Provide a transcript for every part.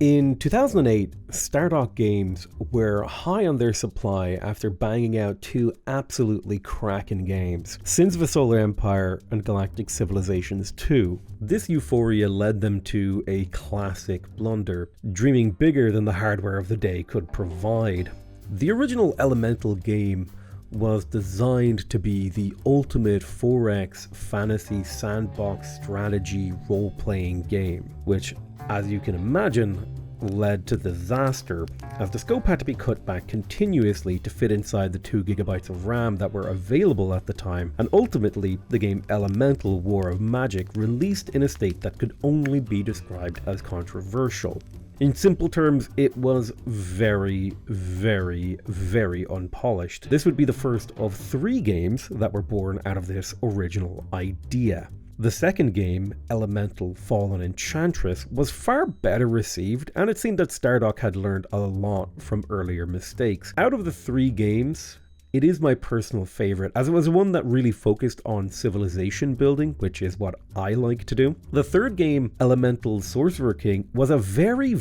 In 2008, Stardock Games were high on their supply after banging out two absolutely cracking games, Sins of a Solar Empire and Galactic Civilizations 2. This euphoria led them to a classic blunder, dreaming bigger than the hardware of the day could provide. The original Elemental game was designed to be the ultimate 4X fantasy sandbox strategy role-playing game, which, as you can imagine, led to disaster, as the scope had to be cut back continuously to fit inside the 2GB of RAM that were available at the time, and ultimately the game Elemental War of Magic released in a state that could only be described as controversial. In simple terms, it was very unpolished. This would be the first of 3 games that were born out of this original idea. The second game, Elemental Fallen Enchantress, was far better received, and it seemed that Stardock had learned a lot from earlier mistakes. Out of the 3 games, it is my personal favorite, as it was one that really focused on civilization building, which is what I like to do. The third game, Elemental Sorcerer King, was a very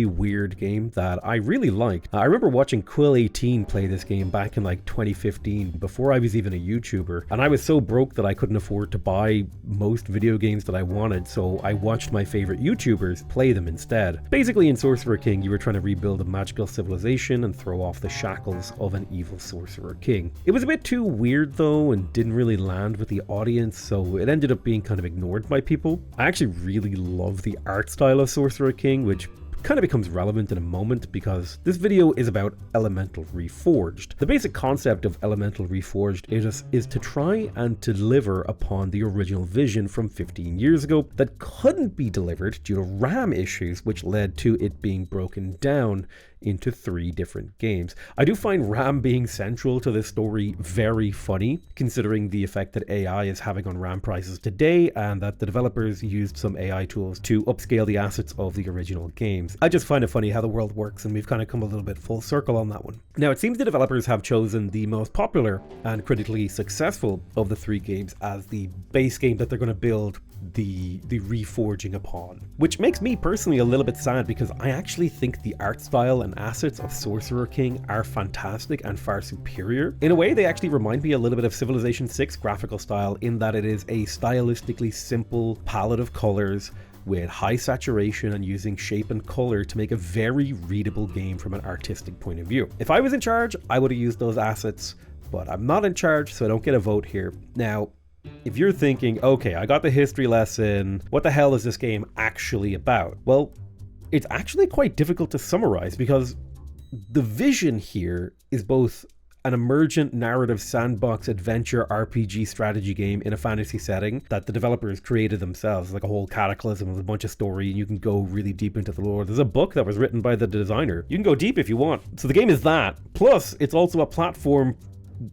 weird game that I really liked. I remember watching Quill18 play this game back in like 2015, before I was even a YouTuber, and I was so broke that I couldn't afford to buy most video games that I wanted, so I watched my favorite YouTubers play them instead. Basically, in Sorcerer King, you were trying to rebuild a magical civilization and throw off the shackles of an evil sorcerer king. It was a bit too weird though, and didn't really land with the audience, so it ended up being kind of ignored by people. I actually really love the art style of Sorcerer King, which kind of becomes relevant in a moment because this video is about Elemental Reforged. The basic concept of Elemental Reforged is to try and deliver upon the original vision from 15 years ago that couldn't be delivered due to RAM issues, which led to it being broken down into 3 different games. I do find RAM being central to this story very funny, considering the effect that AI is having on RAM prices today, and that the developers used some AI tools to upscale the assets of the original games. I just find it funny how the world works, and we've kind of come a little bit full circle on that one. Now, it seems the developers have chosen the most popular and critically successful of the 3 games as the base game that they're going to build the reforging upon, which makes me personally a little bit sad because I actually think the art style and assets of Sorcerer King are fantastic and far superior. In a way, they actually remind me a little bit of Civilization 6 graphical style, in that it is a stylistically simple palette of colors with high saturation and using shape and color to make a very readable game from an artistic point of view. If I was in charge, I would have used those assets, but I'm not in charge, so I don't get a vote here. Now, if you're thinking, okay, I got the history lesson, what the hell is this game actually about? Well, it's actually quite difficult to summarize because the vision here is both an emergent narrative sandbox adventure RPG strategy game in a fantasy setting that the developers created themselves, like a whole cataclysm with a bunch of story, and you can go really deep into the lore. There's a book that was written by the designer. You can go deep if you want. So the game is that. Plus, it's also a platform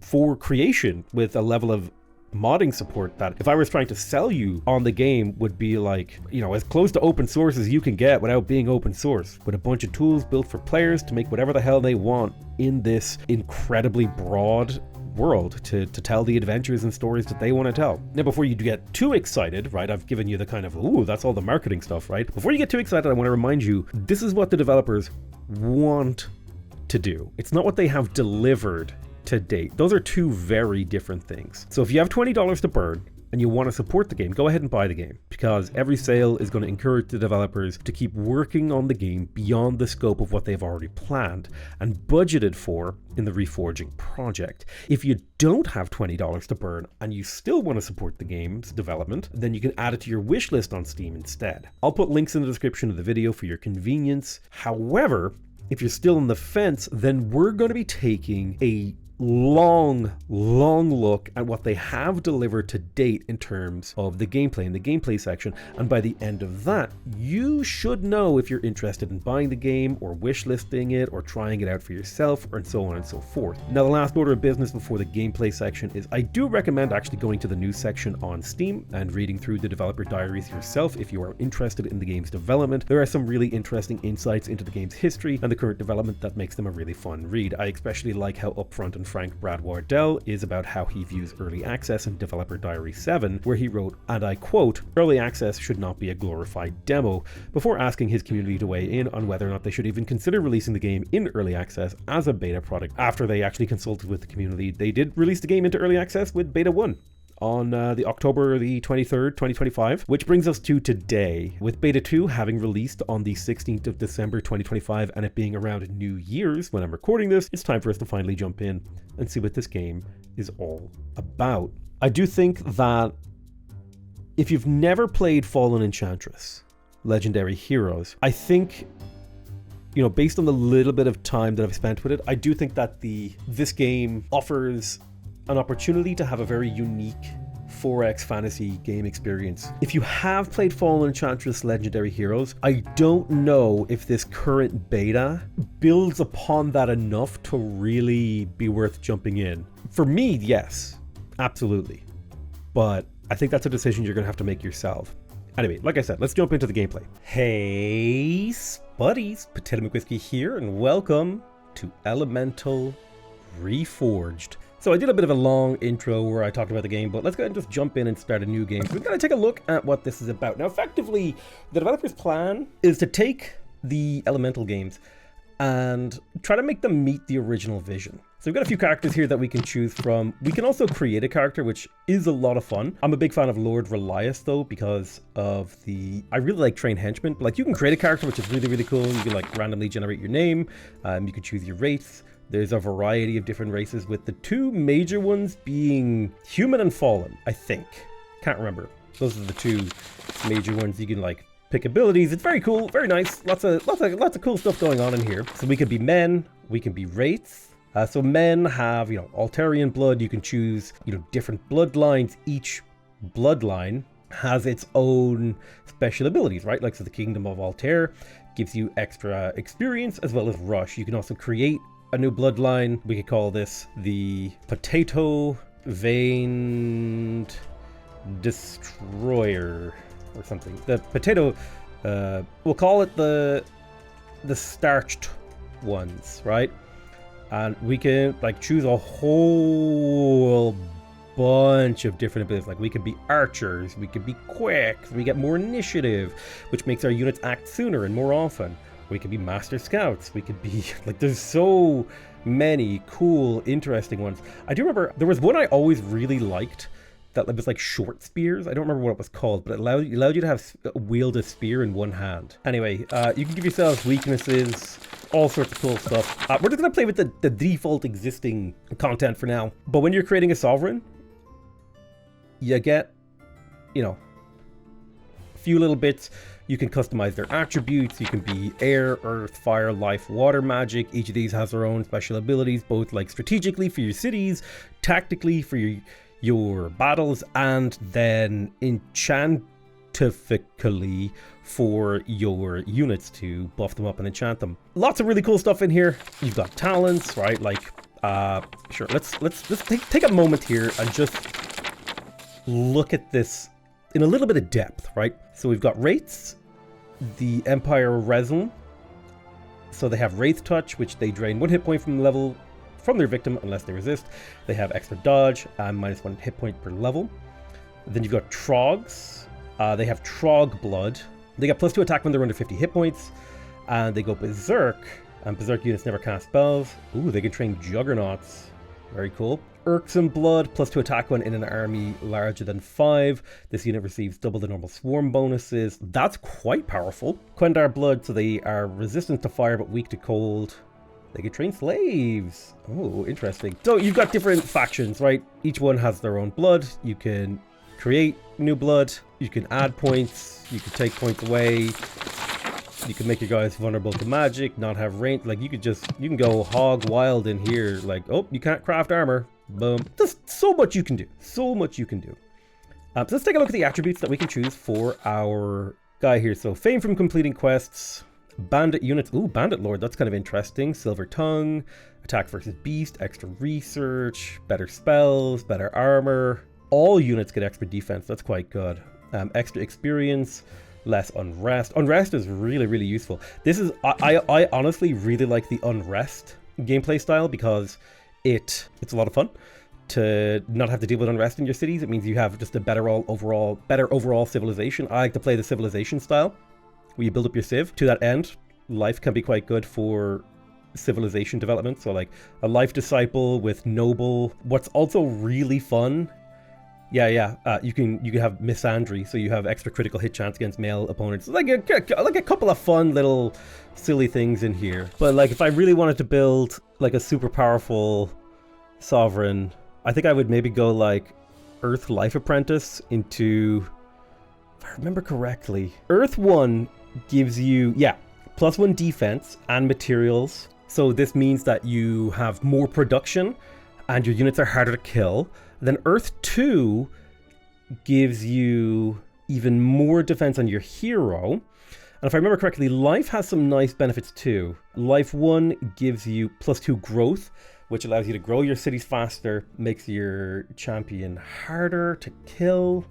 for creation with a level of modding support that, if I was trying to sell you on the game, would be like, you know, as close to open source as you can get without being open source, with a bunch of tools built for players to make whatever the hell they want in this incredibly broad world to tell the adventures and stories that they want to tell. Now, before you get too excited, right, I've given you the kind of, ooh, that's all the marketing stuff, right? Before you get too excited, I want to remind you, this is what the developers want to do. It's not what they have delivered to date. Those are 2 very different things. So if you have $20 to burn and you want to support the game, go ahead and buy the game, because every sale is going to encourage the developers to keep working on the game beyond the scope of what they've already planned and budgeted for in the Reforging project. If you don't have $20 to burn and you still want to support the game's development, then you can add it to your wish list on Steam instead. I'll put links in the description of the video for your convenience. However, if you're still on the fence, then we're going to be taking a long look at what they have delivered to date in terms of the gameplay in the gameplay section, and by the end of that, you should know if you're interested in buying the game or wishlisting it or trying it out for yourself, and so on and so forth. Now, the last order of business before the gameplay section is I do recommend actually going to the news section on Steam and reading through the developer diaries yourself if you are interested in the game's development. There are some really interesting insights into the game's history and the current development that makes them a really fun read. I especially like how upfront and Frank Brad Wardell is about how he views early access in Developer Diary 7, where he wrote, and I quote, "Early access should not be a glorified demo," before asking his community to weigh in on whether or not they should even consider releasing the game in early access as a beta product. After they actually consulted with the community, they did release the game into early access with Beta 1. On the October the 23rd, 2025, which brings us to today, with Beta 2 having released on the 16th of December 2025 and it being around New Year's when I'm recording this. It's time for us to finally jump in and see what this game is all about. I do think that if you've never played Fallen Enchantress, Legendary Heroes, I think, you know, based on the little bit of time that I've spent with it, I do think that this game offers an opportunity to have a very unique 4X fantasy game experience. If you have played Fallen Enchantress Legendary Heroes, I don't know if this current beta builds upon that enough to really be worth jumping in. For me, yes, absolutely. But I think that's a decision you're going to have to make yourself. Anyway, like I said, let's jump into the gameplay. Hey, Spuddies, Potato McWhiskey here, and welcome to Elemental Reforged. So I did a bit of a long intro where I talked about the game, but let's go ahead and just jump in and start a new game. So we're going to take a look at what this is about. Now, effectively, the developer's plan is to take the Elemental games and try to make them meet the original vision. So we've got a few characters here that we can choose from. We can also create a character, which is a lot of fun. I'm a big fan of Lord Relias, though, because of I really like Trained Henchmen. Like, you can create a character, which is really, really cool. You can, like, randomly generate your name. You can choose your race. There's a variety of different races, with the two major ones being human and fallen, I think. Can't remember. Those are the two major ones. You can, like, pick abilities. It's very cool, very nice. Lots of cool stuff going on in here. So we can be men, we can be wraiths. So men have, you know, Altarian blood. You can choose, you know, different bloodlines. Each bloodline has its own special abilities, right? Like, so the Kingdom of Altair gives you extra experience as well as rush. You can also create a new bloodline. We could call this the Potato Veined Destroyer or something. The potato, we'll call it the starched ones, right? And we can, like, choose a whole bunch of different abilities. Like, we could be archers, we could be quick, we get more initiative, which makes our units act sooner and more often. We could be master scouts. We could be, like, there's so many cool, interesting ones. I do remember there was one I always really liked that was like short spears. I don't remember what it was called, but it allowed you to wield a spear in one hand. Anyway, you can give yourselves weaknesses, all sorts of cool stuff. We're just going to play with the default existing content for now. But when you're creating a sovereign, you get, you know, a few little bits. You can customize their attributes. You can be air, earth, fire, life, water, magic. Each of these has their own special abilities, both like strategically for your cities, tactically for your battles, and then enchantifically for your units to buff them up and enchant them. Lots of really cool stuff in here. You've got talents, right? Like, sure. Let's take a moment here and just look at this in a little bit of depth, right? So we've got wraiths, the Empire Realm. So they have Wraith Touch, which they drain 1 hit point from their victim unless they resist. They have extra dodge and minus 1 hit point per level. Then you've got Trogs. They have Trog Blood. They get +2 attack when they're under 50 hit points. And they go Berserk. And Berserk units never cast spells. Ooh, they can train Juggernauts. Very cool. Irksome Blood, +2 attack when in an army larger than 5. This unit receives double the normal swarm bonuses. That's quite powerful. Quendar Blood, so they are resistant to fire but weak to cold. They can train slaves. Oh, interesting. So you've got different factions, right? Each one has their own blood. You can create new blood. You can add points. You can take points away. You can make your guys vulnerable to magic, not have range. Like, you can go hog wild in here. Like, oh, you can't craft armor. Boom. There's so much you can do. So much you can do. So let's take a look at the attributes that we can choose for our guy here. So, fame from completing quests. Bandit units. Ooh, Bandit Lord. That's kind of interesting. Silver Tongue. Attack versus Beast. Extra research. Better spells. Better armor. All units get extra defense. That's quite good. Extra experience. Less unrest. Unrest is really, really useful. This is, I honestly really like the unrest gameplay style because It's a lot of fun to not have to deal with unrest in your cities. It means you have just a better overall civilization. I like to play the civilization style, where you build up your civ. To that end, life can be quite good for civilization development. So like a life disciple with noble. What's also really fun, you can have misandry, so you have extra critical hit chance against male opponents. Like a couple of fun little silly things in here. But like if I really wanted to build like a super powerful sovereign, I think I would maybe go like Earth Life Apprentice into, if I remember correctly, Earth 1 gives you, +1 defense and materials. So this means that you have more production and your units are harder to kill. Then Earth 2 gives you even more defense on your hero. And if I remember correctly, Life has some nice benefits too. Life 1 gives you +2 growth, which allows you to grow your cities faster, makes your champion harder to kill.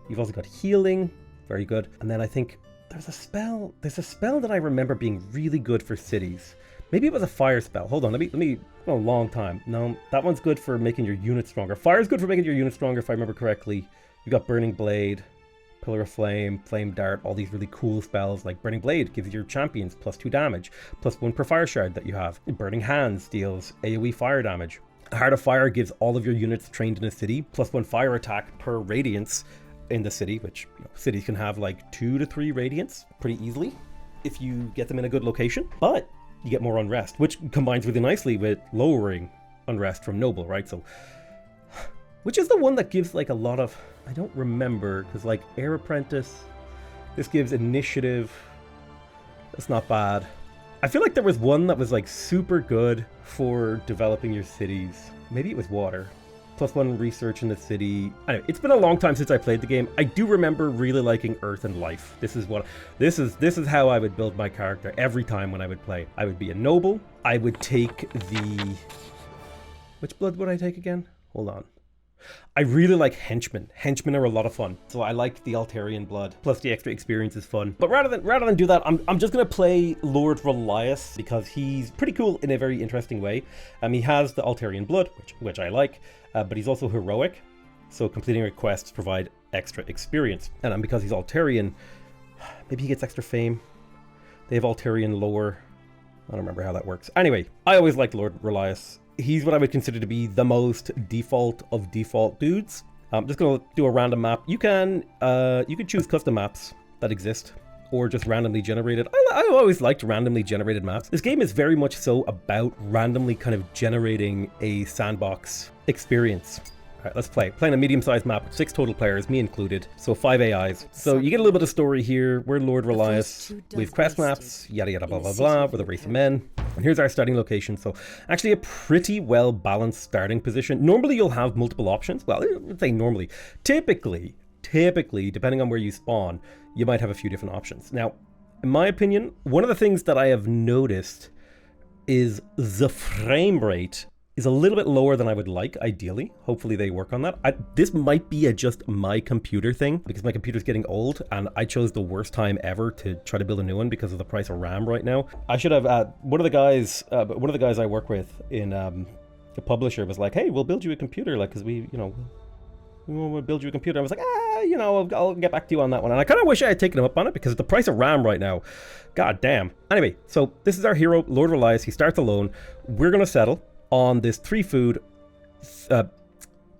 You've also got healing, very good. And then I think there's a spell that I remember being really good for cities. Maybe it was a fire spell. Hold on, let me a long time. No, that one's good for making your unit stronger. Fire's good for making your unit stronger if I remember correctly. You got Burning Blade, Pillar of Flame, Flame Dart, all these really cool spells. Like Burning Blade gives your champions +2 damage, +1 per fire shard that you have. Burning Hands deals AoE fire damage. Heart of Fire gives all of your units trained in a city +1 fire attack per radiance in the city, which cities can have like 2 to 3 radiance pretty easily if you get them in a good location. But you get more unrest, which combines really nicely with lowering unrest from noble, right? So, which is the one that gives like a lot of, I don't remember, because like Air Apprentice, this gives initiative. That's not bad. I feel like there was one that was like super good for developing your cities. Maybe it was water. +1 research in the city. Anyway, it's been a long time since I played the game. I do remember really liking Earth and Life. This is how I would build my character every time when I would play. I would be a noble. I would take the... Which blood would I take again? Hold on. I really like henchmen. Henchmen are a lot of fun. So I like the Altarian blood. Plus the extra experience is fun. But rather than do that, I'm just gonna play Lord Relias because he's pretty cool in a very interesting way. He has the Altarian blood, which I like, but he's also heroic. So completing requests provide extra experience. And because he's Altarian, maybe he gets extra fame. They have Altarian lore. I don't remember how that works. Anyway, I always liked Lord Relias. He's what I would consider to be the most default of default dudes. I'm just going to do a random map. You can choose custom maps that exist or just randomly generated. I always liked randomly generated maps. This game is very much so about randomly kind of generating a sandbox experience. All right, let's play. Playing a medium-sized map with 6 total players, me included. So 5 AIs. So you get a little bit of story here. We're Lord Relias. We have quest maps, yada yada blah blah blah. We're the race of men. And here's our starting location. So actually a pretty well-balanced starting position. Normally you'll have multiple options. Well, I would say normally. Typically, depending on where you spawn, you might have a few different options. Now, in my opinion, one of the things that I have noticed is the frame rate is a little bit lower than I would like, ideally. Hopefully they work on that. This might be just my computer thing, because my computer's getting old, and I chose the worst time ever to try to build a new one because of the price of RAM right now. I should have, one of the guys I work with in the publisher was like, hey, we'll build you a computer, like, because we will build you a computer. I was like, I'll get back to you on that one. And I kind of wish I had taken him up on it because of the price of RAM right now. God damn. Anyway, so this is our hero, Lord Relias. He starts alone. We're going to settle on this 3 food,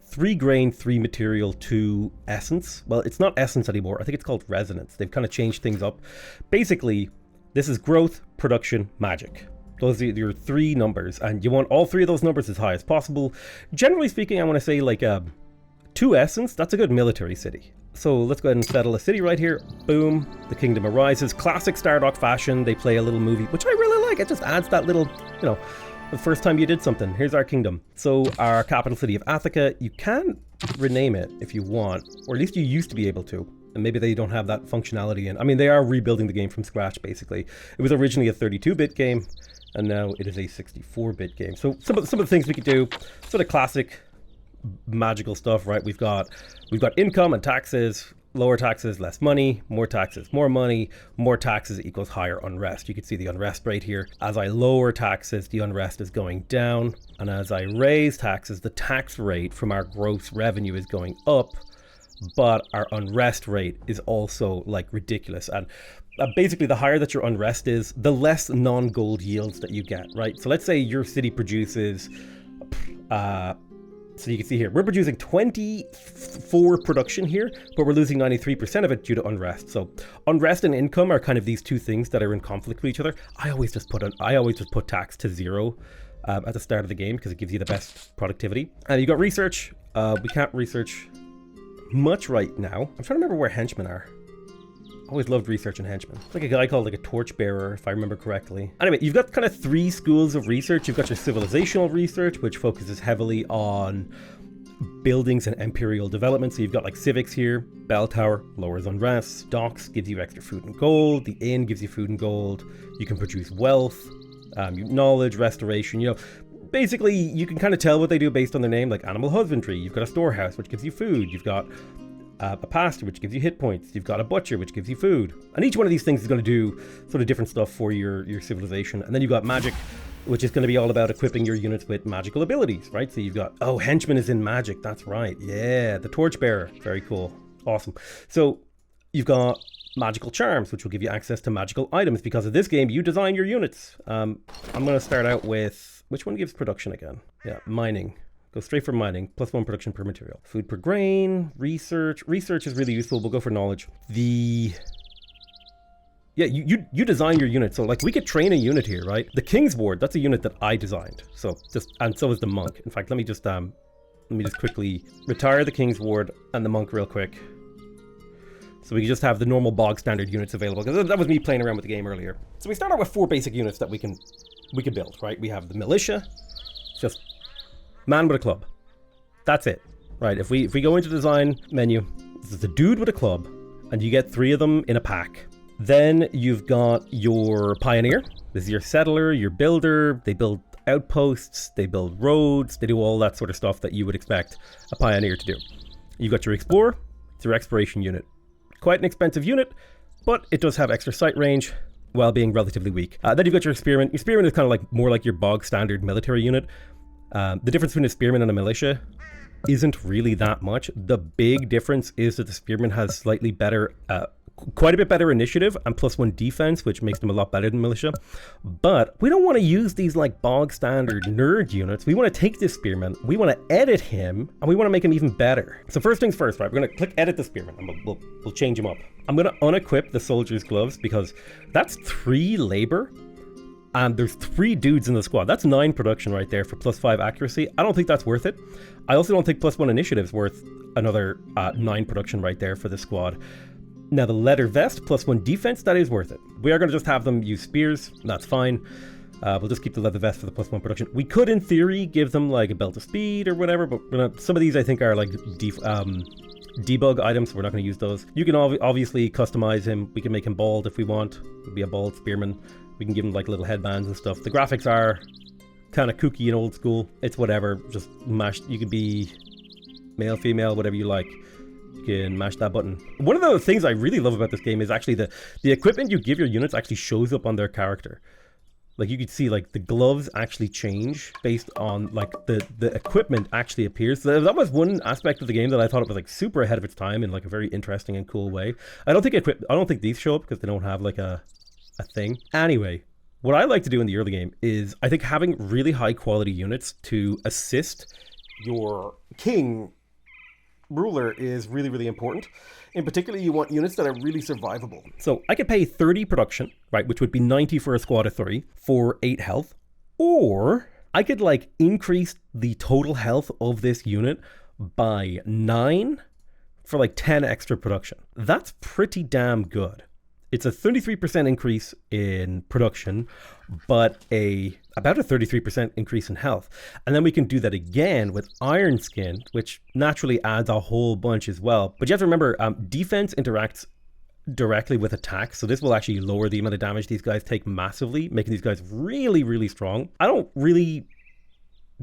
3 grain, 3 material, 2 essence. Well, it's not essence anymore. I think it's called resonance. They've kind of changed things up. Basically, this is growth, production, magic. Those are your 3 numbers, and you want all 3 of those numbers as high as possible. Generally speaking, I want to say like 2 essence. That's a good military city. So let's go ahead and settle a city right here. Boom. The kingdom arises. Classic Stardock fashion. They play a little movie, which I really like. It just adds that little, the first time you did something. Here's our kingdom. So our capital city of Attica, you can rename it if you want, or at least you used to be able to. And maybe they don't have that functionality in. I mean, they are rebuilding the game from scratch, basically. It was originally a 32-bit game, and now it is a 64-bit game. So some of the things we could do, sort of classic magical stuff, right? We've got income and taxes. lower taxes, less money, more taxes, more money, more taxes equals higher unrest. You can see the unrest rate here. As I lower taxes, the unrest is going down. And as I raise taxes, the tax rate from our gross revenue is going up, but our unrest rate is also like ridiculous. And basically the higher that your unrest is, the less non-gold yields that you get, right? So let's say your city produces, so you can see here, we're producing 24 production here, but we're losing 93% of it due to unrest. So unrest and income are kind of these two things that are in conflict with each other. I always just put tax to 0 at the start of the game because it gives you the best productivity. And you got research. We can't research much right now. I'm trying to remember where henchmen are. Always loved research and henchmen. It's like a guy called like a torchbearer, if I remember correctly. Anyway, you've got kind of 3 schools of research. You've got your civilizational research, which focuses heavily on buildings and imperial development. So you've got like civics here. Bell tower lowers unrest. Docks gives you extra food and gold. The inn gives you food and gold. You can produce wealth, knowledge, restoration. You know, basically you can kind of tell what they do based on their name, like animal husbandry. You've got a storehouse, which gives you food. You've got a pastor, which gives you hit points. You've got a butcher, which gives you food. And each one of these things is going to do sort of different stuff for your civilization. And then you've got magic, which is going to be all about equipping your units with magical abilities, right? So you've got, oh, henchman is in magic. That's right. Yeah, the torchbearer. Very cool. Awesome. So you've got magical charms, which will give you access to magical items. Because of this game, you design your units. I'm going to start out with, which one gives production again? Yeah, mining. Go straight for mining, +1 production per material. Food per grain, research. Research is really useful. We'll go for knowledge. Yeah, you design your unit. So like we could train a unit here, right? The King's Ward, that's a unit that I designed. So and so is the monk. In fact, let me just quickly retire the King's Ward and the monk real quick. So we can just have the normal bog standard units available. Because that was me playing around with the game earlier. So we start out with 4 basic units that we can build, right? We have the militia, just man with a club. That's it, right? If we go into design menu, this is the dude with a club, and you get 3 of them in a pack. Then you've got your pioneer. This is your settler, your builder. They build outposts, they build roads, they do all that sort of stuff that you would expect a pioneer to do. You've got your explorer. It's your exploration unit. Quite an expensive unit, but it does have extra sight range while being relatively weak. Then you've got your experiment. Your experiment is kind of like more like your bog standard military unit. The difference between a spearman and a militia isn't really that much. The big difference is that the spearman has slightly better, quite a bit better initiative and +1 defense, which makes them a lot better than militia. But we don't want to use these like bog standard nerd units. We want to take this spearman, we want to edit him, and we want to make him even better. So first things first, right? We're going to click edit the spearman, and we'll change him up. I'm going to unequip the soldier's gloves because that's 3 labor. And there's 3 dudes in the squad. That's 9 production right there for +5 accuracy. I don't think that's worth it. I also don't think +1 initiative is worth another 9 production right there for the squad. Now the leather vest, +1 defense, that is worth it. We are going to just have them use spears. That's fine. We'll just keep the leather vest for the +1 production. We could, in theory, give them like a belt of speed or whatever, but some of these I think are like debug items, so we're not going to use those. You can obviously customize him. We can make him bald if we want. It'll be a bald spearman. We can give him like little headbands and stuff. The graphics are kind of kooky and old school. It's whatever. Just mash. You could be male, female, whatever you like. You can mash that button. One of the things I really love about this game is actually the equipment you give your units actually shows up on their character. Like you could see like the gloves actually change based on like the equipment actually appears. So that was one aspect of the game that I thought it was like super ahead of its time in like a very interesting and cool way. I don't think these show up because they don't have like a thing. Anyway, what I like to do in the early game is I think having really high quality units to assist your king ruler is really, really important. In particular, you want units that are really survivable. So I could pay 30 production, right, which would be 90 for a squad of 3 for 8 health, or I could like increase the total health of this unit by 9 for like 10 extra production. That's pretty damn good. It's a 33% increase in production, but about a 33% increase in health. And then we can do that again with Iron Skin, which naturally adds a whole bunch as well. But you have to remember, defense interacts directly with attack. So this will actually lower the amount of damage these guys take massively, making these guys really, really strong. I don't really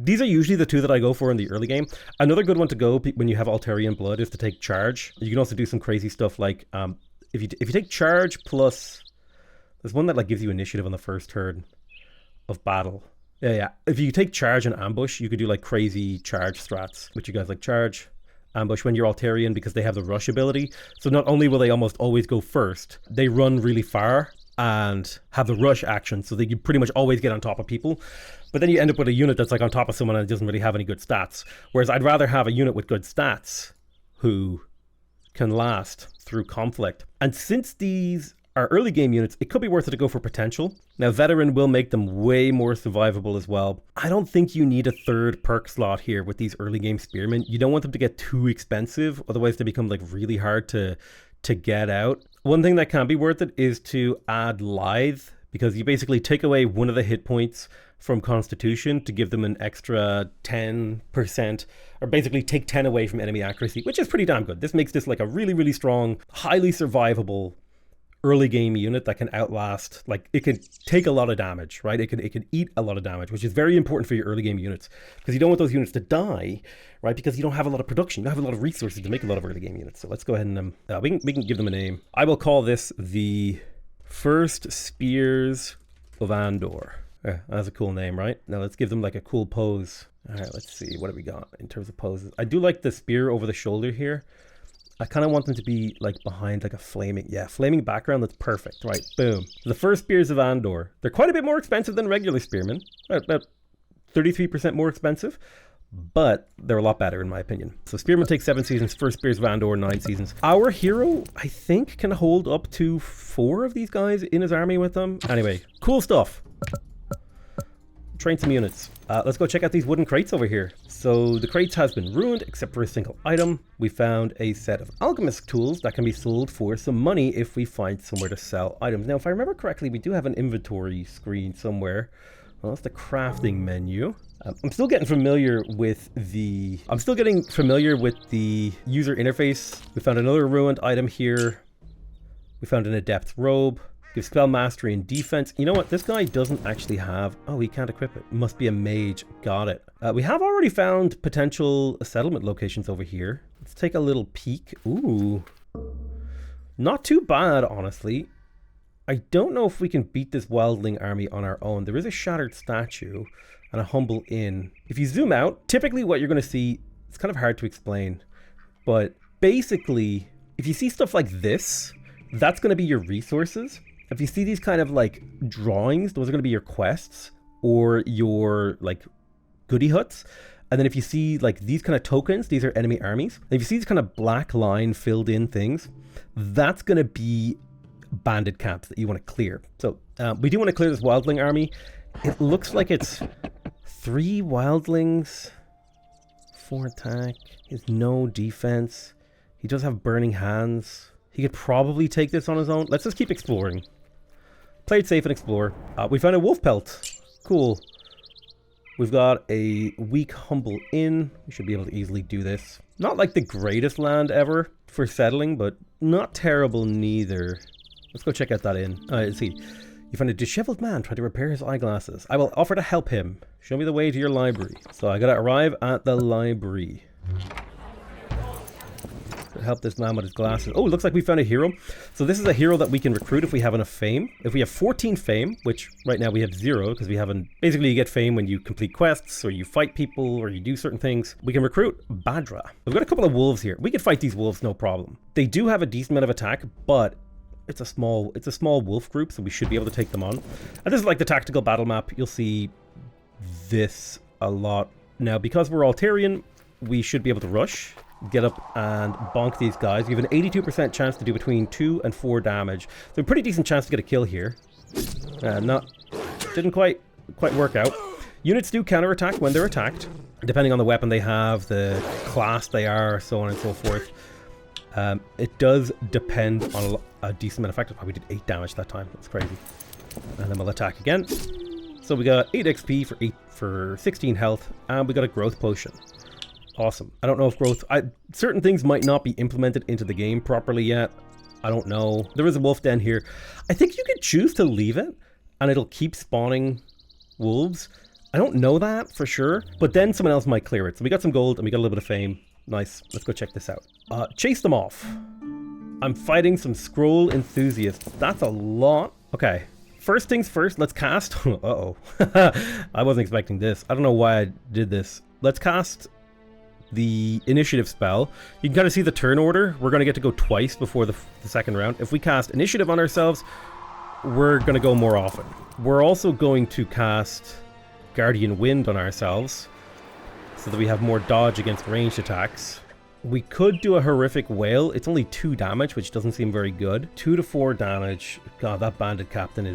These are usually the two that I go for in the early game. Another good one to go when you have Altarian Blood is to take Charge. You can also do some crazy stuff like if you take Charge plus, there's one that like gives you initiative on the first turn of battle. Yeah. If you take Charge and Ambush, you could do like crazy Charge strats, which you guys like Charge, Ambush when you're Altarian because they have the rush ability. So not only will they almost always go first, they run really far and have the rush action, so that you pretty much always get on top of people. But then you end up with a unit that's like on top of someone and it doesn't really have any good stats. Whereas I'd rather have a unit with good stats who can last through conflict. And since these are early game units, it could be worth it to go for potential. Now, Veteran will make them way more survivable as well. I don't think you need a third perk slot here with these early game Spearmen. You don't want them to get too expensive, otherwise they become like really hard to get out. One thing that can be worth it is to add Lithe, because you basically take away one of the hit points from Constitution to give them an extra 10%, or basically take 10 away from enemy accuracy, which is pretty damn good. This makes this like a really, really strong, highly survivable early game unit that can outlast, like it can take a lot of damage, right? It can eat a lot of damage, which is very important for your early game units, because you don't want those units to die, right? Because you don't have a lot of production, you don't have a lot of resources to make a lot of early game units. So let's go ahead and we can give them a name. I will call this the First Spears of Andor. That's a cool name, right? Now let's give them like a cool pose. All right, let's see, what do we got in terms of poses? I do like the spear over the shoulder here. I kind of want them to be like behind like a flaming background. That's perfect, right? Boom. The First Spears of Andor. They're quite a bit more expensive than regular spearmen, about 33% more expensive, but they're a lot better in my opinion. So Spearmen take 7 seasons, First Spears of Andor 9 seasons. Our hero, I think, can hold up to 4 of these guys in his army with them. Anyway, cool stuff. Train some units. Let's go check out these wooden crates over here. So the crates has been ruined except for a single item. We found a set of alchemist tools that can be sold for some money if we find somewhere to sell items. Now, if I remember correctly, we do have an inventory screen somewhere. Well, that's the crafting menu. I'm still getting familiar with the user interface. We found another ruined item here. We found an adept robe. Gives spell mastery and defense. You know what? This guy doesn't actually have... Oh, he can't equip it. Must be a mage. Got it. We have already found potential settlement locations over here. Let's take a little peek. Ooh. Not too bad, honestly. I don't know if we can beat this wildling army on our own. There is a shattered statue and a humble inn. If you zoom out, typically what you're going to see... It's kind of hard to explain. But basically, if you see stuff like this, that's going to be your resources. If you see these kind of like drawings, those are going to be your quests or your like goodie huts. And then if you see like these kind of tokens, these are enemy armies. And if you see these kind of black line filled in things, that's going to be bandit camps that you want to clear. So we do want to clear this wildling army. It looks like it's 3 wildlings, 4 attack, he has no defense. He does have burning hands. He could probably take this on his own. Let's just keep exploring. Play it safe and explore. We found a wolf pelt. Cool. We've got a weak humble inn. We should be able to easily do this. Not like the greatest land ever for settling, but not terrible neither. Let's go check out that inn. Let's see. You find a disheveled man trying to repair his eyeglasses. I will offer to help him. Show me the way to your library. So I gotta arrive at the library. Help this man with his glasses. Oh, it looks like we found a hero. So this is a hero that we can recruit if we have enough fame. If we have 14 fame, which right now we have 0 because we haven't... Basically, you get fame when you complete quests or you fight people or you do certain things. We can recruit Badra. We've got a couple of wolves here. We can fight these wolves, no problem. They do have a decent amount of attack, but it's a small wolf group, so we should be able to take them on. And this is like the tactical battle map. You'll see this a lot. Now, because we're Altarian, we should be able to rush, get up and bonk these guys. You have an 82% chance to do between 2 and 4 damage. So a pretty decent chance to get a kill here. Didn't quite work out. Units do counterattack when they're attacked, depending on the weapon they have, the class they are, so on and so forth. It does depend on a decent amount of effective. Oh, we did 8 damage that time. That's crazy. And then we'll attack again. So we got 8 XP for 16 health, and we got a growth potion. Awesome. I don't know if growth... certain things might not be implemented into the game properly yet. I don't know. There is a wolf den here. I think you can choose to leave it, and it'll keep spawning wolves. I don't know that for sure, but then someone else might clear it. So we got some gold and we got a little bit of fame. Nice. Let's go check this out. Chase them off. I'm fighting some scroll enthusiasts. That's a lot. Okay. First things first, let's cast. Uh-oh. I wasn't expecting this. I don't know why I did this. Let's cast the initiative spell. You can kind of see the turn order. We're going to get to go twice before the second round. If we cast initiative on ourselves, we're going to go more often. We're also going to cast Guardian Wind on ourselves so that we have more dodge against ranged attacks. We could do a horrific whale. It's only 2 damage, which doesn't seem very good. 2 to 4 damage. God, that bandit captain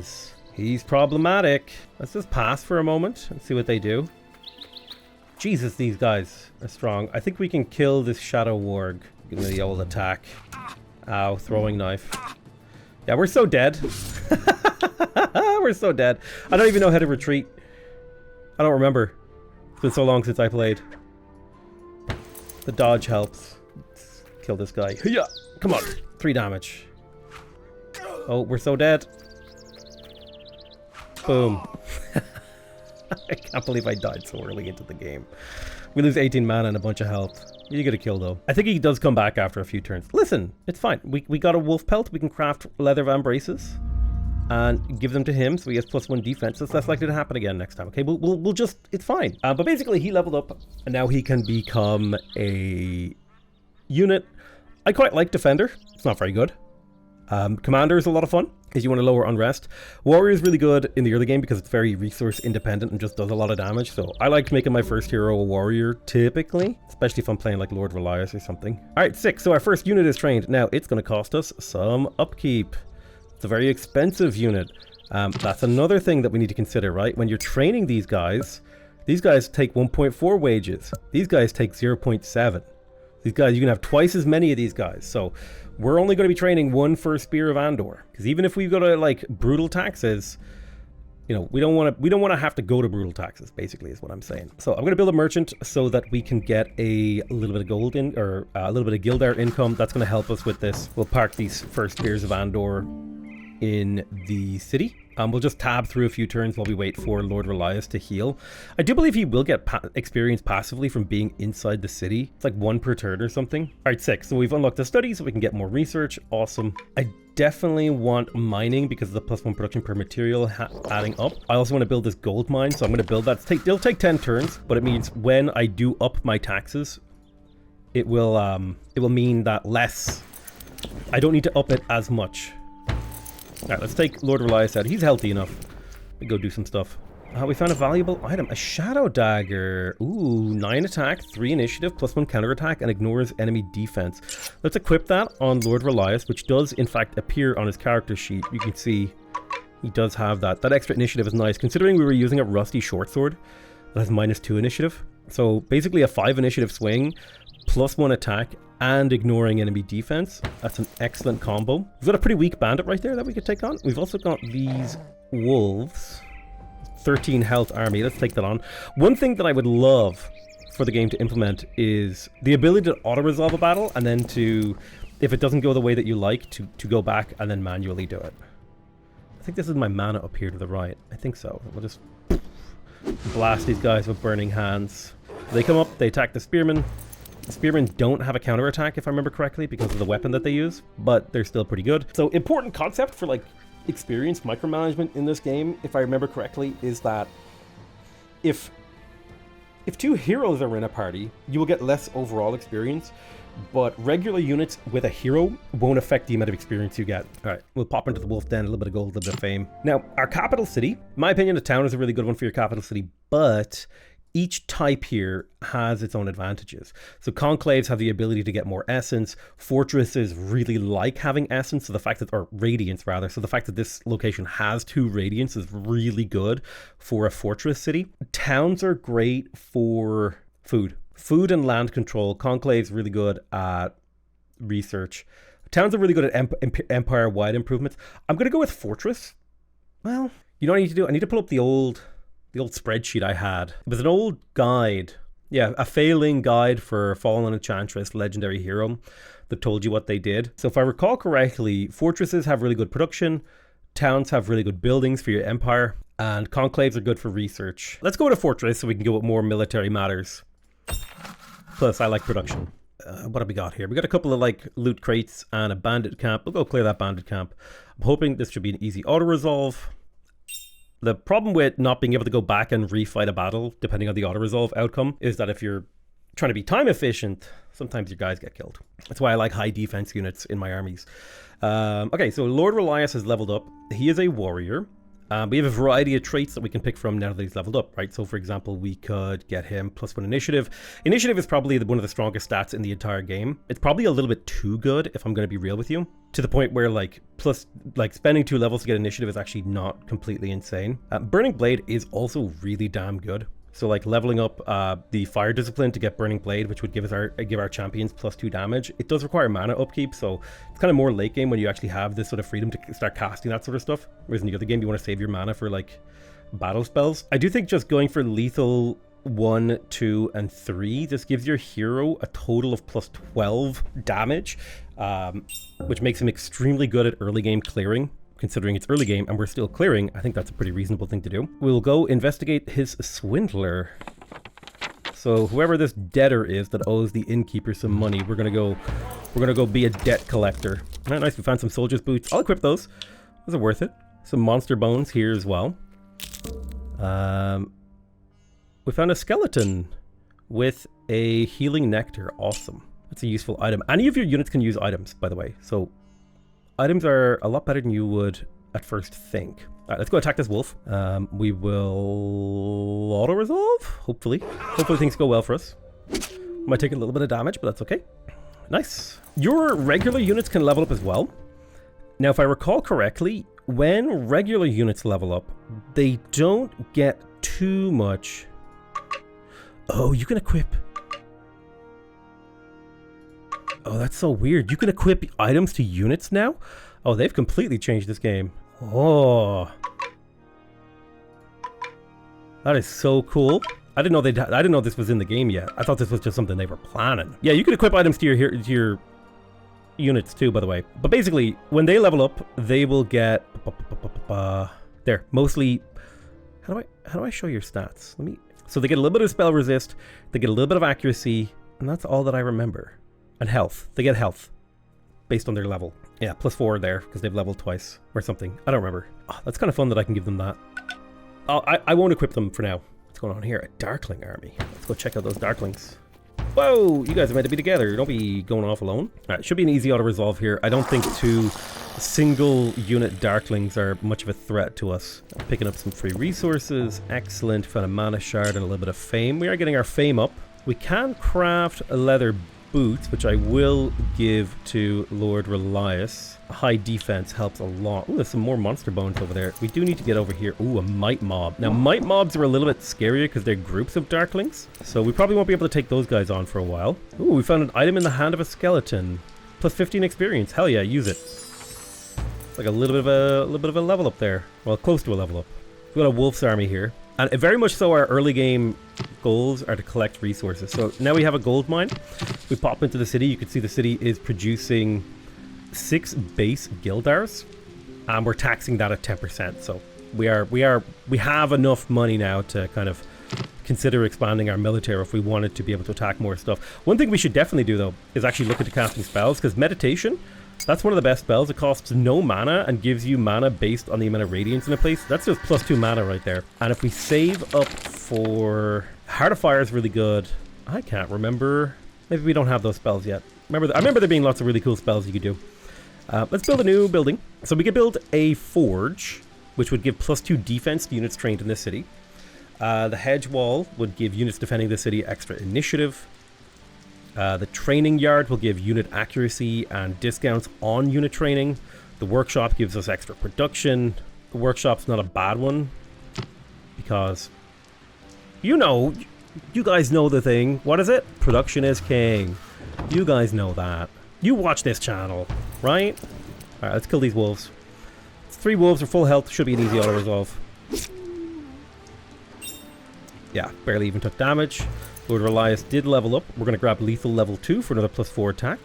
he's problematic. Let's just pass for a moment and see what they do. Jesus, these guys are strong. I think we can kill this Shadow Warg. Give me the old attack. Ow, throwing knife. Yeah, we're so dead. We're so dead. I don't even know how to retreat. I don't remember. It's been so long since I played. The dodge helps. Let's kill this guy. Yeah, come on. 3 damage. Oh, we're so dead. Boom. I can't believe I died so early into the game. We lose 18 mana and a bunch of health. You get a kill though. I think he does come back after a few turns. Listen, it's fine. We got a wolf pelt. We can craft leather van braces and give them to him, so he has +1 defense. That's less likely to happen again next time. Okay, we'll just, it's fine. But basically, he leveled up, and now he can become a unit. I quite like Defender. It's not very good. Commander is a lot of fun because you want to lower unrest. Warrior is really good in the early game because it's very resource independent and just does a lot of damage. So I like making my first hero a warrior typically, especially if I'm playing like Lord Relias or something. All right, 6. So our first unit is trained. Now it's going to cost us some upkeep. It's a very expensive unit. That's another thing that we need to consider, right? When you're training these guys take 1.4 wages. These guys take 0.7. These guys, you can have twice as many of these guys. So we're only going to be training 1 for Spear of Andor. Because even if we go to like brutal taxes, you know, we don't want to have to go to brutal taxes, basically is what I'm saying. So I'm going to build a merchant so that we can get a little bit of gold in, or a little bit of Guildar income. That's going to help us with this. We'll park these first Spears of Andor in the city. We'll just tab through a few turns while we wait for Lord Relias to heal. I do believe he will get experience passively from being inside the city. It's like 1 per turn or something. All right, 6. So we've unlocked the study so we can get more research. Awesome. I definitely want mining because of the +1 production per material adding up. I also want to build this gold mine, so I'm going to build that. It'll take 10 turns, but it means when I do up my taxes, it will mean that I don't need to up it as much. Alright, let's take Lord Relias out. He's healthy enough. We go do some stuff. We found a valuable item. A Shadow Dagger. Ooh, 9 attack, 3 initiative, +1 counterattack, and ignores enemy defense. Let's equip that on Lord Relias, which does in fact appear on his character sheet. You can see he does have that. That extra initiative is nice, considering we were using a rusty short sword that has -2 initiative. So basically a 5 initiative swing, +1 attack, and ignoring enemy defense. That's an excellent combo. We've got a pretty weak bandit right there that we could take on. We've also got these wolves. 13 health army. Let's take that on. One thing that I would love for the game to implement is the ability to auto-resolve a battle, and then to, if it doesn't go the way that you like, to go back and then manually do it. I think this is my mana up here to the right. I think so. We'll just blast these guys with burning hands. They come up, they attack the spearmen. The spearmen don't have a counterattack, if I remember correctly, because of the weapon that they use, but they're still pretty good. So important concept for like experience micromanagement in this game, if I remember correctly, is that if 2 heroes are in a party, you will get less overall experience, but regular units with a hero won't affect the amount of experience you get. All right, we'll pop into the wolf den, a little bit of gold, a little bit of fame. Now, our capital city, in my opinion, the town is a really good one for your capital city, but each type here has its own advantages. So conclaves have the ability to get more essence. Fortresses really like having essence, so the fact that, or radiance rather, so the fact that this location has 2 radiance is really good for a fortress city. Towns are great for food. Food and land control. Conclave's really good at research. Towns are really good at empire-wide improvements. I'm going to go with fortress. Well, you know what I need to do? I need to pull up the old spreadsheet I had. It was an old guide. Yeah, a failing guide for Fallen Enchantress, legendary hero, that told you what they did. So if I recall correctly, fortresses have really good production, towns have really good buildings for your empire, And conclaves are good for research. Let's go to fortress so we can go with more military matters. Plus, I like production. What have we got here? We got a couple of like loot crates and a bandit camp. We'll go clear that bandit camp. I'm hoping this should be an easy auto resolve. The problem with not being able to go back and refight a battle, depending on the auto resolve outcome, is that if you're trying to be time efficient, sometimes your guys get killed. That's why I like high defense units in my armies. Okay, so Lord Relias has leveled up. He is a warrior. We have a variety of traits that we can pick from now that he's leveled up, right? So for example, we could get him +1 initiative. Initiative is probably one of the strongest stats in the entire game. It's probably a little bit too good, if I'm going to be real with you, to the point where spending 2 levels to get initiative is actually not completely insane. Burning Blade is also really damn good. So like leveling up the fire discipline to get Burning Blade, which would give our champions +2 damage. It does require mana upkeep, so it's kind of more late game when you actually have this sort of freedom to start casting that sort of stuff. Whereas in the other game, you want to save your mana for like battle spells. I do think just going for lethal 1, 2, and 3 just gives your hero a total of +12 damage, which makes him extremely good at early game clearing. Considering it's early game and we're still clearing, I think that's a pretty reasonable thing to do. We'll go investigate his swindler. So whoever this debtor is that owes the innkeeper some money, we're gonna go be a debt collector. All right, nice. We found some soldier's boots. I'll equip those. Those are worth it. Some monster bones here as well. We found a skeleton with a healing nectar. Awesome. That's a useful item. Any of your units can use items, by the way. So items are a lot better than you would at first think. All right, let's go attack this wolf. We will auto-resolve, hopefully. Hopefully things go well for us. Might take a little bit of damage, but that's okay. Nice. Your regular units can level up as well. Now, if I recall correctly, when regular units level up, they don't get too much. Oh, you can equip. Oh, that's so weird. You can equip items to units now? Oh, they've completely changed this game. Oh. That is so cool. I didn't know this was in the game yet. I thought this was just something they were planning. Yeah, you can equip items to your units too, by the way. But basically, when they level up, they will get there, mostly. How do I show your stats? So they get a little bit of spell resist, they get a little bit of accuracy, and that's all that I remember. And health. They get health based on their level. Yeah, +4 there because they've leveled twice or something. I don't remember. Oh, that's kind of fun that I can give them that. Oh, I won't equip them for now. What's going on here? A Darkling army. Let's go check out those Darklings. Whoa, you guys are meant to be together. Don't be going off alone. All right, should be an easy auto-resolve here. I don't think 2 single unit Darklings are much of a threat to us. Picking up some free resources. Excellent. Found a mana shard and a little bit of fame. We are getting our fame up. We can craft a leather boots, which I will give to Lord Relias. High defense helps a lot. Ooh, there's some more monster bones over there. We do need to get over here. Ooh, a might mob. Now, might mobs are a little bit scarier because they're groups of darklings, so we probably won't be able to take those guys on for a while. Ooh, we found an item in the hand of a skeleton. +15 experience. Hell yeah, use it. It's like a little bit of a level up there. Well, close to a level up. We've got a wolf's army here. And very much so our early game goals are to collect resources. So now we have a gold mine. We pop into the city. You can see the city is producing 6 base guildars. And we're taxing that at 10%. So we have enough money now to kind of consider expanding our military if we wanted to be able to attack more stuff. One thing we should definitely do though is actually look into casting spells, because meditation, that's one of the best spells. It costs no mana and gives you mana based on the amount of radiance in a place. That's just +2 mana right there. And if we save up for... Heart of Fire is really good. I can't remember. Maybe we don't have those spells yet. I remember there being lots of really cool spells you could do. Let's build a new building. So we could build a forge, which would give +2 defense to units trained in this city. The hedge wall would give units defending the city extra initiative. The training yard will give unit accuracy and discounts on unit training. The workshop gives us extra production. The workshop's not a bad one because, you guys know the thing. What is it? Production is king. You guys know that. You watch this channel, right? All right, let's kill these wolves. It's 3 wolves are full health. Should be an easy auto resolve. Yeah, barely even took damage. Lord Relias did level up. We're going to grab lethal level 2 for another +4 attack.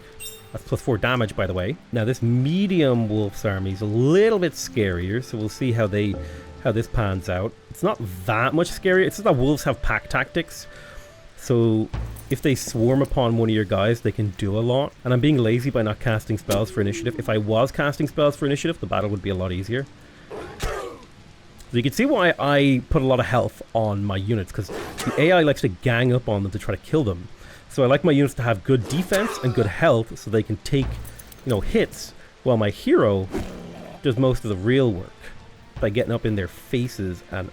That's +4 damage, by the way. Now, this medium wolf's army is a little bit scarier, so we'll see how they how this pans out. It's not that much scarier. It's just that wolves have pack tactics. So if they swarm upon one of your guys, they can do a lot. And I'm being lazy by not casting spells for initiative. If I was casting spells for initiative, the battle would be a lot easier. So you can see why I put a lot of health on my units, because the AI likes to gang up on them to try to kill them. So I like my units to have good defense and good health so they can take, you know, hits, while my hero does most of the real work by getting up in their faces and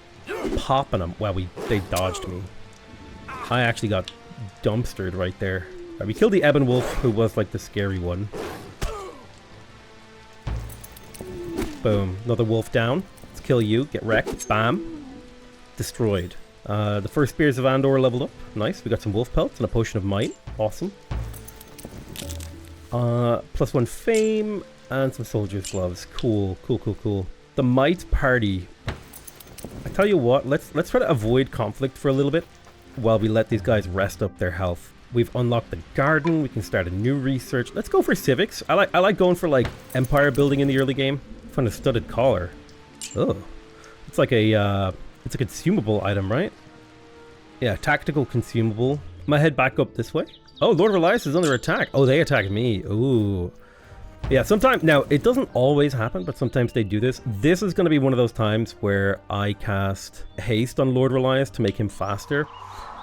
popping them. Wow, they dodged me. I actually got dumpstered right there. Right, we killed the Ebon Wolf, who was like the scary one. Boom, another wolf down. Let's kill you, get wrecked, bam. Destroyed. The first Spears of Andor leveled up. Nice, we got some wolf pelts and a potion of might. Awesome. +1 fame and some soldier's gloves. Cool, cool, cool, cool. The might party. I tell you what, let's try to avoid conflict for a little bit while we let these guys rest up their health. We've unlocked the garden. We can start a new research. Let's go for civics. I like going for like empire building in the early game. Find a studded collar. Oh, it's like a consumable item, right? Yeah, tactical consumable. I'm gonna head back up this way. Oh, Lord of Relias is under attack. Oh, they attacked me. Ooh. Yeah, sometimes, now, it doesn't always happen, but sometimes they do this. This is going to be one of those times where I cast haste on Lord Relias to make him faster.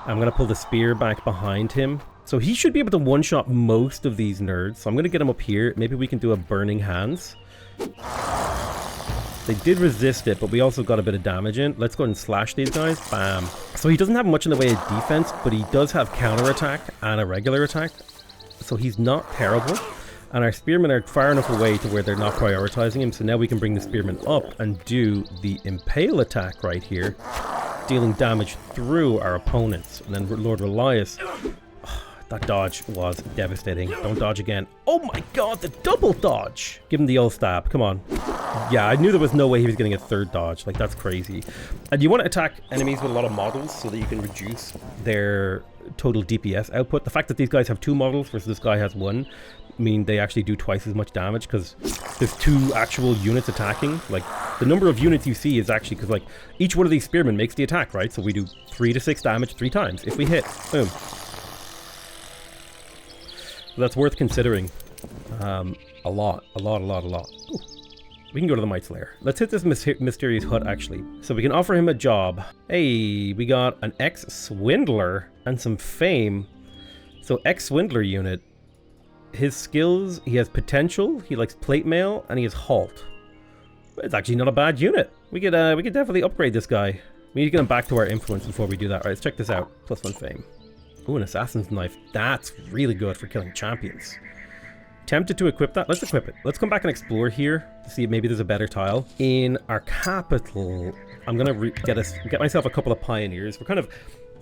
I'm going to pull the spear back behind him. So he should be able to one-shot most of these nerds. So I'm going to get him up here. Maybe we can do a Burning Hands. They did resist it, but we also got a bit of damage in. Let's go ahead and slash these guys. Bam. So he doesn't have much in the way of defense, but he does have counterattack and a regular attack. So he's not terrible. And our spearmen are far enough away to where they're not prioritizing him. So now we can bring the spearmen up and do the impale attack right here, dealing damage through our opponents. And then Lord Relias. That dodge was devastating. Don't dodge again. Oh my god, the double dodge! Give him the old stab. Come on. Yeah, I knew there was no way he was getting a third dodge. Like, that's crazy. And you want to attack enemies with a lot of models so that you can reduce their total DPS output. The fact that these guys have 2 models versus this guy has 1 mean they actually do twice as much damage because there's 2 actual units attacking. Like, the number of units you see is actually because, like, each one of these spearmen makes the attack, right? So we do 3 to 6 damage 3 times. If we hit, boom. So that's worth considering. A lot. Ooh. We can go to the Might Slayer. Let's hit this mysterious hut, actually. So we can offer him a job. Hey, we got an ex-swindler and some fame. So ex-swindler unit. His skills, he has potential, he likes plate mail, and he has halt. It's actually not a bad unit. We could definitely upgrade this guy. We need to get him back to our influence before we do that. All right, let's check this out. +1 fame. Ooh, an assassin's knife. That's really good for killing champions. Tempted to equip that. Let's equip it. Let's come back and explore here to see if maybe there's a better tile. In our capital, I'm gonna get myself a couple of pioneers. We're kind of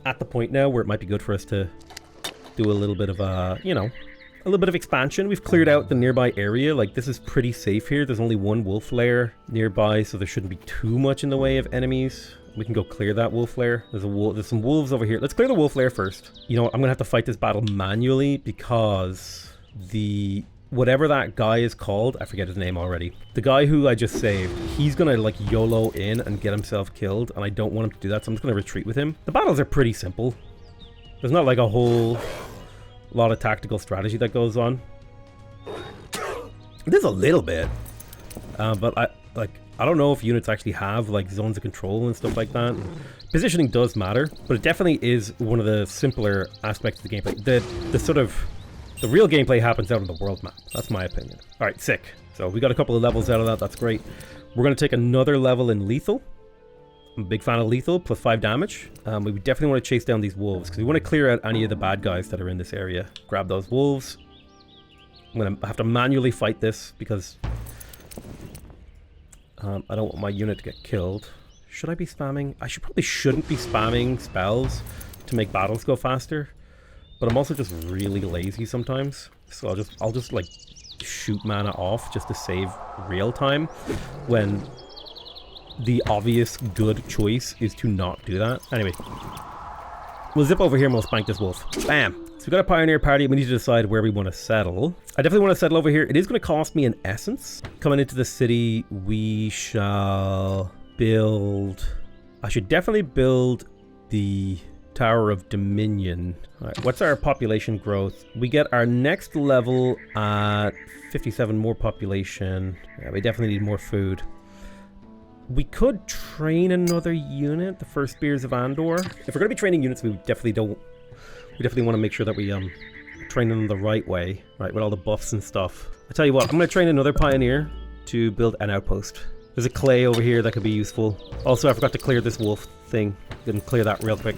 at the point now where it might be good for us to do a little bit of a little bit of expansion. We've cleared out the nearby area. Like, this is pretty safe here. There's only 1 wolf lair nearby, so there shouldn't be too much in the way of enemies. We can go clear that wolf lair. There's some wolves over here. Let's clear the wolf lair first. You know what? I'm gonna have to fight this battle manually because whatever that guy is called, I forget his name already. The guy who I just saved, he's gonna like YOLO in and get himself killed, and I don't want him to do that, so I'm just gonna retreat with him. The battles are pretty simple. There's not like a whole lot of tactical strategy that goes on. There's a little bit, but I don't know if units actually have like zones of control and stuff like that. Positioning does matter, but it definitely is one of the simpler aspects of the gameplay. The real gameplay happens out on the world map. That's my opinion. All right, sick. So we got a couple of levels out of that. That's great. We're gonna take another level in lethal. I'm a big fan of lethal, +5 damage. We definitely want to chase down these wolves because we want to clear out any of the bad guys that are in this area. Grab those wolves. I'm going to have to manually fight this because I don't want my unit to get killed. Should I be spamming? I probably shouldn't be spamming spells to make battles go faster, but I'm also just really lazy sometimes. So I'll just like shoot mana off just to save real time when the obvious good choice is to not do that. Anyway, we'll zip over here and we'll spank this wolf. Bam! So we've got a pioneer party. We need to decide where we want to settle. I definitely want to settle over here. It is going to cost me an essence. Coming into the city, we shall build... I should definitely build the Tower of Dominion. All right, what's our population growth? We get our next level at 57 more population. Yeah, we definitely need more food. We could train another unit, the First Spears of Andor. If we're going to be training units, we definitely want to make sure that we train them the right way, right, with all the buffs and stuff. I tell you what, I'm going to train another pioneer to build an outpost. There's a clay over here that could be useful. Also, I forgot to clear this wolf thing. Didn't clear that real quick.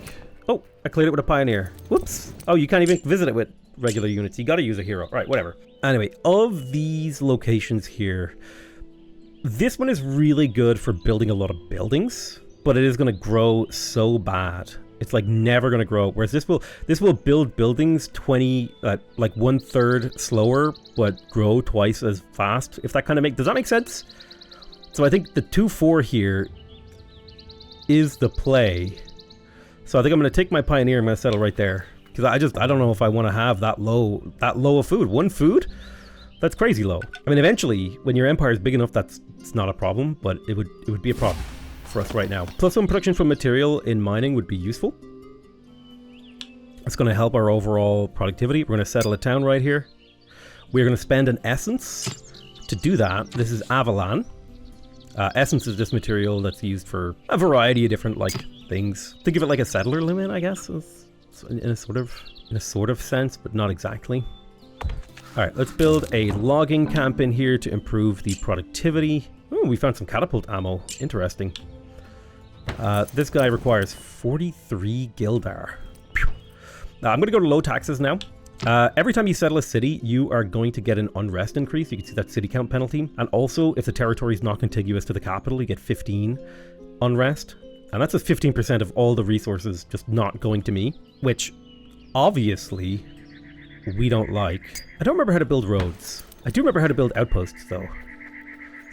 Oh, I cleared it with a pioneer. Whoops. Oh, you can't even visit it with regular units. You got to use a hero. Right, whatever. Anyway, of these locations here, this one is really good for building a lot of buildings, but it is going to grow so bad. It's like never going to grow. Whereas this will build buildings 20, like 1/3 slower, but grow twice as fast. If that kind of does that make sense? So I think the 2-4 here is the play. So I think I'm going to take my pioneer. I'm going to settle right there because I don't know if I want to have that low of food. 1 food. That's crazy low. I mean, eventually, when your empire is big enough, it's not a problem, but it would be a problem for us right now. Plus, some production from material in mining would be useful. It's going to help our overall productivity. We're going to settle a town right here. We're going to spend an essence to do that. This is Avalon. Essence is this material that's used for a variety of different things. Think of it like a settler limit, I guess, in a sort of sense, but not exactly. All right, let's build a logging camp in here to improve the productivity. Ooh, we found some catapult ammo. Interesting. This guy requires 43 Gildar. I'm going to go to low taxes now. Every time you settle a city, you are going to get an unrest increase. You can see that city count penalty. And also, if the territory is not contiguous to the capital, you get 15 unrest. And that's just 15% of all the resources just not going to me, which obviously we don't like. I don't remember how to build roads. I do remember how to build outposts, though.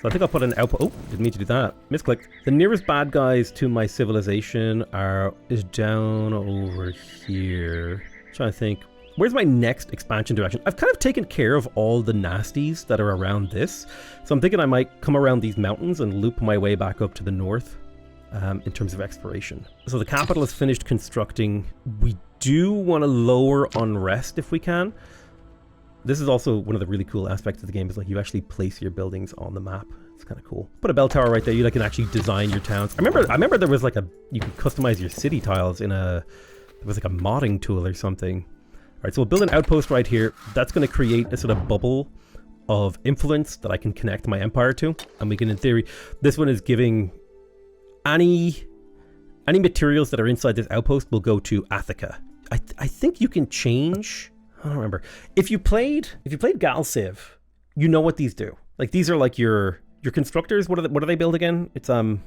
So I think I'll put an outpost. Oh, didn't mean to do that. Misclicked. The nearest bad guys to my civilization is down over here. I'm trying to think. Where's my next expansion direction? I've kind of taken care of all the nasties that are around this. So I'm thinking I might come around these mountains and loop my way back up to the north in terms of exploration. So the capital is finished constructing. We do want to lower unrest if we can. This is also one of the really cool aspects of the game is you actually place your buildings on the map. It's kind of cool. Put a bell tower right there. You can actually design your towns. I remember there was you could customize your city tiles there was a modding tool or something. All right, so we'll build an outpost right here. That's going to create a sort of bubble of influence that I can connect my empire to. And we can, in theory, this one is giving any materials that are inside this outpost will go to Attica. I think you can change. I don't remember. If you played Galciv, you know what these do. These are your constructors. What do they build again? It's God,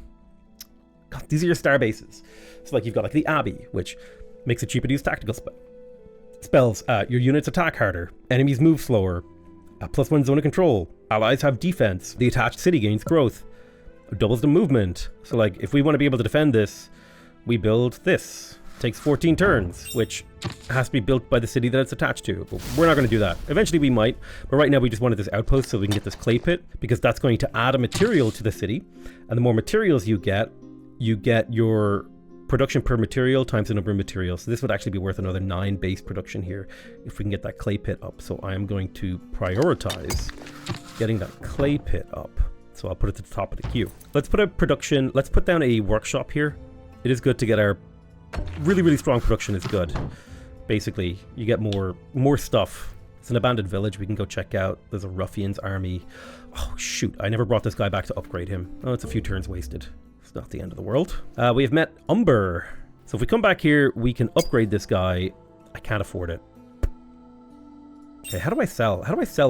these are your star bases. So you've got the Abbey, which makes it cheaper to use tactical spells. Your units attack harder. Enemies move slower. +1 zone of control. Allies have defense. The attached city gains growth. Doubles the movement. So if we want to be able to defend this, we build this. Takes 14 turns, which has to be built by the city that it's attached to. But we're not going to do that. Eventually we might, but right now we just wanted this outpost so we can get this clay pit, because that's going to add a material to the city. And the more materials you get your production per material times the number of materials. So this would actually be worth another 9 base production here if we can get that clay pit up. So I am going to prioritize getting that clay pit up. So I'll put it to the top of the queue. Let's put down a workshop here. It is good to get our really, really strong production is good. Basically, you get more stuff. It's an abandoned village we can go check out. There's a ruffians army. Oh, shoot. I never brought this guy back to upgrade him. Oh, it's a few turns wasted. It's not the end of the world. We have met Umber. So if we come back here, we can upgrade this guy. I can't afford it. Okay, how do I sell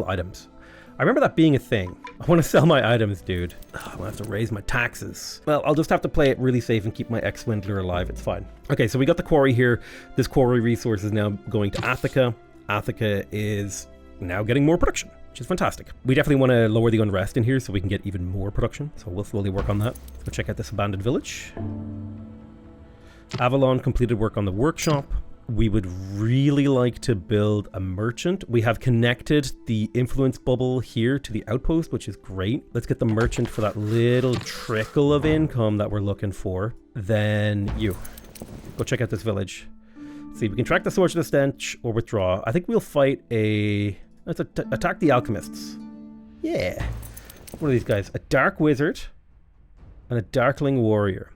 items? I remember that being a thing. I want to sell my items, dude. I'm gonna have to raise my taxes. Well, I'll just have to play it really safe and keep my ex-swindler alive. It's fine. Okay, so we got the quarry here. This quarry resource is now going to Attica. Attica is now getting more production, which is fantastic. We definitely want to lower the unrest in here so we can get even more production. So we'll slowly work on that. Let's go check out this abandoned village. Avalon completed work on the workshop. we would really like to build a merchant. We have connected the influence bubble here to the outpost, which is great. Let's get the merchant for that little trickle of income that we're looking for. Then you go check out this village. See, we can track the source of the stench or withdraw. I think we'll fight let's attack the alchemists. Yeah. What are these guys? A dark wizard and a darkling warrior.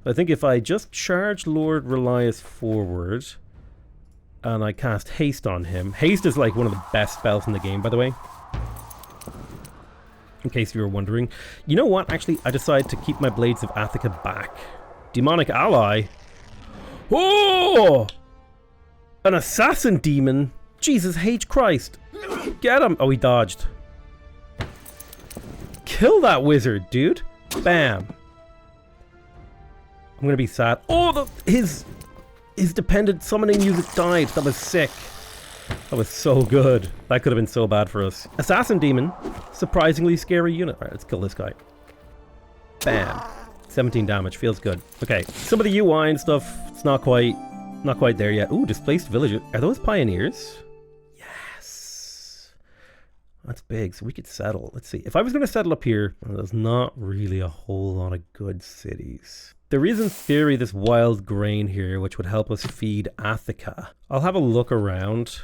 I think if I just charge Lord Relias forward and I cast haste on him. Haste is like one of the best spells in the game, by the way. In case you were wondering. You know what? Actually, I decided to keep my Blades of Athika back. Demonic ally? Oh! An assassin demon? Jesus H. Christ. Get him! Oh, he dodged. Kill that wizard, dude. Bam. I'm gonna be sad. Oh, his dependent summoning music died. That was sick. That was so good. That could have been so bad for us. Assassin demon. Surprisingly scary unit. Alright, let's kill this guy. Bam. 17 damage. Feels good. Okay. Some of the UI and stuff, it's not quite there yet. Ooh, displaced villagers. Are those pioneers? Yes. That's big. So we could settle. Let's see. If I was going to settle up here, well, there's not really a whole lot of good cities. There is in theory this wild grain here, which would help us feed Athika. I'll have a look around.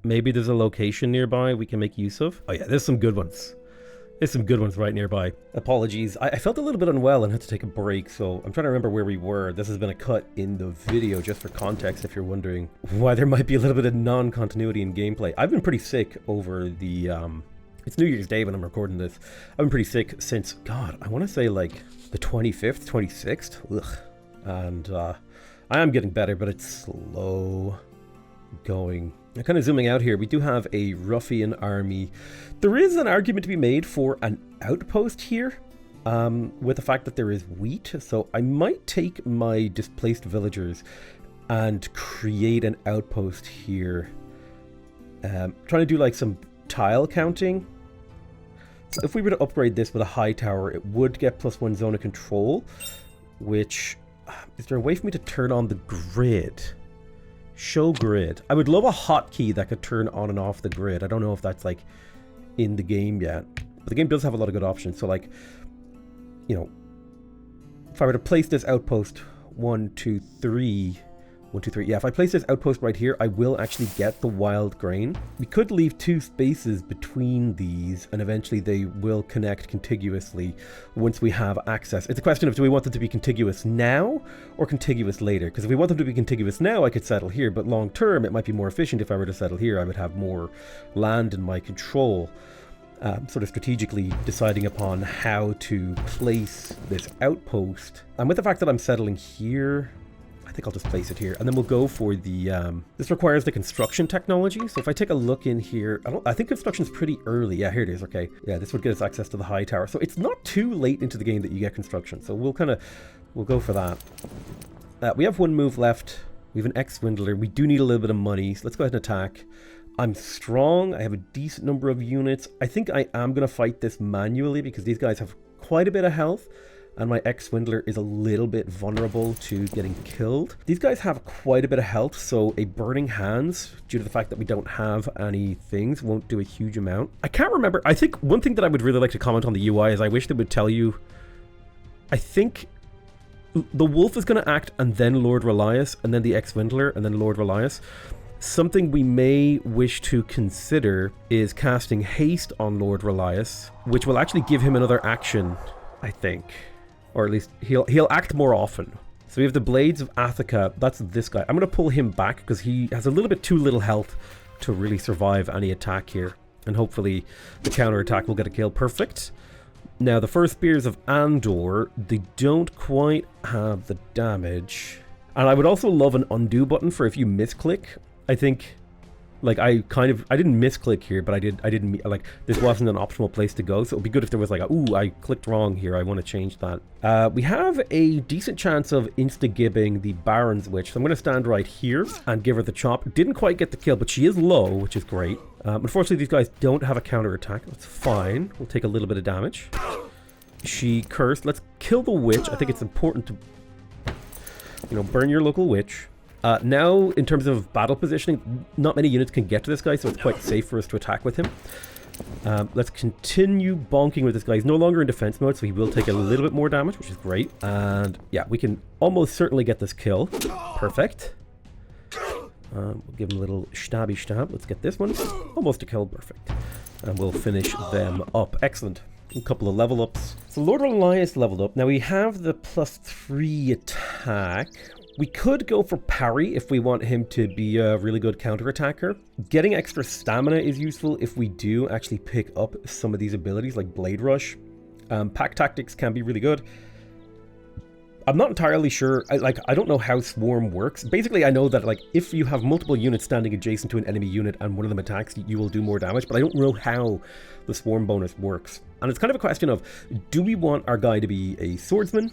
Maybe there's a location nearby we can make use of. Oh yeah, there's some good ones. There's some good ones right nearby. Apologies. I felt a little bit unwell and had to take a break, so I'm trying to remember where we were. This has been a cut in the video, just for context, if you're wondering why there might be a little bit of non-continuity in gameplay. I've been pretty sick over the... It's New Year's Day when I'm recording this. I've been pretty sick since, God, I want to say like the 25th, 26th. Ugh. And I am getting better, but it's slow going. Now, kind of zooming out here, we do have a ruffian army. There is an argument to be made for an outpost here, with the fact that there is wheat. So I might take my displaced villagers and create an outpost here. Trying to do like some tile counting. So if we were to upgrade this with a high tower, it would get +1 zone of control, which... Is there a way for me to turn on the grid? Show grid. I would love a hotkey that could turn on and off the grid. I don't know if that's like in the game yet, but the game does have a lot of good options. So like, you know, if I were to place this outpost 1, 2, 3, 1, 2, 3. Yeah, if I place this outpost right here, I will actually get the wild grain. We could leave 2 spaces between these, and eventually they will connect contiguously once we have access. It's a question of, do we want them to be contiguous now or contiguous later? Because if we want them to be contiguous now, I could settle here, but long term, it might be more efficient if I were to settle here. I would have more land in my control. Sort of strategically deciding upon how to place this outpost. And with the fact that I'm settling here, I think I'll just place it here, and then we'll go for the, this requires the construction technology. So if I take a look in here, I think construction's pretty early. Yeah, here it is. Okay. Yeah, this would get us access to the high tower. So it's not too late into the game that you get construction. So we'll go for that. We have 1 move left. We have an ex-swindler. We do need a little bit of money. So let's go ahead and attack. I'm strong. I have a decent number of units. I think I am going to fight this manually because these guys have quite a bit of health. And my ex-swindler is a little bit vulnerable to getting killed. These guys have quite a bit of health, so a Burning Hands, due to the fact that we don't have any things, won't do a huge amount. I can't remember. I think one thing that I would really like to comment on the UI is I wish they would tell you... I think the wolf is going to act, and then Lord Relias, and then the ex-swindler, and then Lord Relias. Something we may wish to consider is casting haste on Lord Relias, which will actually give him another action, I think. Or at least he'll act more often. So we have the Blades of Athika. That's this guy. I'm going to pull him back because he has a little bit too little health to really survive any attack here. And hopefully the counter attack will get a kill. Perfect. Now the first Spears of Andor, they don't quite have the damage. And I would also love an undo button for if you misclick. I think... Like, I didn't misclick here, but I didn't, like, this wasn't an optimal place to go, so it would be good if there was like, ooh, I clicked wrong here, I want to change that. We have a decent chance of insta-gibbing the Baron's Witch, so I'm going to stand right here and give her the chop. Didn't quite get the kill, but she is low, which is great. Unfortunately, these guys don't have a counter-attack. That's fine. We'll take a little bit of damage. She cursed. Let's kill the witch. I think it's important to, you know, burn your local witch. Now, in terms of battle positioning, not many units can get to this guy, so it's quite safe for us to attack with him. Let's continue bonking with this guy. He's no longer in defense mode, so he will take a little bit more damage, which is great. And yeah, we can almost certainly get this kill. Perfect. We'll give him a little stabby stab. Let's get this one. Almost a kill. Perfect. And we'll finish them up. Excellent. A couple of level ups. So Lord Relias leveled up. Now we have the +3 attack. We could go for parry if we want him to be a really good counterattacker. Getting extra stamina is useful if we do actually pick up some of these abilities like Blade Rush. Pack Tactics can be really good. I'm not entirely sure, I don't know how Swarm works. Basically, I know that like if you have multiple units standing adjacent to an enemy unit and one of them attacks, you will do more damage, but I don't know how the Swarm bonus works. And it's kind of a question of, do we want our guy to be a swordsman?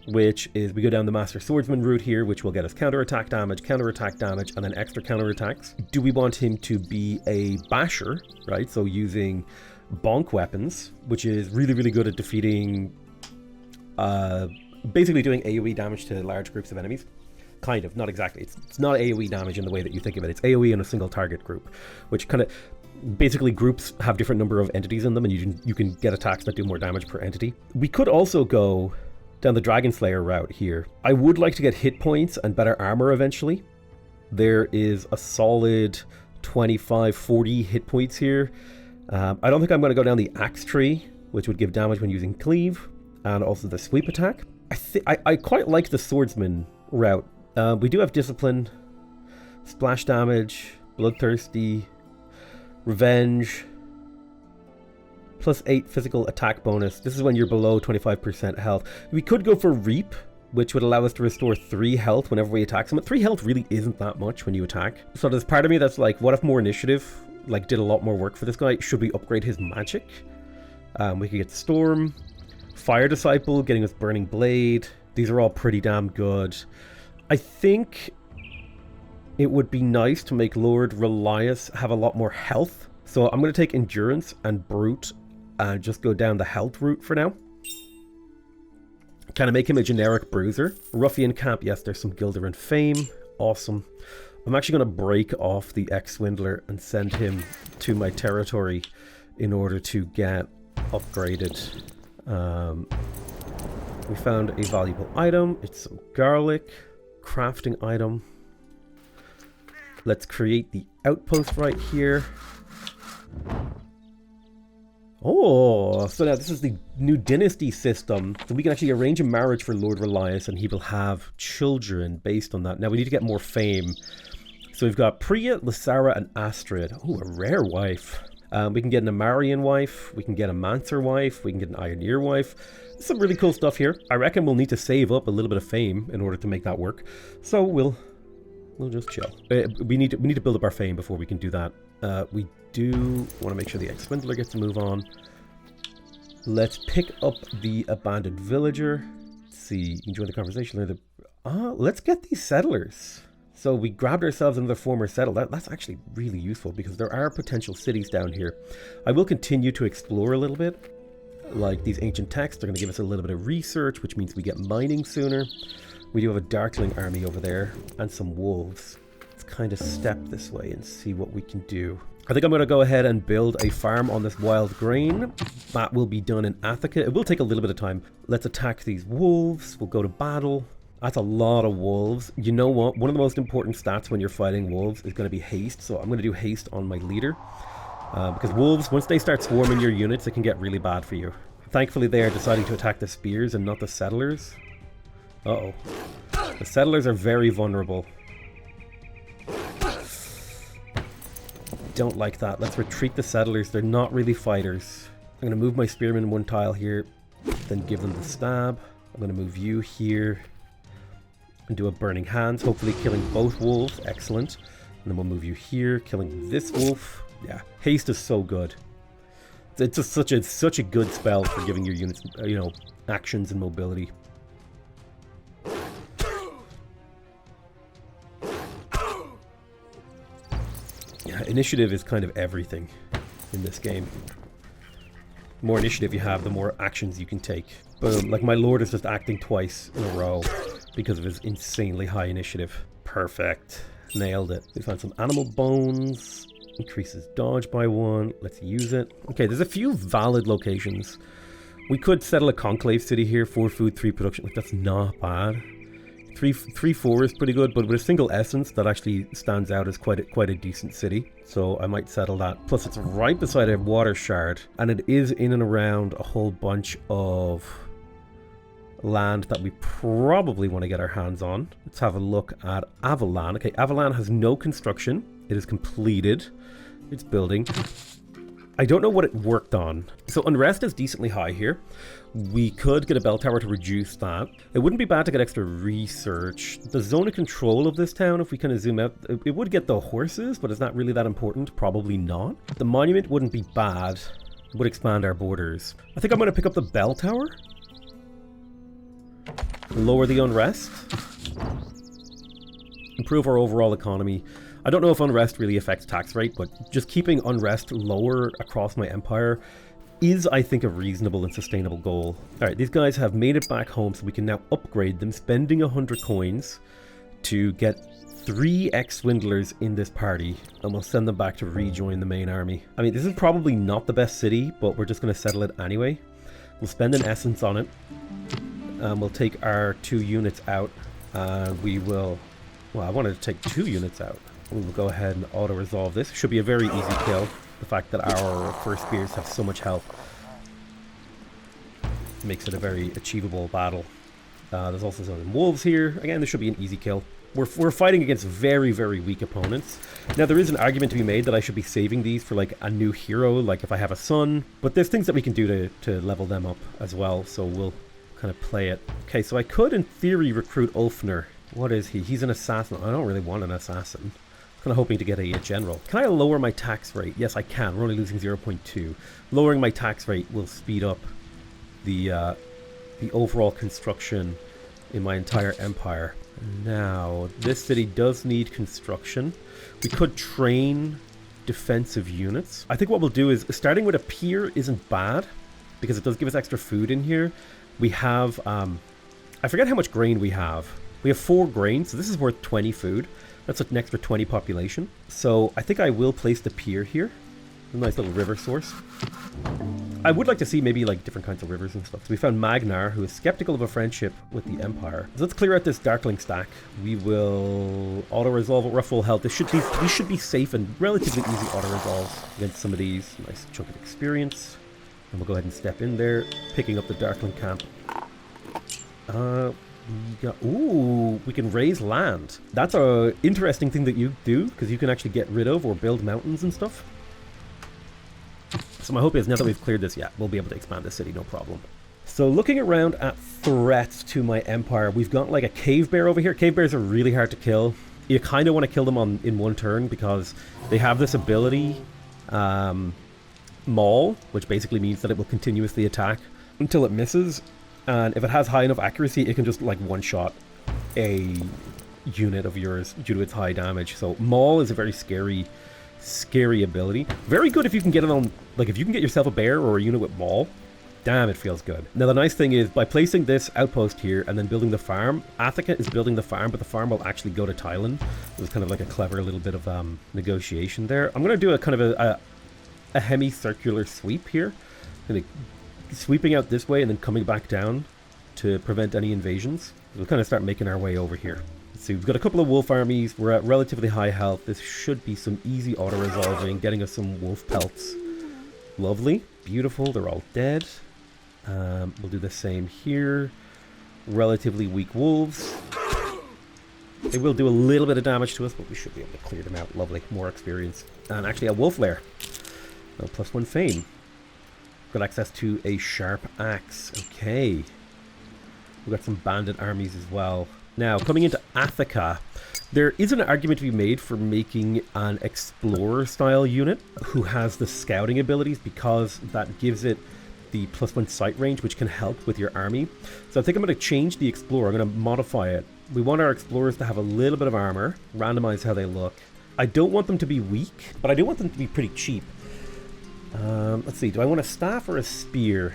Which is, we go down the Master Swordsman route here, which will get us counterattack damage, and then extra counterattacks. Do we want him to be a basher, right? So using bonk weapons, which is really, really good at defeating, basically doing AoE damage to large groups of enemies. Kind of, not exactly. It's not AoE damage in the way that you think of it. It's AoE in a single target group, which kind of, basically groups have different number of entities in them, and you can get attacks that do more damage per entity. We could also go down the Dragon Slayer route here. I would like to get hit points and better armor eventually. There is a solid 25-40 hit points here. I don't think I'm going to go down the Axe Tree, which would give damage when using Cleave, and also the Sweep attack. I quite like the Swordsman route. We do have Discipline, Splash Damage, Bloodthirsty, Revenge, +8 physical attack bonus. This is when you're below 25% health. We could go for Reap, which would allow us to restore 3 health whenever we attack someone. 3 health really isn't that much when you attack. So there's part of me that's like, what if more initiative like did a lot more work for this guy? Should we upgrade his magic? We could get Storm, Fire Disciple, getting us Burning Blade. These are all pretty damn good. I think it would be nice to make Lord Relias have a lot more health. So I'm going to take Endurance and Brute and just go down the health route for now. Kind of make him a generic bruiser. Ruffian Camp, yes, there's some Gilderan fame. Awesome. I'm actually going to break off the Ex-Swindler and send him to my territory in order to get upgraded. We found a valuable item. It's some garlic. Crafting item. Let's create the outpost right here. Oh, so now this is the new dynasty system. So we can actually arrange a marriage for Lord Relias and he will have children based on that. Now we need to get more fame. So we've got Priya, Lysara, and Astrid. Oh, a rare wife. We can get an Amarian wife. We can get a Mancer wife. We can get an Ioneer wife. There's some really cool stuff here. I reckon we'll need to save up a little bit of fame in order to make that work. So we'll just chill. We need to build up our fame before we can do that. We do want to make sure the Ex-Swindler gets to move on. Let's pick up the Abandoned Villager. Let's see, enjoy the conversation. Let's get these settlers. So we grabbed ourselves another former settler. That's actually really useful because there are potential cities down here. I will continue to explore a little bit. Like these ancient texts are going to give us a little bit of research, which means we get mining sooner. We do have a Darkling army over there and some wolves. Let's kind of step this way and see what we can do. I think I'm going to go ahead and build a farm on this wild grain. That will be done in Attica. It will take a little bit of time. Let's attack these wolves. We'll go to battle. That's a lot of wolves. You know what? One of the most important stats when you're fighting wolves is going to be haste. So I'm going to do haste on my leader. Because wolves, once they start swarming your units, it can get really bad for you. Thankfully, they are deciding to attack the spears and not the settlers. Uh-oh. The settlers are very vulnerable. Don't like that. Let's retreat the settlers. They're not really fighters. I'm going to move my spearmen one tile here, then give them the stab. I'm going to move you here and do a Burning Hands, hopefully killing both wolves. Excellent. And then we'll move you here, killing this wolf. Yeah, haste is so good. It's just such a good spell for giving your units, you know, actions and mobility. Yeah, initiative is kind of everything in this game. The more initiative you have, the more actions you can take. Boom, like my lord is just acting twice in a row because of his insanely high initiative. Perfect. Nailed it. We found some animal bones. Increases dodge by 1. Let's use it. Okay, there's a few valid locations. We could settle a conclave city here. 4 food, 3 production. Like, that's not bad. 3-4 is pretty good, but with a single essence, that actually stands out as quite a decent city. So I might settle that. Plus, it's right beside a water shard, and it is in and around a whole bunch of land that we probably want to get our hands on. Let's have a look at Avalan. Okay, Avalan has no construction. It is completed. It's building. I don't know what it worked on. So unrest is decently high here. We could get a bell tower to reduce that. It wouldn't be bad to get extra research. The zone of control of this town, if we kind of zoom out, it would get the horses, but it's not really that important. Probably not. The monument wouldn't be bad. It would expand our borders. I think I'm going to pick up the bell tower. Lower the unrest. Improve our overall economy. I don't know if unrest really affects tax rate, but just keeping unrest lower across my empire is, I think, a reasonable and sustainable goal. Alright, these guys have made it back home, so we can now upgrade them, spending 100 coins to get 3 ex-swindlers in this party, and we'll send them back to rejoin the main army. I mean, this is probably not the best city, but we're just going to settle it anyway. We'll spend an essence on it. We'll take our 2 units out. We will... Well, I wanted to take 2 units out. We will go ahead and auto-resolve this. Should be a very easy kill. The fact that our first spears have so much health makes it a very achievable battle. There's also some wolves here. Again, this should be an easy kill. We're fighting against very, very weak opponents. Now, there is an argument to be made that I should be saving these for, like, a new hero, like if I have a son. But there's things that we can do to level them up as well, so we'll kind of play it. Okay, so I could, in theory, recruit Ulfner. What is he? He's an assassin. I don't really want an assassin. I'm kind of hoping to get a general. Can I lower my tax rate? Yes, I can. We're only losing 0.2. Lowering my tax rate will speed up the overall construction in my entire empire. Now, this city does need construction. We could train defensive units. I think what we'll do is, starting with a pier isn't bad, because it does give us extra food in here. We have, I forget how much grain we have. We have 4 grain, so this is worth 20 food. That's an extra 20 population. So I think I will place the pier here. A nice little river source. I would like to see maybe like different kinds of rivers and stuff. So we found Magnar, who is skeptical of a friendship with the Empire. So let's clear out this Darkling stack. We will auto-resolve at full health. These should be safe and relatively easy auto-resolves against some of these. Nice chunk of experience. And we'll go ahead and step in there, picking up the Darkling camp. We can raise land. That's a interesting thing that you do, because you can actually get rid of or build mountains and stuff. So my hope is, now that we've cleared this, we'll be able to expand the city, no problem. So looking around at threats to my empire, we've got like a cave bear over here. Cave bears are really hard to kill. You kind of want to kill them in one turn, because they have this ability, Maul, which basically means that it will continuously attack until it misses. And if it has high enough accuracy, it can just like one-shot a unit of yours due to its high damage. So Maul is a very scary ability. Very good if you can get it on, like if you can get yourself a bear or a unit with Maul. Damn, it feels good. Now the nice thing is, by placing this outpost here and then building the farm, Athika is building the farm, but the farm will actually go to Thailand. It was kind of like a clever little bit of negotiation there. I'm going to do a kind of a hemicircular sweep here. Gonna sweeping out this way and then coming back down to prevent any invasions. We'll kind of start making our way over here. Let's see, we've got a couple of wolf armies. We're at relatively high health. This should be some easy auto-resolving, getting us some wolf pelts. Lovely. Beautiful. They're all dead. We'll do the same here. Relatively weak wolves. They will do a little bit of damage to us, but we should be able to clear them out. Lovely. More experience. And actually a wolf lair. +1 fame. Got access to a sharp axe. Okay. We've got some bandit armies as well. Now, coming into Athika, there is an argument to be made for making an explorer-style unit who has the scouting abilities, because that gives it the +1 sight range, which can help with your army. So I think I'm going to change the explorer. I'm going to modify it. We want our explorers to have a little bit of armor, randomize how they look. I don't want them to be weak, but I do want them to be pretty cheap. Let's see, do I want a staff or a spear?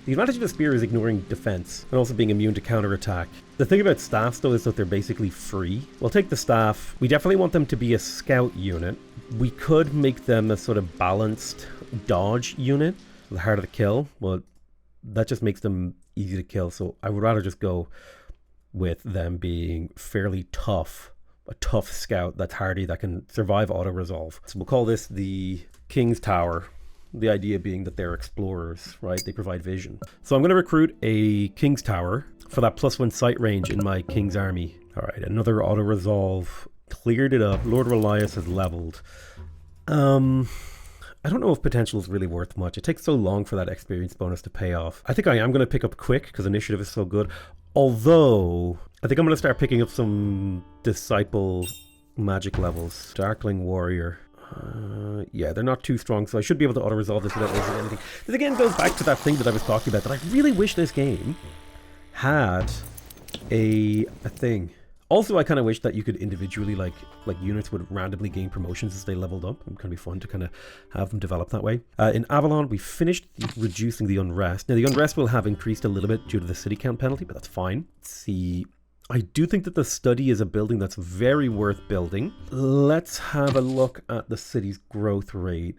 The advantage of the spear is ignoring defense and also being immune to counterattack. The thing about staffs though is that they're basically free. We'll take the staff. We definitely want them to be a scout unit. We could make them a sort of balanced dodge unit, harder to kill. Well, that just makes them easy to kill, so I would rather just go with them being fairly tough. A tough scout that's hardy, that can survive auto-resolve. So we'll call this the King's Tower. The idea being that they're explorers, right? They provide vision. So I'm going to recruit a King's Tower for that +1 sight range in my King's army. All right, another auto-resolve. Cleared it up. Lord Relias has leveled. I don't know if potential is really worth much. It takes so long for that experience bonus to pay off. I think I am going to pick up quick because initiative is so good. Although, I think I'm going to start picking up some disciple magic levels. Darkling Warrior. Yeah, they're not too strong, so I should be able to auto-resolve this without losing anything. This again goes back to that thing that I was talking about, that I really wish this game had a thing. Also, I kind of wish that you could individually, like units would randomly gain promotions as they leveled up. It can be fun to kind of have them develop that way. In Avalon, we finished reducing the unrest. Now, the unrest will have increased a little bit due to the city count penalty, but that's fine. Let's see. I do think that the study is a building that's very worth building. Let's have a look at the city's growth rate.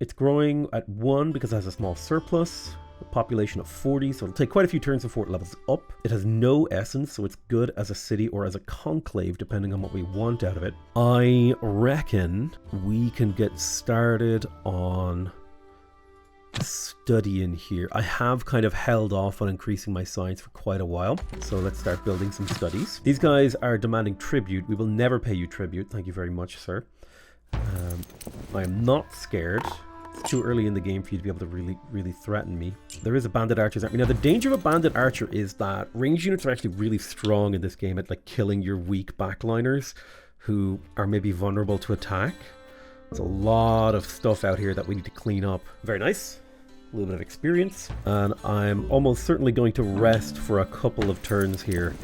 It's growing at 1 because it has a small surplus. A population of 40, so it'll take quite a few turns before it levels up. It has no essence, so it's good as a city or as a conclave, depending on what we want out of it. I reckon we can get started on study in here. I have kind of held off on increasing my science for quite a while, so let's start building some studies. These guys are demanding tribute. We will never pay you tribute. Thank you very much, sir. I am not scared. It's too early in the game for you to be able to really threaten me. There is a bandit archer's army. Now, the danger of a bandit archer is that range units are actually really strong in this game at like killing your weak backliners who are maybe vulnerable to attack. There's a lot of stuff out here that we need to clean up. Very nice. A little bit of experience. And I'm almost certainly going to rest for a couple of turns here,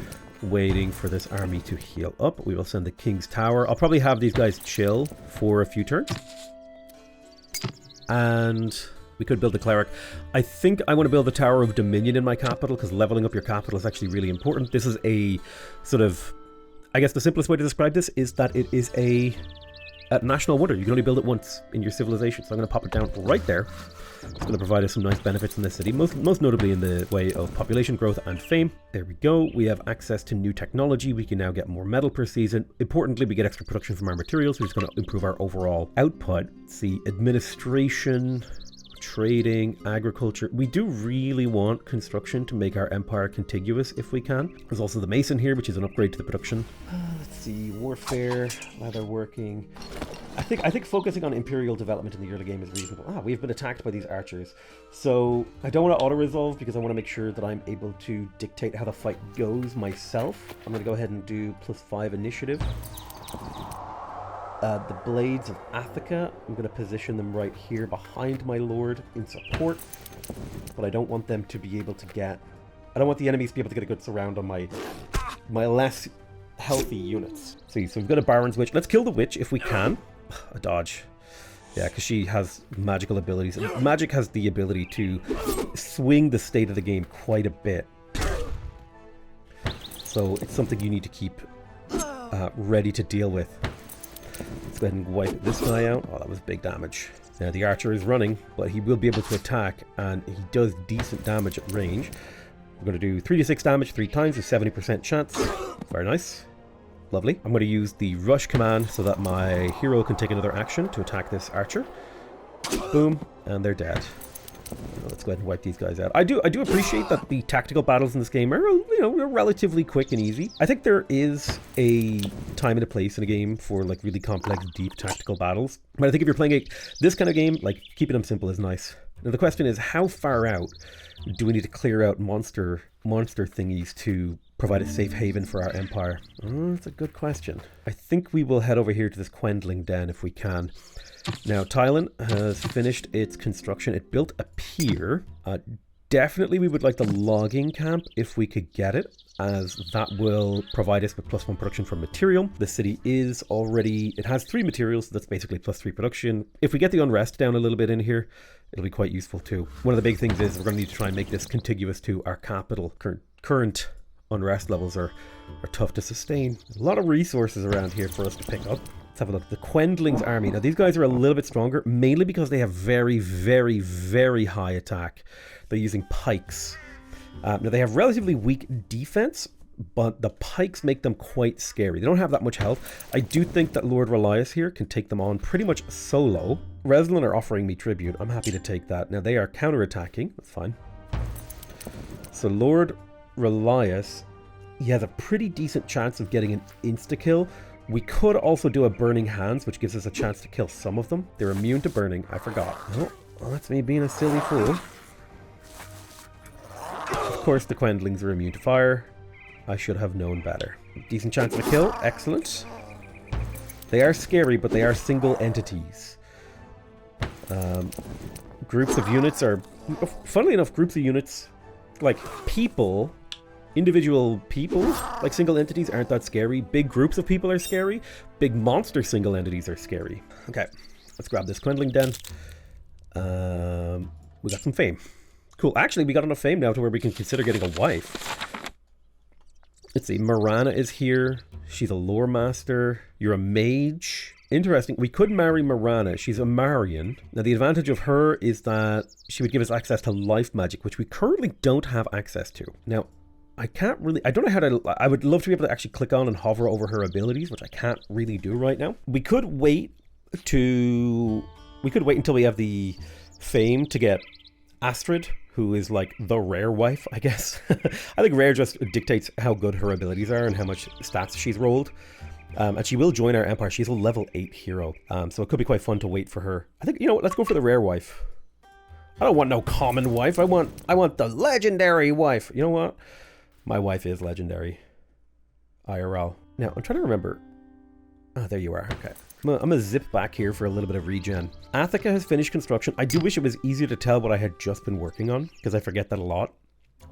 waiting for this army to heal up. We will send the King's Tower. I'll probably have these guys chill for a few turns. And we could build a cleric. I think I want to build the Tower of Dominion in my capital, because leveling up your capital is actually really important. This is a sort of, I guess the simplest way to describe this is that it is a national wonder. You can only build it once in your civilization, so I'm going to pop it down right there. It's going to provide us some nice benefits in this city, most notably in the way of population growth and fame. There we go. We have access to new technology. We can now get more metal per season. Importantly, we get extra production from our materials, which is going to improve our overall output. Let's see, administration, trading, agriculture. We do really want construction to make our empire contiguous if we can. There's also the mason here, which is an upgrade to the production. Let's see, warfare, leatherworking. I think focusing on imperial development in the early game is reasonable. We've been attacked by these archers. So I don't want to auto-resolve because I want to make sure that I'm able to dictate how the fight goes myself. I'm going to go ahead and do +5 initiative. The Blades of Attica, I'm going to position them right here behind my lord in support. But I don't want them to be able to get... I don't want the enemies to be able to get a good surround on my less healthy units. See, so we've got a Baron's Witch. Let's kill the witch if we can. A dodge. Yeah, because she has magical abilities. And magic has the ability to swing the state of the game quite a bit. So it's something you need to keep ready to deal with. Let's go ahead and wipe this guy out. Oh, that was big damage. Now the archer is running, but he will be able to attack, and he does decent damage at range. We're going to do 3d6 damage 3 times with 70% chance. Very nice. Lovely. I'm going to use the rush command so that my hero can take another action to attack this archer. Boom, and they're dead. Let's go ahead and wipe these guys out. I do appreciate that the tactical battles in this game are, relatively quick and easy. I think there is a time and a place in a game for like really complex, deep tactical battles. But I think if you're playing this kind of game, like keeping them simple is nice. Now the question is, how far out do we need to clear out monster thingies to provide a safe haven for our empire? That's a good question. I think we will head over here to this Quendling Den if we can. Now, Thailand has finished its construction. It built a pier. Definitely we would like the logging camp if we could get it, as that will provide us with +1 production from material. The city is already, it has 3 materials, so that's basically +3 production. If we get the unrest down a little bit in here, It'll be quite useful too. One of the big things is we're going to need to try and make this contiguous to our capital. Current unrest levels are tough to sustain. A lot of resources around here for us to pick up. Let's have a look. The Quendling's army. Now these guys are a little bit stronger, mainly because they have very, very, very high attack. They're using pikes. Now they have relatively weak defense, but the pikes make them quite scary. They don't have that much health. I do think that Lord Relias here can take them on pretty much solo. Reslan are offering me tribute. I'm happy to take that. Now they are counterattacking. That's fine. So Lord Relias, he has a pretty decent chance of getting an insta-kill. We could also do a Burning Hands, which gives us a chance to kill some of them. They're immune to burning. I forgot. Oh, well, that's me being a silly fool. Of course, the Quendlings are immune to fire. I should have known better. Decent chance of a kill. Excellent. They are scary, but they are single entities. Groups of units are... Funnily enough, groups of units, like people... Individual people, like single entities, aren't that scary. Big groups of people are scary. Big monster single entities are scary. Okay, let's grab this Quendling Den. We got some fame. Cool. Actually, we got enough fame now to where we can consider getting a wife. Let's see. Marana is here. She's a lore master. You're a mage. Interesting. We could marry Marana. She's a Marian. Now, the advantage of her is that she would give us access to life magic, which we currently don't have access to. Now, I can't really, I don't know how to, I would love to be able to actually click on and hover over her abilities, which I can't really do right now. We could wait until we have the fame to get Astrid, who is like the rare wife, I guess. I think rare just dictates how good her abilities are and how much stats she's rolled. And she will join our empire. She's a level 8 hero. So it could be quite fun to wait for her. I think, you know what, let's go for the rare wife. I don't want no common wife. I want the legendary wife. You know what? My wife is legendary. IRL. Now, I'm trying to remember. Oh, there you are. Okay. I'm gonna zip back here for a little bit of regen. Attica has finished construction. I do wish it was easier to tell what I had just been working on, because I forget that a lot.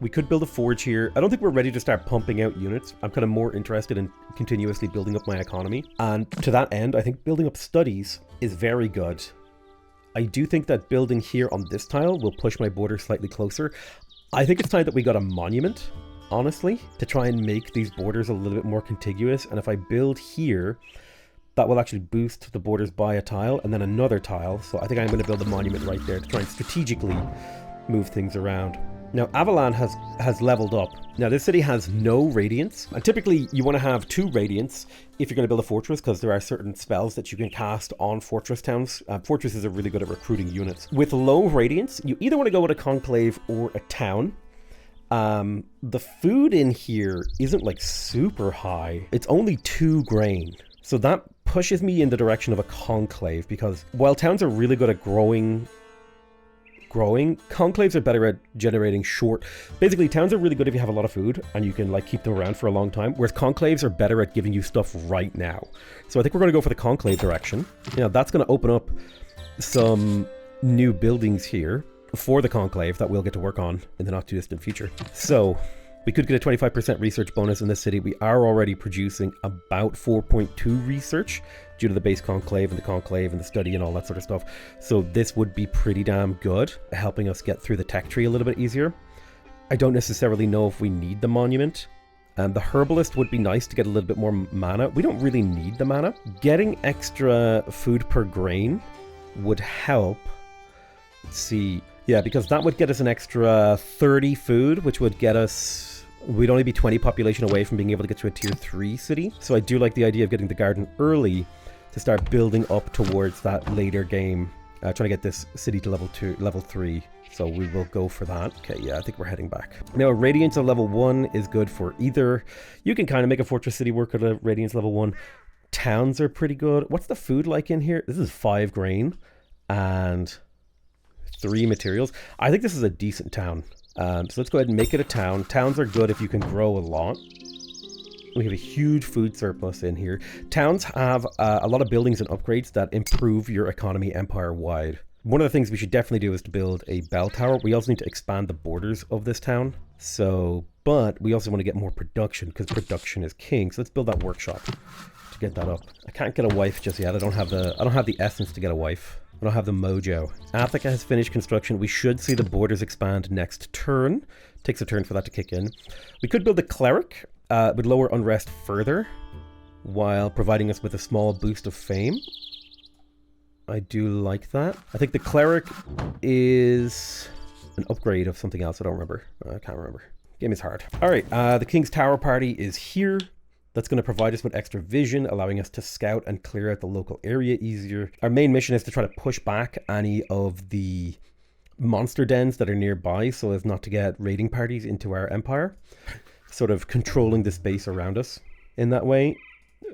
We could build a forge here. I don't think we're ready to start pumping out units. I'm kind of more interested in continuously building up my economy. And to that end, I think building up studies is very good. I do think that building here on this tile will push my border slightly closer. I think it's time that we got a monument, honestly, to try and make these borders a little bit more contiguous. And if I build here, that will actually boost the borders by a tile and then another tile. So I think I'm going to build a monument right there to try and strategically move things around. Now, Avalon has leveled up. Now, this city has no radiance. And typically, you want to have 2 radiance if you're going to build a fortress, because there are certain spells that you can cast on fortress towns. Fortresses are really good at recruiting units. With low radiance, you either want to go with a conclave or a town. The food in here isn't like super high. It's only 2 grain. So that pushes me in the direction of a conclave, because while towns are really good at growing, conclaves are better at generating short. Basically, towns are really good if you have a lot of food and you can like keep them around for a long time, whereas conclaves are better at giving you stuff right now. So I think we're going to go for the conclave direction. You know, that's going to open up some new buildings here for the conclave that we'll get to work on in the not too distant future. So we could get a 25% research bonus in this city. We are already producing about 4.2 research due to the base conclave and the study and all that sort of stuff. So this would be pretty damn good, helping us get through the tech tree a little bit easier. I don't necessarily know if we need the monument. The herbalist would be nice to get a little bit more mana. We don't really need the mana. Getting extra food per grain would help. Let's see. Yeah, because that would get us an extra 30 food, which would get us... We'd only be 20 population away from being able to get to a tier 3 city. So I do like the idea of getting the garden early to start building up towards that later game. Trying to get this city to level 3. So we will go for that. Okay, yeah, I think we're heading back. Now, a Radiance of level 1 is good for either. You can kind of make a Fortress City work at a Radiance level 1. Towns are pretty good. What's the food like in here? This is 5 grain and 3 materials. I think this is a decent town. So let's go ahead and make it a town. Towns are good if you can grow a lot. We have a huge food surplus in here. Towns have a lot of buildings and upgrades that improve your economy empire-wide. One of the things we should definitely do is to build a bell tower. We also need to expand the borders of this town. So, but we also want to get more production, because production is king. So let's build that workshop to get that up. I can't get a wife just yet. I don't have the essence to get a wife. We don't have the mojo. Attica has finished construction. We should see the borders expand next turn. Takes a turn for that to kick in. We could build a cleric, would lower unrest further, while providing us with a small boost of fame. I do like that. I think the cleric is an upgrade of something else. I don't remember. I can't remember. Game is hard. All right, the King's Tower party is here. That's going to provide us with extra vision, allowing us to scout and clear out the local area easier. Our main mission is to try to push back any of the monster dens that are nearby so as not to get raiding parties into our empire. Sort of controlling the space around us in that way.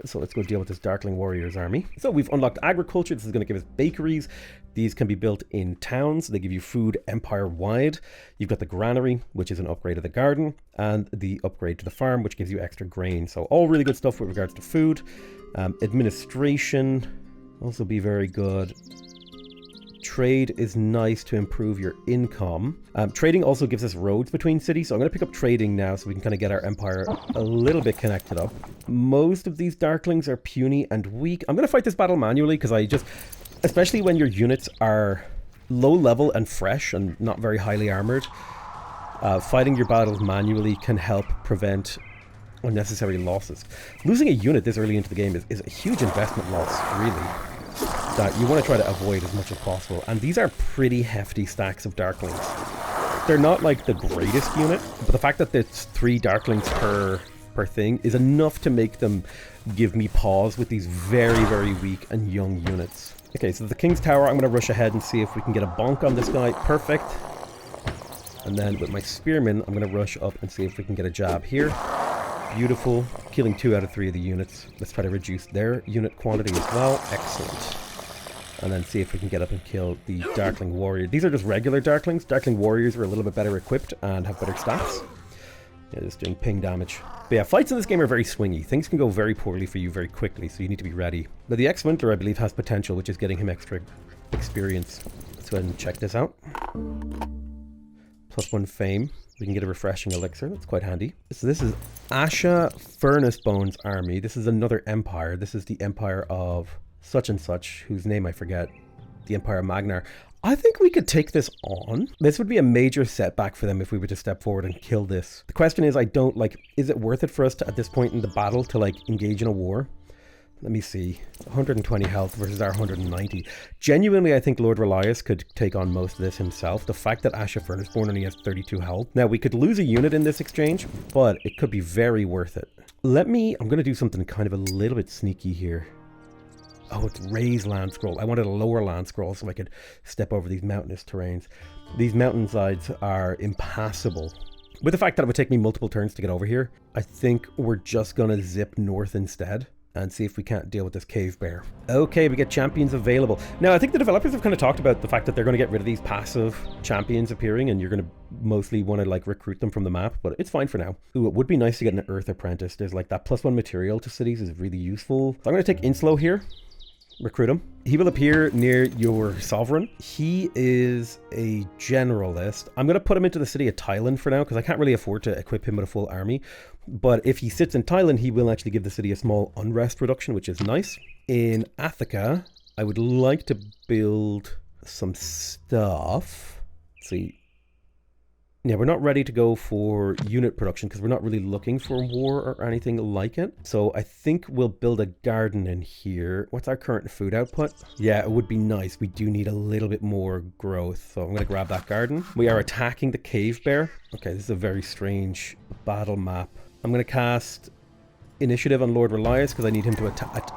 So let's go deal with this Darkling Warriors army. So we've unlocked agriculture. This is going to give us bakeries. These can be built in towns. They give you food empire-wide. You've got the granary, which is an upgrade of the garden, and the upgrade to the farm, which gives you extra grain. So all really good stuff with regards to food. Administration, also be very good. Trade is nice to improve your income. Trading also gives us roads between cities, so I'm going to pick up trading now so we can kind of get our empire a little bit connected up. Most of these Darklings are puny and weak. I'm going to fight this battle manually because especially when your units are low level and fresh and not very highly armored, fighting your battles manually can help prevent unnecessary losses. Losing a unit this early into the game is a huge investment loss, really, that you want to try to avoid as much as possible. And these are pretty hefty stacks of Darklings. They're not like the greatest unit, but the fact that there's 3 Darklings per thing is enough to make them give me pause with these very, very weak and young units. Okay, so the King's Tower, I'm going to rush ahead and see if we can get a bonk on this guy. Perfect. And then with my spearmen, I'm going to rush up and see if we can get a jab here. Beautiful. Killing 2 out of 3 of the units. Let's try to reduce their unit quantity as well. Excellent. And then see if we can get up and kill the Darkling Warrior. These are just regular Darklings. Darkling Warriors are a little bit better equipped and have better stats. Yeah, just doing ping damage. But yeah, fights in this game are very swingy. Things can go very poorly for you very quickly, so you need to be ready. But the X-Winter, I believe, has potential, which is getting him extra experience. Let's go ahead and check this out. +1 fame. We can get a refreshing elixir. That's quite handy. So this is Asha Furnace-Bone's army. This is another empire. This is the empire of such and such, whose name I forget. The Empire of Magnar. I think we could take this on. This would be a major setback for them if we were to step forward and kill this. The question is, is it worth it for us to, at this point in the battle, to engage in a war? Let me see. 120 health versus our 190. Genuinely, I think Lord Relias could take on most of this himself. The fact that Asha Furnaceborn only has 32 health. Now, we could lose a unit in this exchange, but it could be very worth it. I'm going to do something kind of a little bit sneaky here. Oh, it's raise land scroll. I wanted a lower land scroll so I could step over these mountainous terrains. These mountainsides are impassable. With the fact that it would take me multiple turns to get over here, I think we're just going to zip north instead and see if we can't deal with this cave bear. Okay, we get champions available. Now, I think the developers have kind of talked about the fact that they're going to get rid of these passive champions appearing, and you're going to mostly want to recruit them from the map, but it's fine for now. Ooh, it would be nice to get an Earth Apprentice. There's that +1 material to cities is really useful. So I'm going to take Inslow here. Recruit him. He will appear near your sovereign. He is a generalist. I'm going to put him into the city of Thailand for now because I can't really afford to equip him with a full army. But if he sits in Thailand, he will actually give the city a small unrest reduction, which is nice. In Attica, I would like to build some stuff. Let's see. Yeah, we're not ready to go for unit production because we're not really looking for war or anything like it. So I think we'll build a garden in here. What's our current food output? Yeah, it would be nice. We do need a little bit more growth. So I'm going to grab that garden. We are attacking the cave bear. Okay, this is a very strange battle map. I'm going to cast initiative on Lord Relias because I need him to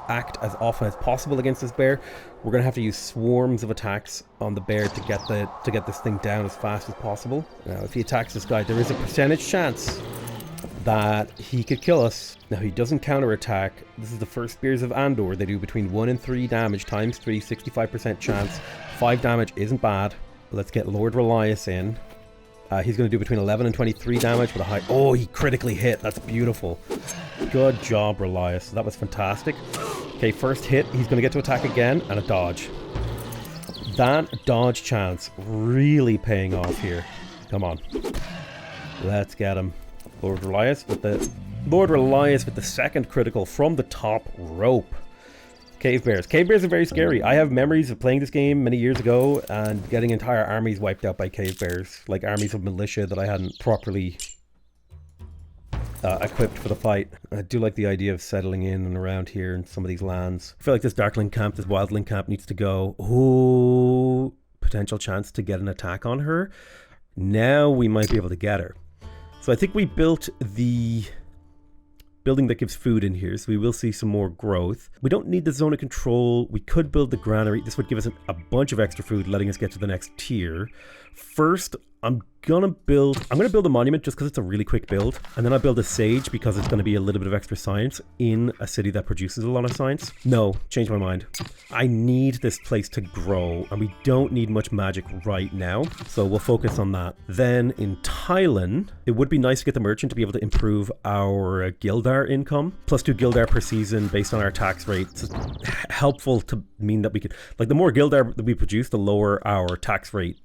act as often as possible against this bear. We're going to have to use swarms of attacks on the bear to get this thing down as fast as possible. Now, if he attacks this guy, there is a percentage chance that he could kill us. Now, he doesn't counterattack. This is the first Spears of Andor. They do between 1 and 3 damage times 3, 65% chance. 5 damage isn't bad. Let's get Lord Relias in. He's going to do between 11 and 23 damage with a high... Oh, he critically hit. That's beautiful. Good job, Relias. That was fantastic. Okay, first hit. He's going to get to attack again and a dodge. That dodge chance really paying off here. Come on. Let's get him. Lord Relias with the second critical from the top rope. Cave bears. Cave bears are very scary. I have memories of playing this game many years ago and getting entire armies wiped out by cave bears. Like armies of militia that I hadn't properly equipped for the fight. I do like the idea of settling in and around here in some of these lands. I feel like this Darkling camp, this Wildling camp needs to go. Ooh, potential chance to get an attack on her. Now we might be able to get her. So I think we built the building that gives food in here, so we will see some more growth. We don't need the zone of control. We could build the granary. This would give us a bunch of extra food, letting us get to the next tier. First, I'm gonna build a monument just because it's a really quick build, and then I'll build a sage because it's going to be a little bit of extra science in a city that produces a lot of science. No, change my mind. I need this place to grow, and we don't need much magic right now, so we'll focus on that. Then in Thailand, it would be nice to get the merchant to be able to improve our Gildar income. +2 Gildar per season based on our tax rate. It's helpful to mean that we could, like, the more Gildar that we produce, the lower our tax rate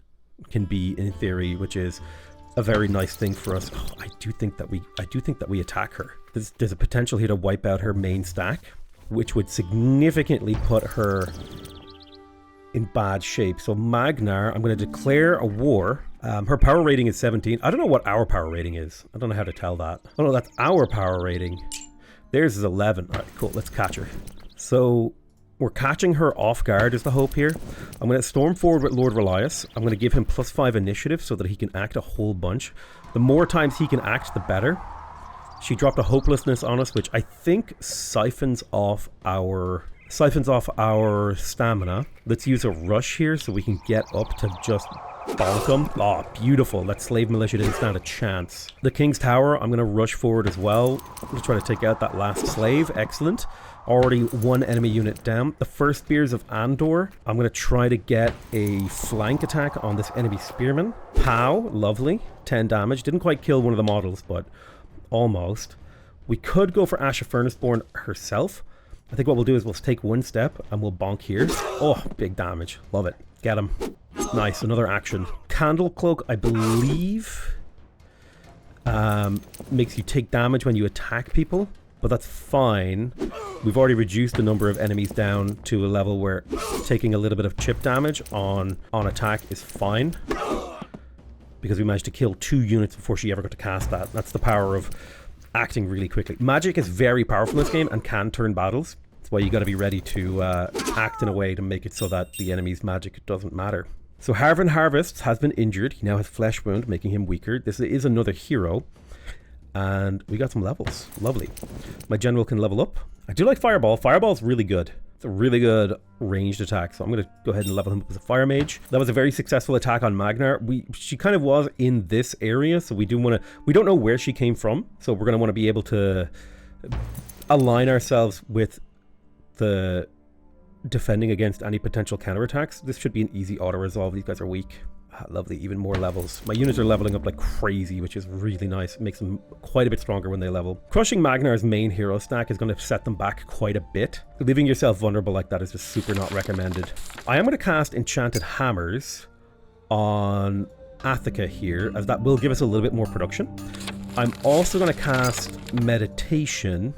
can be in theory, which is a very nice thing for us. Oh, I do think that we attack her. There's a potential here to wipe out her main stack, which would significantly put her in bad shape. So Magnar, I'm going to declare a war. Her power rating is 17. I don't know what our power rating is. I don't know how to tell that. Oh no, that's our power rating. Theirs is 11. All right, cool. Let's catch her. So we're catching her off guard is the hope here. I'm going to storm forward with Lord Relias. I'm going to give him +5 initiative so that he can act a whole bunch. The more times he can act, the better. She dropped a hopelessness on us, which I think siphons off our stamina. Let's use a rush here so we can get up to just bonk him. Oh, beautiful. That slave militia didn't stand a chance. The King's Tower, I'm going to rush forward as well. I'm going to try to take out that last slave. Excellent. Already one enemy unit down. The First Spears of Andor. I'm going to try to get a flank attack on this enemy spearman. Pow, lovely. 10 damage. Didn't quite kill one of the models, but almost. We could go for Asha Furnaceborn herself. I think what we'll do is we'll take one step and we'll bonk here. Oh, big damage. Love it. Get him. Nice. Another action. Candle Cloak, I believe, makes you take damage when you attack people, but that's fine. We've already reduced the number of enemies down to a level where taking a little bit of chip damage on attack is fine, because we managed to kill 2 units before she ever got to cast that. That's the power of acting really quickly. Magic is very powerful in this game and can turn battles. That's why you got to be ready to act in a way to make it so that the enemy's magic doesn't matter. So Harvin Harvest has been injured. He now has Flesh Wound, making him weaker. This is another hero. And we got some levels. Lovely. My general can level up. I do like Fireball. Fireball's really good. It's a really good ranged attack. So I'm going to go ahead and level him up as a Fire Mage. That was a very successful attack on Magnar. She kind of was in this area, so we don't know where she came from. So we're going to want to be able to align ourselves with the defending against any potential counterattacks. This should be an easy auto-resolve. These guys are weak. Lovely, even more levels. My units are leveling up like crazy, which is really nice. It makes them quite a bit stronger when they level. Crushing Magnar's main hero stack is going to set them back quite a bit. Leaving yourself vulnerable like that is just super not recommended. I am going to cast Enchanted Hammers on Athika here, as that will give us a little bit more production. I'm also going to cast Meditation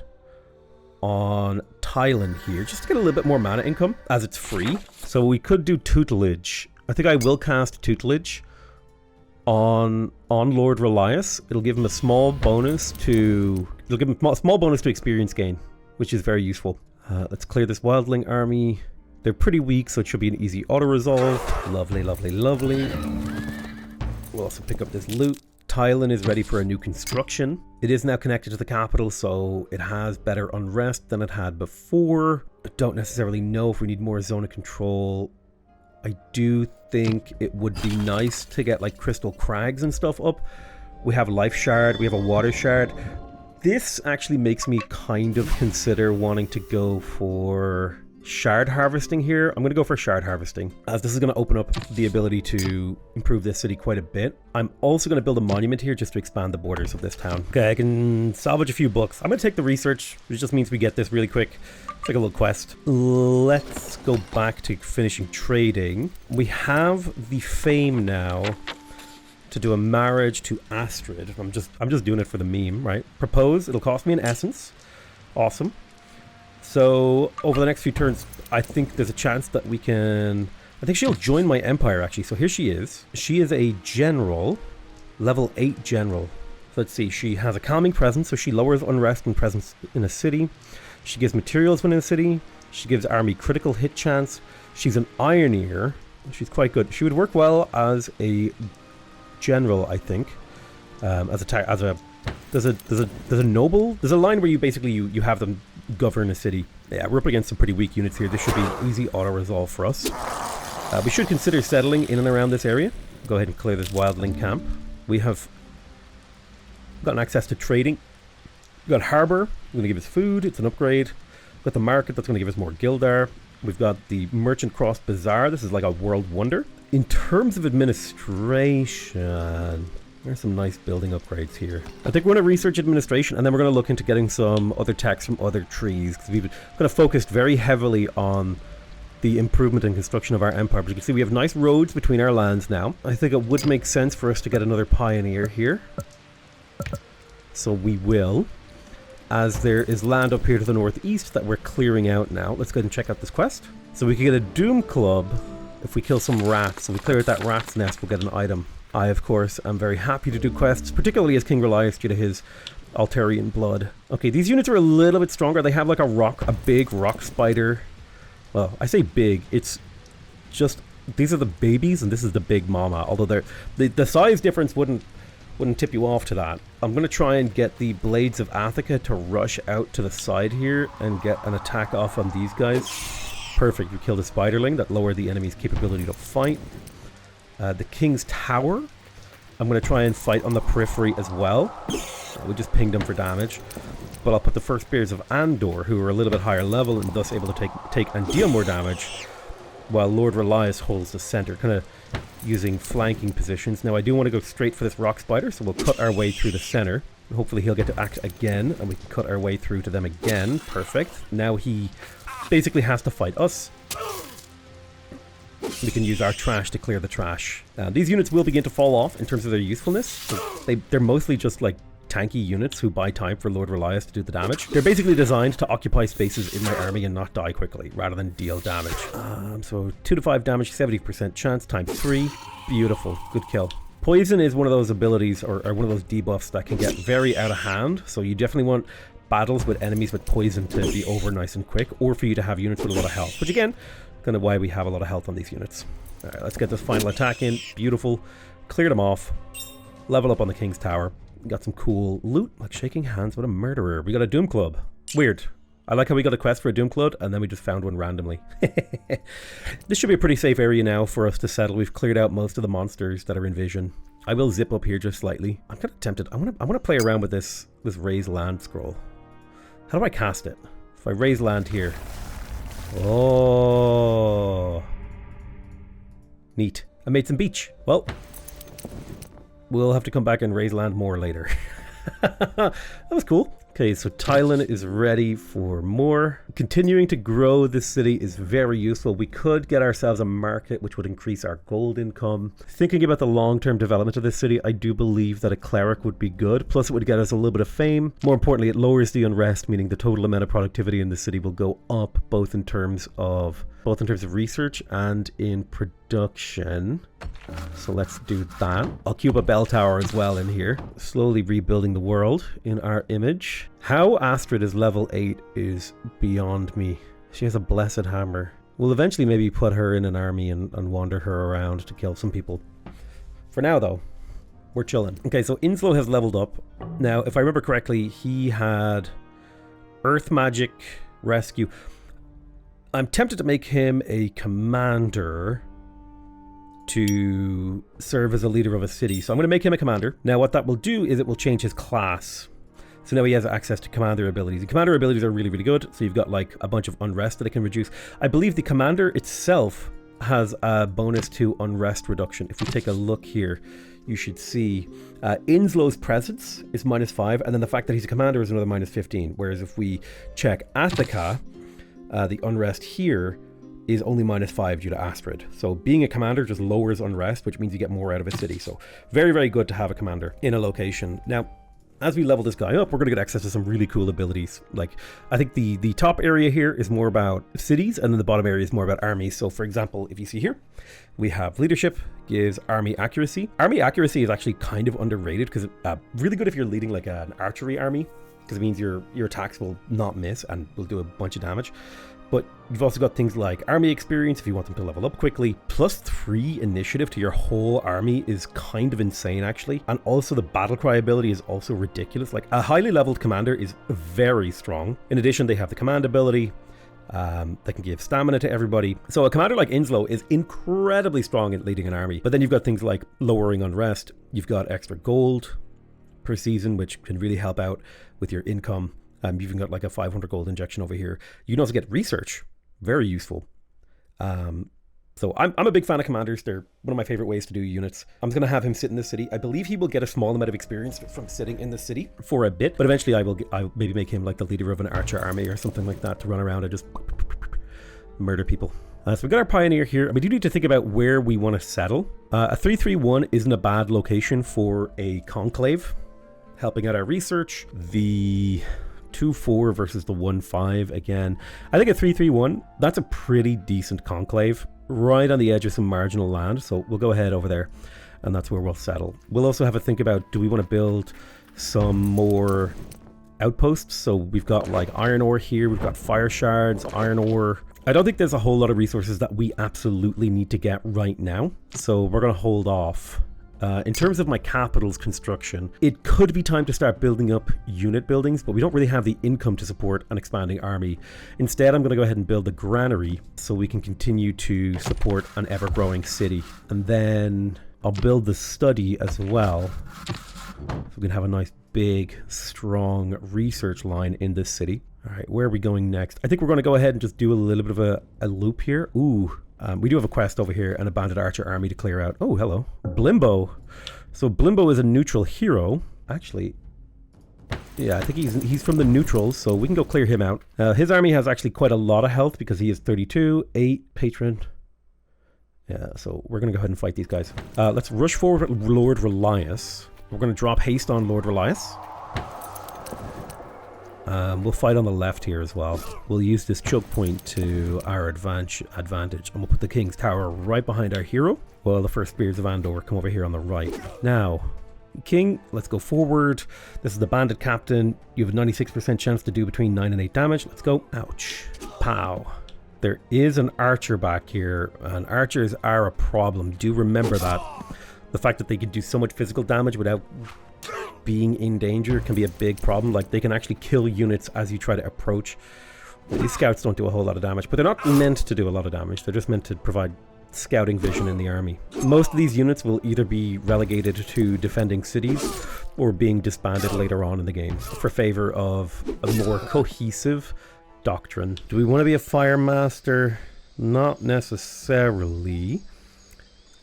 on Thailand here, just to get a little bit more mana income, as it's free. So we could do Tutelage. I think I will cast Tutelage on Lord Relias. It'll give him a small bonus to experience gain, which is very useful. Let's clear this Wildling army. They're pretty weak, so it should be an easy auto-resolve. Lovely, lovely, lovely. We'll also pick up this loot. Thailand is ready for a new construction. It is now connected to the capital, so it has better unrest than it had before. I don't necessarily know if we need more zone of control. I do think it would be nice to get like crystal crags and stuff up. We have a life shard, we have a water shard. This actually makes me kind of consider wanting to go for shard harvesting here. I'm going to go for shard harvesting, as this is going to open up the ability to improve this city quite a bit. I'm also going to build a monument here just to expand the borders of this town. Okay, I can salvage a few books. I'm going to take the research, which just means we get this really quick. It's like a little quest. Let's go back to finishing trading. We have the fame now to do a marriage to Astrid. I'm just doing it for the meme, right? Propose. It'll cost me an essence. Awesome. So over the next few turns, I think there's a chance that we can... I think she'll join my empire, actually. So here she is. She is a general, level 8 general. So let's see. She has a calming presence, so she lowers unrest and presence in a city. She gives materials when in a city. She gives army critical hit chance. She's an Ironeer. She's quite good. She would work well as a general, I think. There's a noble. There's a line where you basically you have them govern a city. Yeah, we're up against some pretty weak units here. This should be an easy auto resolve for us. We should consider settling in and around this area. Go ahead and clear this wildling camp. We have gotten access to trading. We've got Harbour. We're going to give us food. It's an upgrade. We've got the market. That's going to give us more Gildar. We've got the Merchant Cross Bazaar. This is like a world wonder. In terms of administration, there's some nice building upgrades here. I think we're going to research administration, and then we're going to look into getting some other tax from other trees, because we've kind of focused very heavily on the improvement and construction of our empire. But you can see we have nice roads between our lands now. I think it would make sense for us to get another pioneer here. So we will, as there is land up here to the northeast that we're clearing out now. Let's go ahead and check out this quest. So we can get a Doom Club if we kill some rats. So we clear out that rat's nest, we'll get an item. I, of course, am very happy to do quests, particularly as King Relias due to his Altarian blood. Okay, these units are a little bit stronger. They have like a big rock spider. Well, I say big, it's just, these are the babies and this is the big mama. Although the size difference wouldn't tip you off to that. I'm going to try and get the Blades of Athika to rush out to the side here and get an attack off on these guys. Perfect, we killed a Spiderling. That lowered the enemy's capability to fight. The King's Tower, I'm going to try and fight on the periphery as well. We just pinged them for damage. But I'll put the First Bears of Andor, who are a little bit higher level and thus able to take and deal more damage, while Lord Relias holds the center, kind of using flanking positions. Now I do want to go straight for this Rock Spider, so we'll cut our way through the center. Hopefully he'll get to act again, and we can cut our way through to them again. Perfect. Now he basically has to fight us. We can use our trash to clear the trash. These units will begin to fall off in terms of their usefulness. So they're mostly just like tanky units who buy time for Lord Relias to do the damage. They're basically designed to occupy spaces in my army and not die quickly, rather than deal damage. So 2 to 5 damage, 70% chance, times 3. Beautiful. Good kill. Poison is one of those abilities, or one of those debuffs that can get very out of hand, so you definitely want battles with enemies with poison to be over nice and quick, or for you to have units with a lot of health, which again, kind of why we have a lot of health on these units. Alright, let's get this final attack in. Beautiful. Clear them off. Level up on the King's Tower. Got some cool loot, like shaking hands with a murderer. We got a Doom Club. Weird. I like how we got a quest for a Doom Club, and then we just found one randomly. This should be a pretty safe area now for us to settle. We've cleared out most of the monsters that are in vision. I will zip up here just slightly. I'm kind of tempted. I want to play around with this raise land scroll. How do I cast it? If I raise land here. Oh. Neat. I made some beach. Well, we'll have to come back and raise land more later. That was cool. Okay, so Thailand is ready for more. Continuing to grow this city is very useful. We could get ourselves a market, which would increase our gold income. Thinking about the long-term development of this city, I do believe that a cleric would be good. Plus, it would get us a little bit of fame. More importantly, it lowers the unrest, meaning the total amount of productivity in the city will go up, both in terms of research and in production. So let's do that. I'll cube a bell tower as well in here. Slowly rebuilding the world in our image. How Astrid is level 8 is beyond me. She has a blessed hammer. We'll eventually maybe put her in an army and wander her around to kill some people. For now though, we're chilling. Okay, so Inslo has leveled up. Now, if I remember correctly, he had Earth Magic, Rescue. I'm tempted to make him a commander to serve as a leader of a city. So I'm going to make him a commander. Now what that will do is it will change his class. So now he has access to commander abilities. The commander abilities are really, really good. So you've got like a bunch of unrest that it can reduce. I believe the commander itself has a bonus to unrest reduction. If we take a look here, you should see Inslo's presence is -5, and then the fact that he's a commander is another -15. Whereas if we check Athika, the unrest here is only -5 due to Astrid. So being a commander just lowers unrest, which means you get more out of a city. So very, very good to have a commander in a location. Now, as we level this guy up, we're going to get access to some really cool abilities. Like, I think the top area here is more about cities, and then the bottom area is more about armies. So for example, if you see here, we have leadership gives army accuracy. Army accuracy is actually kind of underrated because really good if you're leading like an archery army, because it means your attacks will not miss and will do a bunch of damage. But you've also got things like army experience if you want them to level up quickly. +3 initiative to your whole army is kind of insane, actually. And also the battle cry ability is also ridiculous. Like, a highly leveled commander is very strong. In addition, they have the command ability. They can give stamina to everybody. So a commander like Inslow is incredibly strong at leading an army. But then you've got things like lowering unrest. You've got extra gold per season, which can really help out with your income. You've even got like a 500 gold injection over here. You can also get research, very useful. So I'm a big fan of commanders. They're one of my favorite ways to do units. I'm just going to have him sit in the city. I believe he will get a small amount of experience from sitting in the city for a bit, but eventually I'll maybe make him like the leader of an archer army or something like that to run around and just murder people. So we've got our pioneer here, and we do need to think about where we want to settle. A 331 isn't a bad location for a conclave, helping out our research. The 2-4 versus the 1-5 again. I think a 3-3-1, that's a pretty decent conclave, right on the edge of some marginal land. So we'll go ahead over there, and that's where we'll settle. We'll also have a think about, do we want to build some more outposts? So we've got like iron ore here, we've got fire shards, iron ore. I don't think there's a whole lot of resources that we absolutely need to get right now, so we're going to hold off. In terms of my capital's construction, it could be time to start building up unit buildings, but we don't really have the income to support an expanding army. Instead, I'm going to go ahead and build a granary so we can continue to support an ever-growing city. And then I'll build the study as well, so we can have a nice big strong research line in this city. All right, where are we going next? I think we're going to go ahead and just do a little bit of a loop here. Ooh. We do have a quest over here, an abandoned archer army to clear out. Oh, hello. Blimbo. So Blimbo is a neutral hero. Actually, yeah, I think he's from the neutrals, so we can go clear him out. His army has actually quite a lot of health because he is 32, 8, patron. Yeah, so we're going to go ahead and fight these guys. Let's rush forward Lord Relias. We're going to drop haste on Lord Relias. We'll fight on the left here as well. We'll use this choke point to our advantage, and we'll put the King's Tower right behind our hero, while the first Spears of Andor come over here on the right. Now, King, let's go forward. This is the Bandit Captain. You have a 96% chance to do between 9 and 8 damage. Let's go. Ouch. Pow. There is an archer back here, and archers are a problem. Do remember that. The fact that they can do so much physical damage without being in danger can be a big problem. Like, they can actually kill units as you try to approach. These scouts don't do a whole lot of damage, but they're not meant to do a lot of damage. They're just meant to provide scouting vision in the army. Most of these units will either be relegated to defending cities or being disbanded later on in the game for favor of a more cohesive doctrine. Do we want to be a fire master? Not necessarily.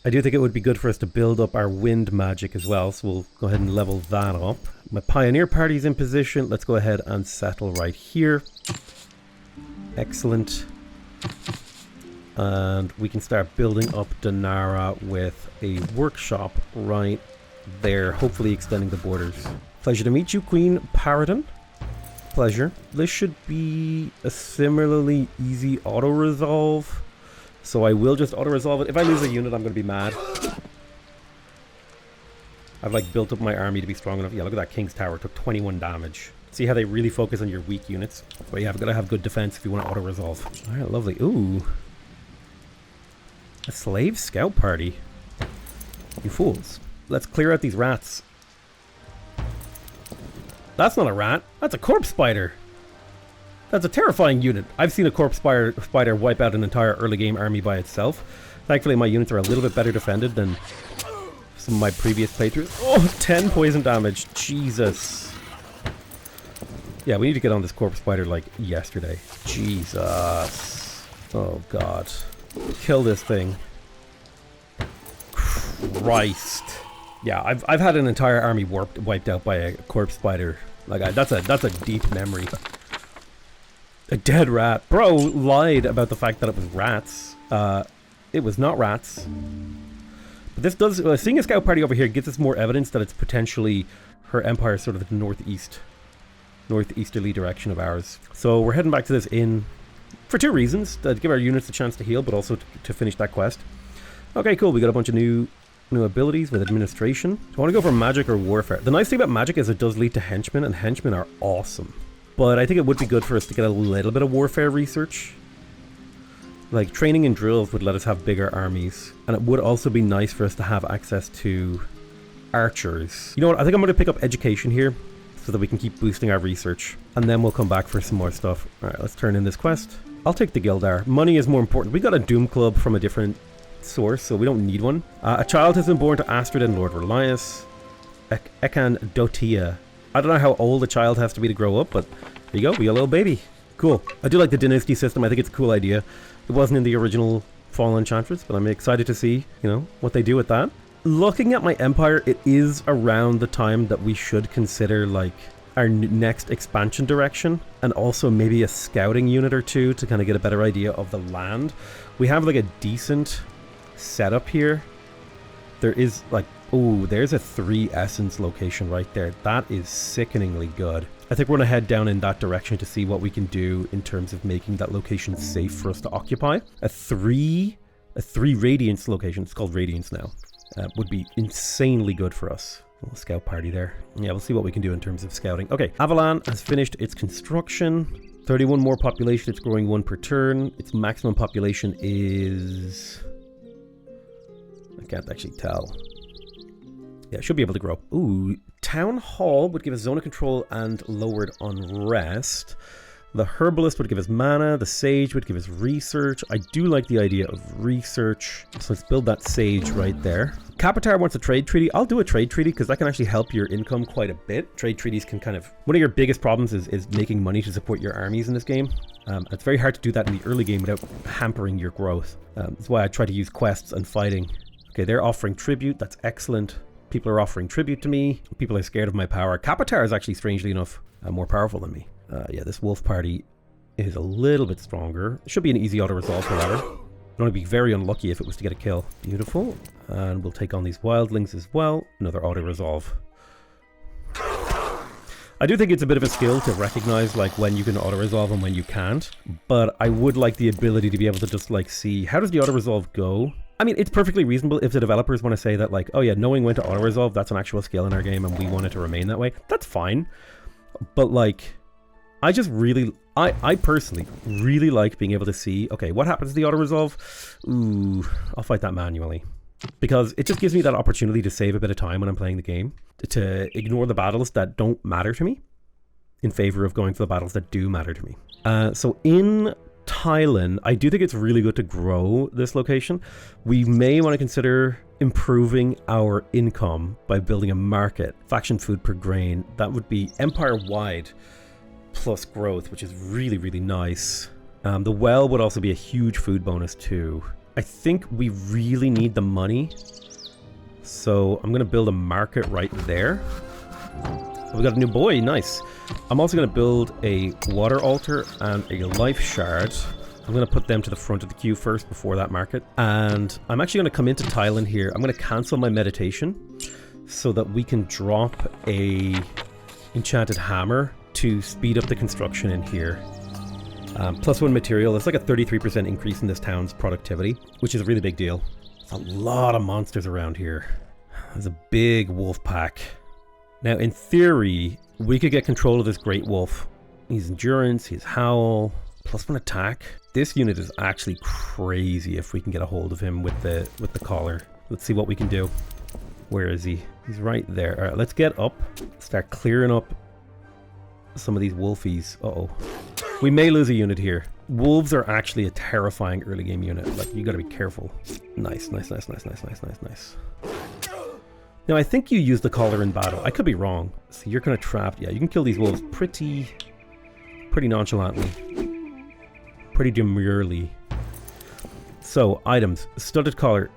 I do think it would be good for us to build up our wind magic as well, so we'll go ahead and level that up. My pioneer party's in position. Let's go ahead and settle right here. Excellent. And we can start building up Danara with a workshop right there, hopefully extending the borders. Pleasure to meet you, Queen Paradon. Pleasure. This should be a similarly easy auto-resolve. So I will just auto-resolve it. If I lose a unit, I'm going to be mad. I've like built up my army to be strong enough. Yeah, look at that King's Tower. It took 21 damage. See how they really focus on your weak units? But yeah, I've got to have good defense if you want to auto-resolve. Alright, lovely. Ooh. A slave scout party. You fools. Let's clear out these rats. That's not a rat. That's a corpse spider. That's a terrifying unit. I've seen a corpse spider wipe out an entire early game army by itself. Thankfully, my units are a little bit better defended than some of my previous playthroughs. Oh, 10 poison damage. Jesus. Yeah, we need to get on this corpse spider like yesterday. Jesus. Oh, God. Kill this thing. Christ. Yeah, I've had an entire army wiped out by a corpse spider. Like, that's a deep memory. A dead rat. Bro lied about the fact that it was rats. It was not rats. But this does... seeing a scout party over here gives us more evidence that it's potentially her empire is sort of the northeasterly direction of ours. So we're heading back to this inn for 2 reasons: to give our units a chance to heal, but also to finish that quest. Okay, cool. We got a bunch of new abilities with administration. So I want to go for magic or warfare. The nice thing about magic is it does lead to henchmen, and henchmen are awesome. But I think it would be good for us to get a little bit of warfare research. Like, training and drills would let us have bigger armies. And it would also be nice for us to have access to archers. You know what? I think I'm going to pick up education here so that we can keep boosting our research. And then we'll come back for some more stuff. Alright, let's turn in this quest. I'll take the Gildar. Money is more important. We got a Doom Club from a different source, so we don't need one. A child has been born to Astrid and Lord Relias. Ekan Dotia. I don't know how old a child has to be to grow up, but there you go, we got a little baby. Cool. I do like the dynasty system. I think it's a cool idea. It wasn't in the original Fallen Enchantress, but I'm excited to see, you know, what they do with that. Looking at my empire, it is around the time that we should consider, like, our next expansion direction, and also maybe a scouting unit or 2 to kind of get a better idea of the land. We have like a decent setup here. There is like, oh, there's a 3 essence location right there. That is sickeningly good. I think we're gonna head down in that direction to see what we can do in terms of making that location safe for us to occupy. A 3 Radiance location, it's called Radiance now, would be insanely good for us. A little scout party there. Yeah, we'll see what we can do in terms of scouting. Okay, Avalon has finished its construction. 31 more population. It's growing 1 per turn. Its maximum population is... I can't actually tell. Yeah, it should be able to grow. Ooh, Town Hall would give us zone of control and lowered unrest. The Herbalist would give us mana. The Sage would give us research. I do like the idea of research. So let's build that Sage right there. Kapitar wants a trade treaty. I'll do a trade treaty because that can actually help your income quite a bit. Trade treaties can kind of... One of your biggest problems is making money to support your armies in this game. It's very hard to do that in the early game without hampering your growth. That's why I try to use quests and fighting. Okay, they're offering tribute. That's excellent. People are offering tribute to me. People are scared of my power. Kapitar is actually, strangely enough, more powerful than me. Yeah, this wolf party is a little bit stronger. It should be an easy auto-resolve, however. I'd only be very unlucky if it was to get a kill. Beautiful. And we'll take on these wildlings as well. Another auto-resolve. I do think it's a bit of a skill to recognize like when you can auto-resolve and when you can't. But I would like the ability to be able to just like see, how does the auto-resolve go? I mean, it's perfectly reasonable if the developers want to say that like, oh yeah, knowing when to auto-resolve, that's an actual skill in our game and we want it to remain that way. That's fine. But like... I just really, I personally really like being able to see, okay, what happens to the auto-resolve? Ooh, I'll fight that manually. Because it just gives me that opportunity to save a bit of time when I'm playing the game. To ignore the battles that don't matter to me in favor of going for the battles that do matter to me. So in Thailand, I do think it's really good to grow this location. We may want to consider improving our income by building a market. Faction food per grain. That would be empire-wide. Plus growth, which is really, really nice. The well would also be a huge food bonus too. I think we really need the money. So I'm going to build a market right there. We got a new boy, nice. I'm also going to build a water altar and a life shard. I'm going to put them to the front of the queue first before that market. And I'm actually going to come into Thailand here. I'm going to cancel my meditation so that we can drop a enchanted hammer to speed up the construction in here. +1 material. It's like a 33% increase in this town's productivity, which is a really big deal. There's a lot of monsters around here. There's a big wolf pack. Now, in theory, we could get control of this great wolf. He's endurance, he's howl, +1 attack. This unit is actually crazy if we can get a hold of him with the collar. Let's see what we can do. Where is he? He's right there. All right, let's get up. Start clearing up some of these wolfies. Uh-oh. We may lose a unit here. Wolves are actually a terrifying early game unit. Like, you gotta be careful. Nice, nice, nice, nice, nice, nice, nice, nice. Now, I think you use the collar in battle. I could be wrong. So you're kind of trapped. Yeah, you can kill these wolves pretty nonchalantly. Pretty demurely. So, items. Studded collar.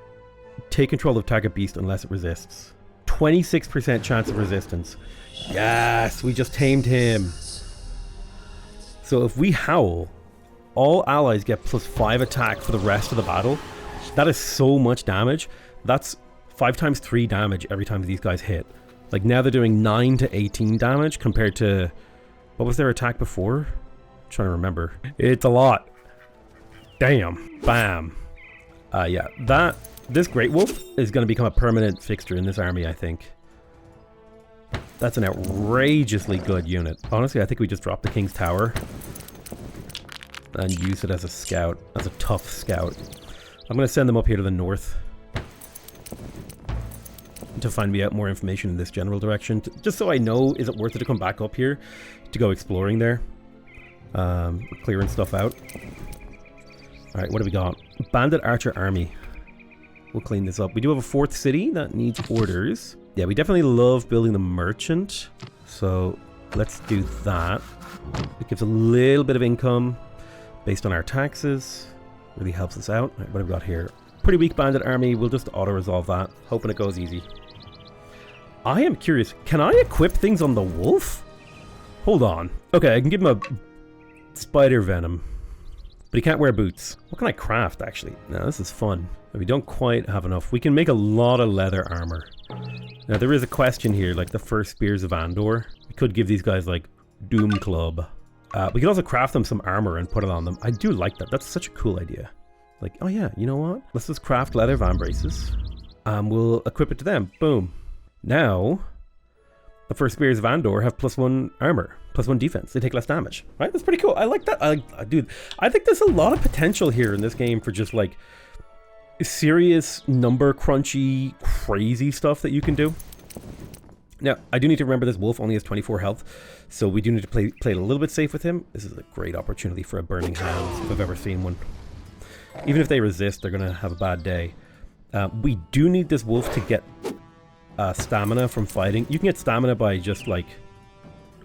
Take control of target beast unless it resists. 26% chance of resistance. Yes, we just tamed him. So if we howl, all allies get +5 attack for the rest of the battle. That is so much damage. That's 5 times 3 damage every time these guys hit. Like now they're doing 9 to 18 damage compared to... What was their attack before? I'm trying to remember. It's a lot. Damn. Bam. Yeah, this Great Wolf is going to become a permanent fixture in this army, I think. That's an outrageously good unit. Honestly, I think we just drop the King's Tower and use it as a scout, as a tough scout. I'm going to send them up here to the north to find me out more information in this general direction, just so I know, is it worth it to come back up here to go exploring there? Clearing stuff out. Alright, what do we got? Bandit Archer Army. We'll clean this up. We do have a 4th city that needs orders. Yeah, we definitely love building the merchant. So let's do that. It gives a little bit of income based on our taxes. Really helps us out. Right, what have we got here? Pretty weak bandit army. We'll just auto-resolve that. Hoping it goes easy. I am curious. Can I equip things on the wolf? Hold on. Okay, I can give him a spider venom. But he can't wear boots. What can I craft, actually? Now, this is fun. We don't quite have enough. We can make a lot of leather armor. Now, there is a question here, like the first Spears of Andor. We could give these guys, like, Doom Club. We could also craft them some armor and put it on them. I do like that. That's such a cool idea. Like, oh yeah, you know what? Let's just craft leather vambraces. We'll equip it to them. Boom. Now, the first Spears of Andor have +1 armor, +1 defense. They take less damage. Right? That's pretty cool. I like that. Dude, I think there's a lot of potential here in this game for just, like, serious number crunchy, crazy stuff that you can do. Now, I do need to remember this wolf only has 24 health, so we do need to play it a little bit safe with him. This is a great opportunity for a Burning Hands, if I've ever seen one. Even if they resist, they're going to have a bad day. We do need this wolf to get stamina from fighting. You can get stamina by just, like...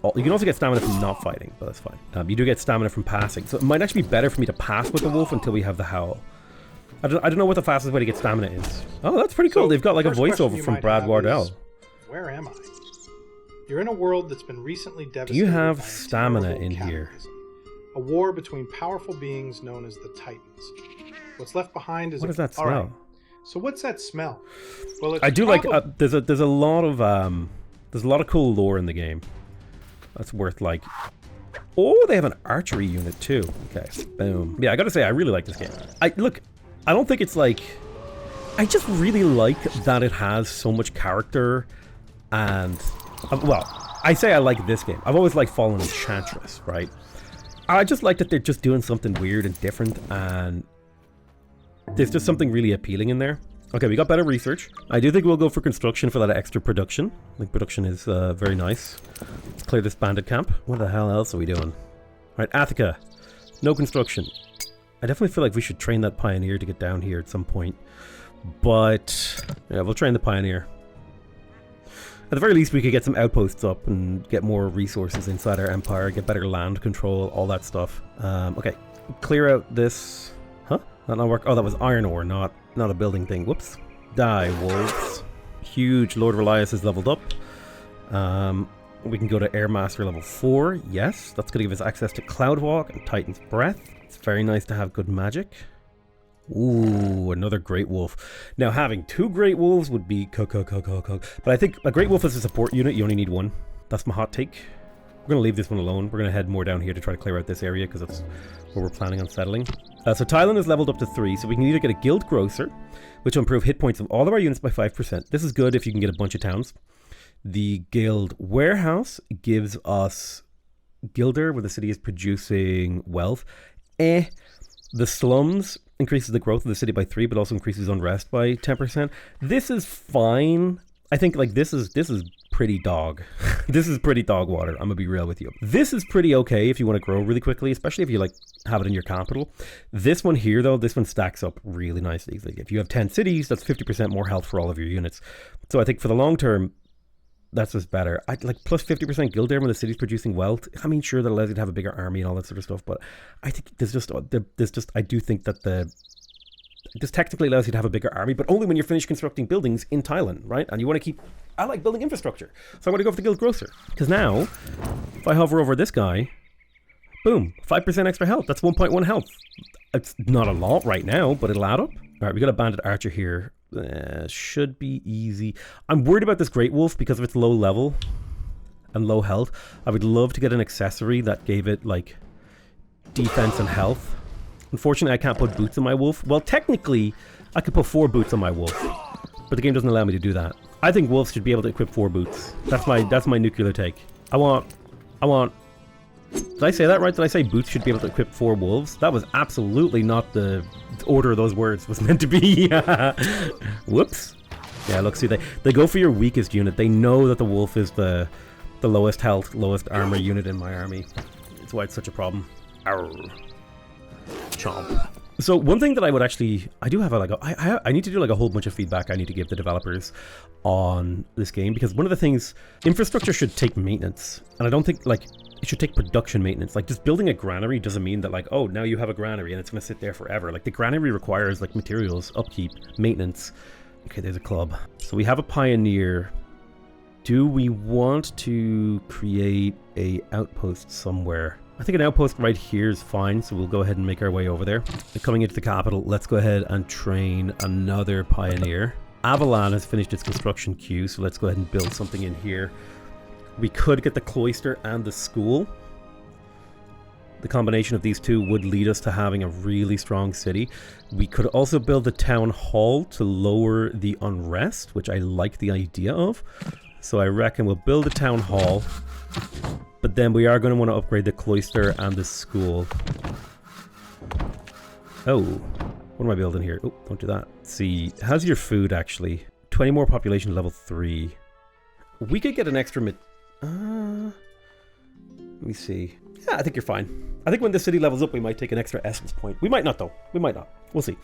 You can also get stamina from not fighting, but that's fine. You do get stamina from passing, so it might actually be better for me to pass with the wolf until we have the Howl. I don't know what the fastest way to get stamina is. Oh, that's pretty cool. So, they've got, like, a voiceover from Brad Wardell. Where am I? You're in a world that's been recently devastated. Do you have stamina in here? A war between powerful beings known as the Titans. What's left behind is... What does that smell? Right. So what's that smell? Well, it's I do like... there's a lot of cool lore in the game. That's worth, like... Oh, they have an archery unit too. Okay, boom. Yeah, I gotta say, I really like this game. I don't think it's like... I just really like that it has so much character and... well, I say I like this game. I've always liked Fallen Enchantress, right? I just like that they're just doing something weird and different, and there's just something really appealing in there. Okay, we got better research. I do think we'll go for construction for that extra production. I think production is very nice. Let's clear this bandit camp. What the hell else are we doing? Alright, Attica. No construction. I definitely feel like we should train that pioneer to get down here at some point. But, yeah, we'll train the pioneer. At the very least, we could get some outposts up and get more resources inside our empire, get better land control, all that stuff. Okay, clear out this... Huh? That not work? Oh, that was iron ore, not a building thing. Whoops. Die, wolves. Huge. Lord Relias is leveled up. We can go to Air Master level 4. Yes, that's going to give us access to Cloudwalk and Titan's Breath. It's very nice to have good magic. Ooh, another Great Wolf. Now, having 2 Great Wolves would be but I think a Great Wolf as a support unit, you only need 1. That's my hot take. We're going to leave this one alone. We're going to head more down here to try to clear out this area because that's where we're planning on settling. So Thailand is leveled up to 3, so we can either get a Guild Grocer, which will improve hit points of all of our units by 5%. This is good if you can get a bunch of towns. The Guild Warehouse gives us Gilder, where the city is producing wealth. The Slums increases the growth of the city by 3, but also increases unrest by 10%. This is fine. I think, like, this is pretty dog. This is pretty dog water. I'm gonna be real with you. This is pretty okay if you want to grow really quickly, especially if you, like, have it in your capital. This one here, though, this one stacks up really nicely. Like, if you have 10 cities, that's 50% more health for all of your units. So I think for the long term, that's just better. Like, plus 50% guild air when the city's producing wealth. I mean, sure, that allows you to have a bigger army and all that sort of stuff, but I think I do think that this technically allows you to have a bigger army, but only when you're finished constructing buildings in Thailand, right? And you want to keep... I like building infrastructure, so I'm going to go for the Guild Grocer. Because now, if I hover over this guy, boom, 5% extra health. That's 1.1 health. It's not a lot right now, but it'll add up. All right, we got a Bandit Archer here. Should be easy. I'm worried about this Great Wolf because of its low level and low health. I would love to get an accessory that gave it, like, defense and health. Unfortunately, I can't put boots on my wolf. Well, technically, I could put 4 boots on my wolf, but the game doesn't allow me to do that. I think wolves should be able to equip 4 boots. That's my nuclear take. I want... Did I say that right? Did I say boots should be able to equip 4 wolves? That was absolutely not the order of those words was meant to be. Whoops. Yeah, look, see, they go for your weakest unit. They know that the wolf is the lowest health, lowest armor unit in my army. That's why it's such a problem. Arrgh. Chomp. So one thing that I would actually, I do have I need to do like a whole bunch of feedback I need to give the developers on this game, because one of the things, infrastructure should take maintenance, and I don't think like it should take production maintenance. Like just building a granary doesn't mean that like, oh, now you have a granary and it's going to sit there forever. Like the granary requires like materials, upkeep, maintenance. Okay, there's a club. So we have a pioneer. Do we want to create a outpost somewhere? I think an outpost right here is fine, so we'll go ahead and make our way over there. Coming into the capital, let's go ahead and train another pioneer. Avalon has finished its construction queue, so let's go ahead and build something in here. We could get the cloister and the school. The combination of these two would lead us to having a really strong city. We could also build the town hall to lower the unrest, which I like the idea of. So I reckon we'll build a town hall. But then we are going to want to upgrade the cloister and the school. Oh, what am I building here? Oh, don't do that. Let's see, how's your food actually? 20 more population, level 3. We could get an extra let me see. Yeah, I think you're fine. I think when the city levels up, we might take an extra essence point. We might not, though. We might not. We'll see.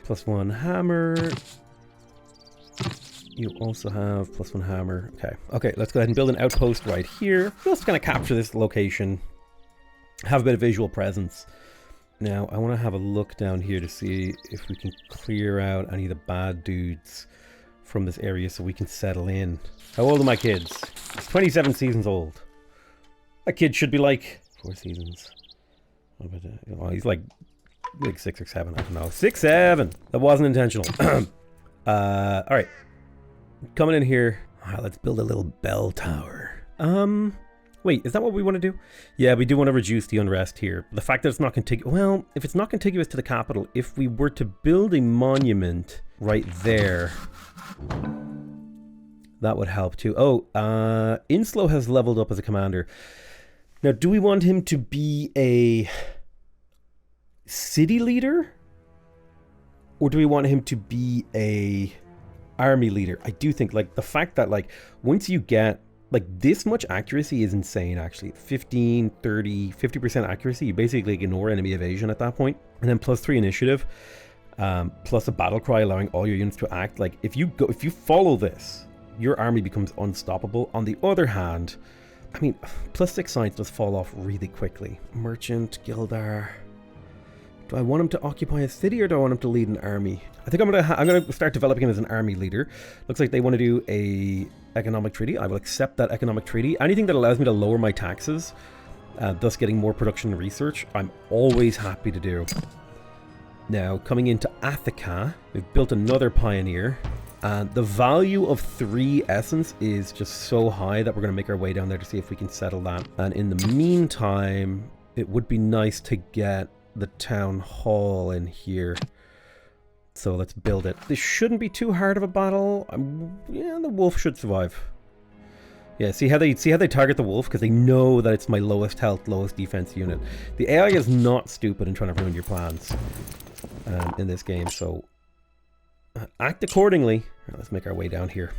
+1 hammer. You also have +1 hammer. Okay, let's go ahead and build an outpost right here. We're just going to capture this location. Have a bit of visual presence. Now, I want to have a look down here to see if we can clear out any of the bad dudes from this area so we can settle in. How old are my kids? It's 27 seasons old. That kid should be like 4 seasons. Oh, he's like 6 or 7. I don't know. 6, 7. That wasn't intentional. All right. Coming in here. Let's build a little bell tower. Wait, is that what we want to do? Yeah, we do want to reduce the unrest here. The fact that it's not contiguous... Well, if it's not contiguous to the capital, if we were to build a monument right there, that would help too. Oh, Inslow has leveled up as a commander. Now, do we want him to be a city leader? Or do we want him to be a army leader? I do think, like, the fact that, like, once you get... Like, this much accuracy is insane, actually. 15, 30, 50% accuracy. You basically ignore enemy evasion at that point. And then +3 initiative, plus a battle cry allowing all your units to act. Like, if you follow this, your army becomes unstoppable. On the other hand, I mean, +6 science does fall off really quickly. Merchant, Gildar. Do I want him to occupy a city or do I want him to lead an army? I think I'm gonna start developing him as an army leader. Looks like they want to do a economic treaty. I will accept that economic treaty. Anything that allows me to lower my taxes, thus getting more production and research, I'm always happy to do. Now, coming into Attica, we've built another pioneer. The value of 3 essence is just so high that we're going to make our way down there to see if we can settle that. And in the meantime, it would be nice to get the town hall in here. So let's build it. This shouldn't be too hard of a battle. Yeah, the wolf should survive. Yeah, see how they target the wolf? Because they know that it's my lowest health, lowest defense unit. The AI is not stupid in trying to ruin your plans in this game, so act accordingly. Right, let's make our way down here.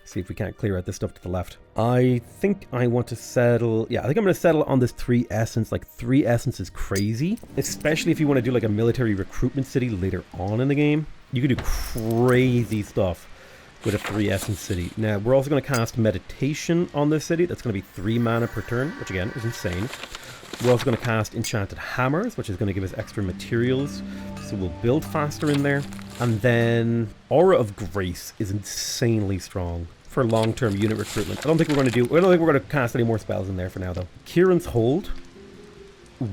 See if we can't clear out this stuff to the left. I think I want to settle... Yeah, I think I'm going to settle on this 3 essence. Like, 3 essence is crazy. Especially if you want to do, like, a military recruitment city later on in the game. You can do crazy stuff with a 3 essence city. Now, we're also going to cast meditation on this city. That's going to be 3 mana per turn, which, again, is insane. We're also going to cast enchanted hammers, which is going to give us extra materials. So we'll build faster in there. And then Aura of Grace is insanely strong for long-term unit recruitment. I don't think we're going to cast any more spells in there for now, though. Kieran's Hold.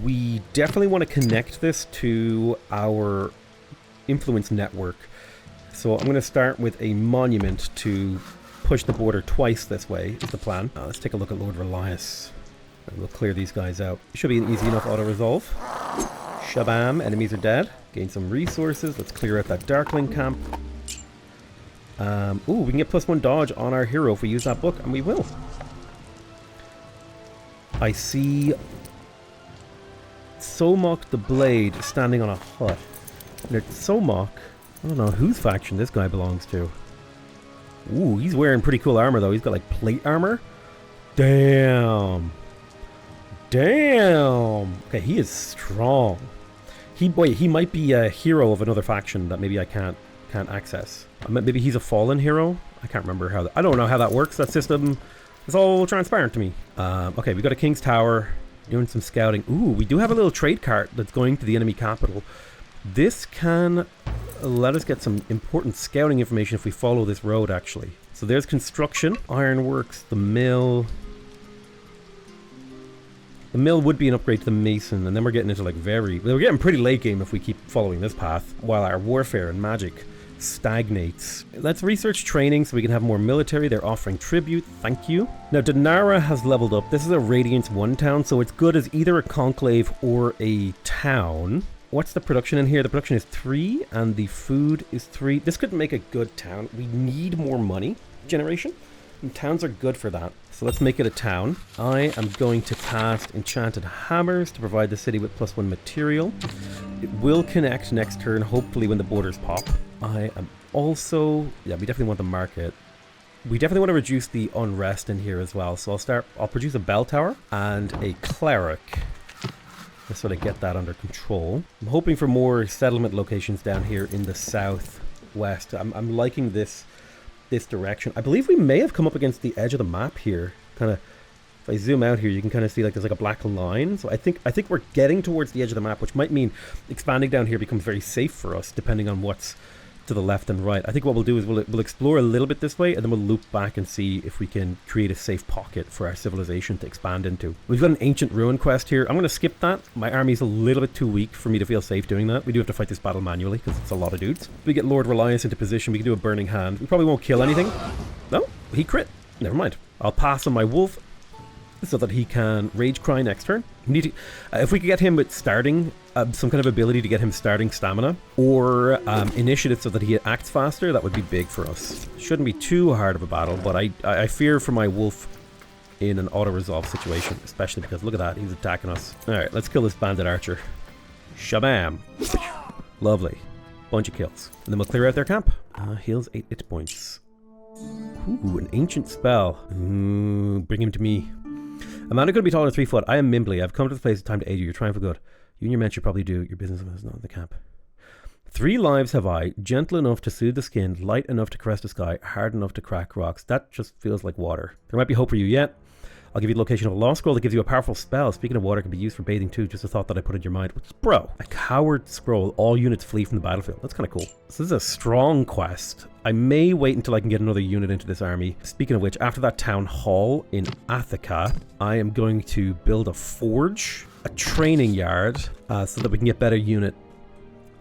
We definitely want to connect this to our influence network. So I'm going to start with a monument to push the border twice this way, is the plan. Let's take a look at Lord Relias. And we'll clear these guys out. Should be an easy enough auto-resolve. Shabam, enemies are dead. Gain some resources. Let's clear out that Darkling camp. Ooh, we can get +1 dodge on our hero if we use that book, and we will. I see Somok the Blade standing on a hut. And Somok, I don't know whose faction this guy belongs to. Ooh, he's wearing pretty cool armor though. He's got like plate armor. Damn. Damn. Okay, he is strong. He might be a hero of another faction that maybe I can't access. Maybe he's a fallen hero. I can't remember how. I don't know how that works. That system is all transparent to me. Okay, we got a King's Tower. Doing some scouting. Ooh, we do have a little trade cart that's going to the enemy capital. This can let us get some important scouting information if we follow this road, actually. So there's construction, ironworks, the mill. The mill would be an upgrade to the mason, and then we're getting into like we're getting pretty late game if we keep following this path, while our warfare and magic stagnates. Let's research training so we can have more military. They're offering tribute, thank you. Now Danara has leveled up. This is a Radiance 1 town, so it's good as either a conclave or a town. What's the production in here? The production is 3 and the food is 3. This could make a good town. We need more money generation, and towns are good for that. So let's make it a town. I am going to cast Enchanted Hammers to provide the city with +1 material. It will connect next turn, hopefully when the borders pop. I am also... yeah, we definitely want the market. We definitely want to reduce the unrest in here as well. So I'll produce a bell tower and a cleric. Let's sort of get that under control. I'm hoping for more settlement locations down here in the southwest. I'm liking this direction. I believe we may have come up against the edge of the map here. Kind of, if I zoom out here, you can kind of see like there's like a black line. So I think we're getting towards the edge of the map, which might mean expanding down here becomes very safe for us, depending on what's to the left and right. I think what we'll do is we'll explore a little bit this way, and then we'll loop back and see if we can create a safe pocket for our civilization to expand into. We've got an ancient ruin quest here. I'm going to skip that. My army's a little bit too weak for me to feel safe doing that. We do have to fight this battle manually because it's a lot of dudes. We get Lord Reliance into position. We can do a burning hand. We probably won't kill anything. No, he crit. Never mind. I'll pass on my wolf so that he can rage cry next turn. We need to, if we could get him with starting, some kind of ability to get him starting stamina, or initiative so that he acts faster, that would be big for us. Shouldn't be too hard of a battle, but I fear for my wolf in an auto-resolve situation, especially because look at that, he's attacking us. Alright, let's kill this bandit archer. Shabam! Lovely. Bunch of kills. And then we'll clear out their camp. Heals 8 hit points. Ooh, an ancient spell. Bring him to me. A man who could be taller than 3 foot. I am Mimbly. I've come to this place. It's time to aid you. You're trying for good. You and your men should probably do your business is not in the camp. 3 lives have I. Gentle enough to soothe the skin, light enough to caress the sky, hard enough to crack rocks. That just feels like water. There might be hope for you yet. I'll give you the location of a lost scroll that gives you a powerful spell. Speaking of water, it can be used for bathing too. Just a thought that I put in your mind. Bro, a coward scroll. All units flee from the battlefield. That's kind of cool. This is a strong quest. I may wait until I can get another unit into this army. Speaking of which, after that town hall in Attica, I am going to build a forge, a training yard, so that we can get better unit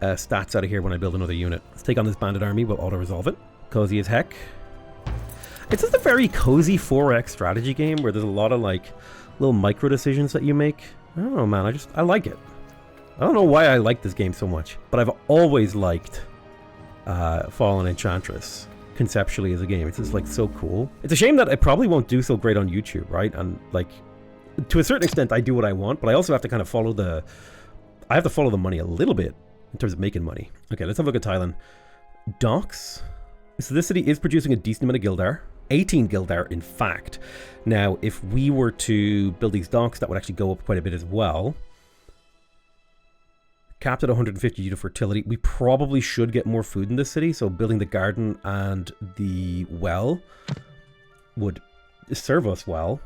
stats out of here when I build another unit. Let's take on this bandit army. We'll auto-resolve it. Cozy as heck. It's just a very cozy 4X strategy game where there's a lot of like little micro decisions that you make. I don't know, man. I like it. I don't know why I like this game so much, but I've always liked Fallen Enchantress conceptually as a game. It's just like so cool. It's a shame that I probably won't do so great on YouTube, right? And like to a certain extent I do what I want, but I also have to kind of follow the money a little bit in terms of making money. Okay, let's have a look at Thailand. Docks. So this city is producing a decent amount of Gildar. 18 Gildar, in fact. Now, if we were to build these docks, that would actually go up quite a bit as well. Capped at 150 due to fertility. We probably should get more food in this city, so building the garden and the well would serve us well.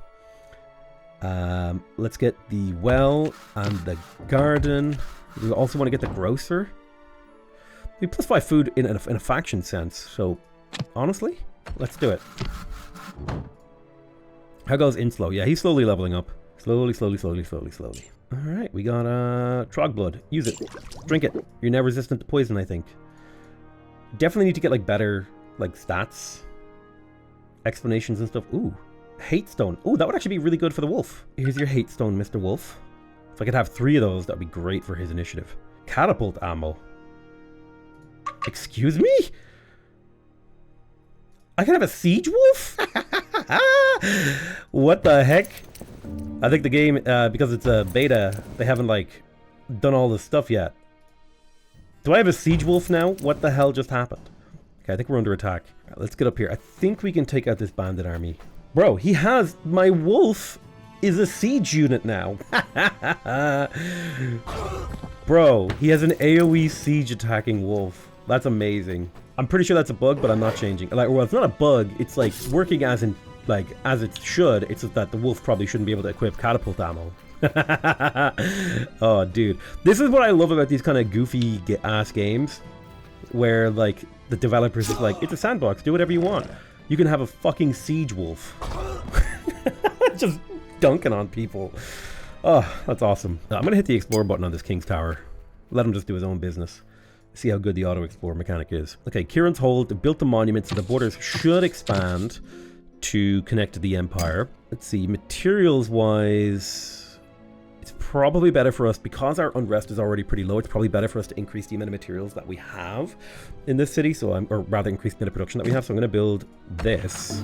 Let's get the well and the garden. We also want to get the grocer. We +5 food in a faction sense, so honestly, let's do it. How goes Inslow? Yeah, he's slowly leveling up. Slowly. Alright, we got Trog blood. Use it. Drink it. You're now resistant to poison, I think. Definitely need to get like better like stats, explanations and stuff. Ooh, hate stone. Ooh, that would actually be really good for the wolf. Here's your hate stone, Mr. Wolf. If I could have 3 of those, that'd be great for his initiative. Catapult ammo. Excuse me? I can have a siege wolf? What the heck? I think the game, because it's a beta, they haven't like done all this stuff yet. Do I have a siege wolf now? What the hell just happened? Okay, I think we're under attack. All right, let's get up here. I think we can take out this bandit army. Bro, he has... My wolf is a siege unit now. Bro, he has an AoE siege attacking wolf. That's amazing. I'm pretty sure that's a bug, but I'm not changing. Like, well, it's not a bug. It's like working as in, like, as it should. It's just that the wolf probably shouldn't be able to equip catapult ammo. Oh, dude. This is what I love about these kind of goofy ass games, where like the developers is like, it's a sandbox, do whatever you want. You can have a fucking siege wolf. Just dunking on people. Oh, that's awesome. I'm gonna hit the explore button on this King's Tower. Let him just do his own business. See how good the auto explore mechanic is. Okay, Kieran's Hold built the monument, so the borders should expand to connect to the Empire. Let's see, materials wise, it's probably better for us, because our unrest is already pretty low, it's probably better for us to increase the amount of materials that we have in this city, so or rather increase the amount of production that we have. So I'm going to build this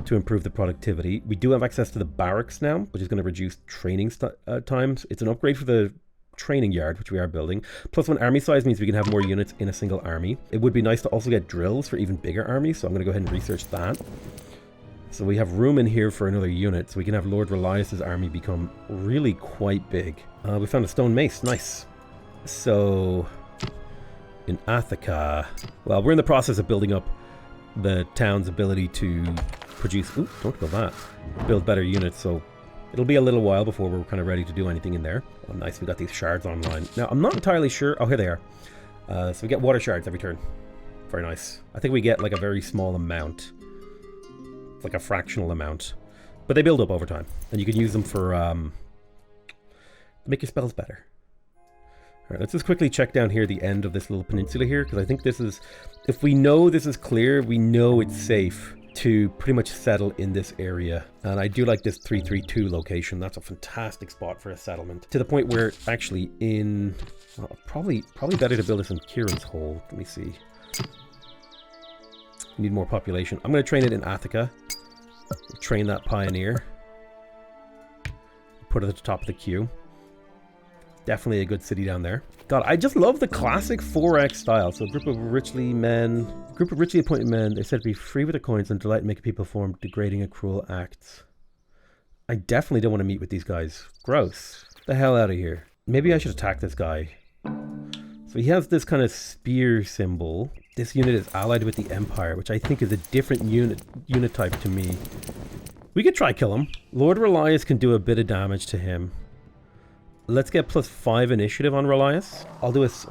to improve the productivity. We do have access to the barracks now, which is going to reduce training times. It's an upgrade for the training yard, which we are building. +1 army size means we can have more units in a single army. It would be nice to also get drills for even bigger armies, so I'm going to go ahead and research that. So we have room in here for another unit, so we can have Lord Relias' army become really quite big. We found a stone mace, nice. So, in Attica, well, we're in the process of building up the town's ability to produce, ooh, don't go that, build better units, so it'll be a little while before we're kind of ready to do anything in there. Oh, nice, we got these shards online. Now, I'm not entirely sure, oh, here they are. So we get water shards every turn. Very nice. I think we get like a very small amount. Like a fractional amount, but they build up over time, and you can use them for make your spells better. All right, let's just quickly check down here the end of this little peninsula here, because I think this is, if we know this is clear, we know it's safe to pretty much settle in this area. And I do like this 332 location. That's a fantastic spot for a settlement, to the point where actually in probably better to build this in Kieran's Hold. Let me see. Need more population. I'm going to train it in Attica. Train that pioneer. Put it at the top of the queue. Definitely a good city down there. God, I just love the classic 4X style. So a group of richly appointed men, they said to be free with their coins and delight in making people perform degrading and cruel acts. I definitely don't want to meet with these guys. Gross. Get the hell out of here. Maybe I should attack this guy. So he has this kind of spear symbol. This unit is allied with the Empire, which I think is a different unit type to me. We could try kill him. Lord Relias can do a bit of damage to him. Let's get +5 initiative on Relias.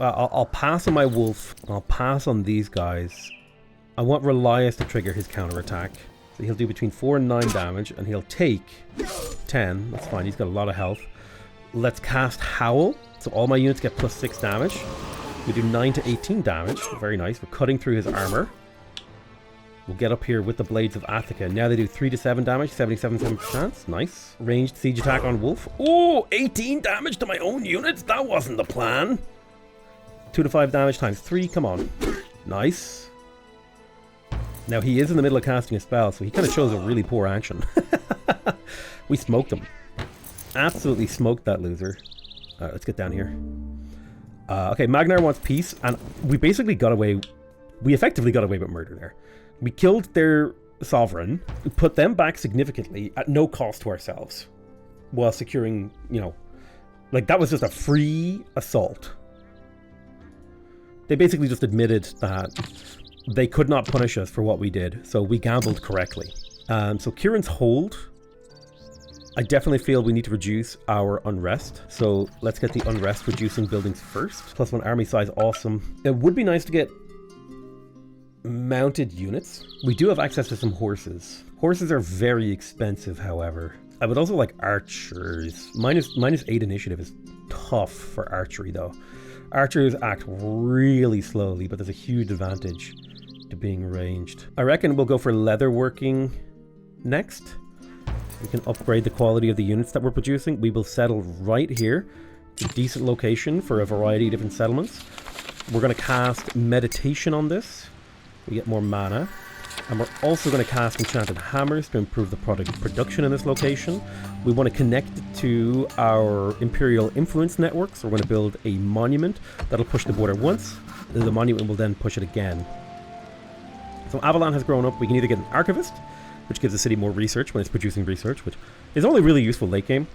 I'll pass on my wolf. I'll pass on these guys. I want Relias to trigger his counterattack. So he'll do between 4 and 9 damage, and he'll take 10. That's fine, he's got a lot of health. Let's cast Howl. So all my units get +6 damage. We do 9 to 18 damage. Very nice. We're cutting through his armor. We'll get up here with the Blades of Attica. Now they do 3 to 7 damage. 77% chance. Nice. Ranged siege attack on Wolf. Oh, 18 damage to my own units. That wasn't the plan. 2 to 5 damage times 3. Come on. Nice. Now he is in the middle of casting a spell, so he kind of shows a really poor action. We smoked him. Absolutely smoked that loser. Alright, let's get down here. Okay, Magnar wants peace, and we basically got away... We effectively got away with murder there. We killed their sovereign, we put them back significantly at no cost to ourselves, while securing, you know... Like, that was just a free assault. They basically just admitted that they could not punish us for what we did, so we gambled correctly. So Kieran's Hold... I definitely feel we need to reduce our unrest. So let's get the unrest reducing buildings first. +1 army size, awesome. It would be nice to get mounted units. We do have access to some horses. Horses are very expensive, however. I would also like archers. Minus 8 initiative is tough for archery, though. Archers act really slowly, but there's a huge advantage to being ranged. I reckon we'll go for leatherworking next. We can upgrade the quality of the units that we're producing. We will settle right here. It's a decent location for a variety of different settlements. We're going to cast meditation on this. We get more mana. And we're also going to cast enchanted hammers to improve the production in this location. We want to connect it to our Imperial Influence network, so we're going to build a monument that'll push the border once, and the monument will then push it again. So Avalon has grown up. We can either get an Archivist, which gives the city more research when it's producing research, which is only really useful late game.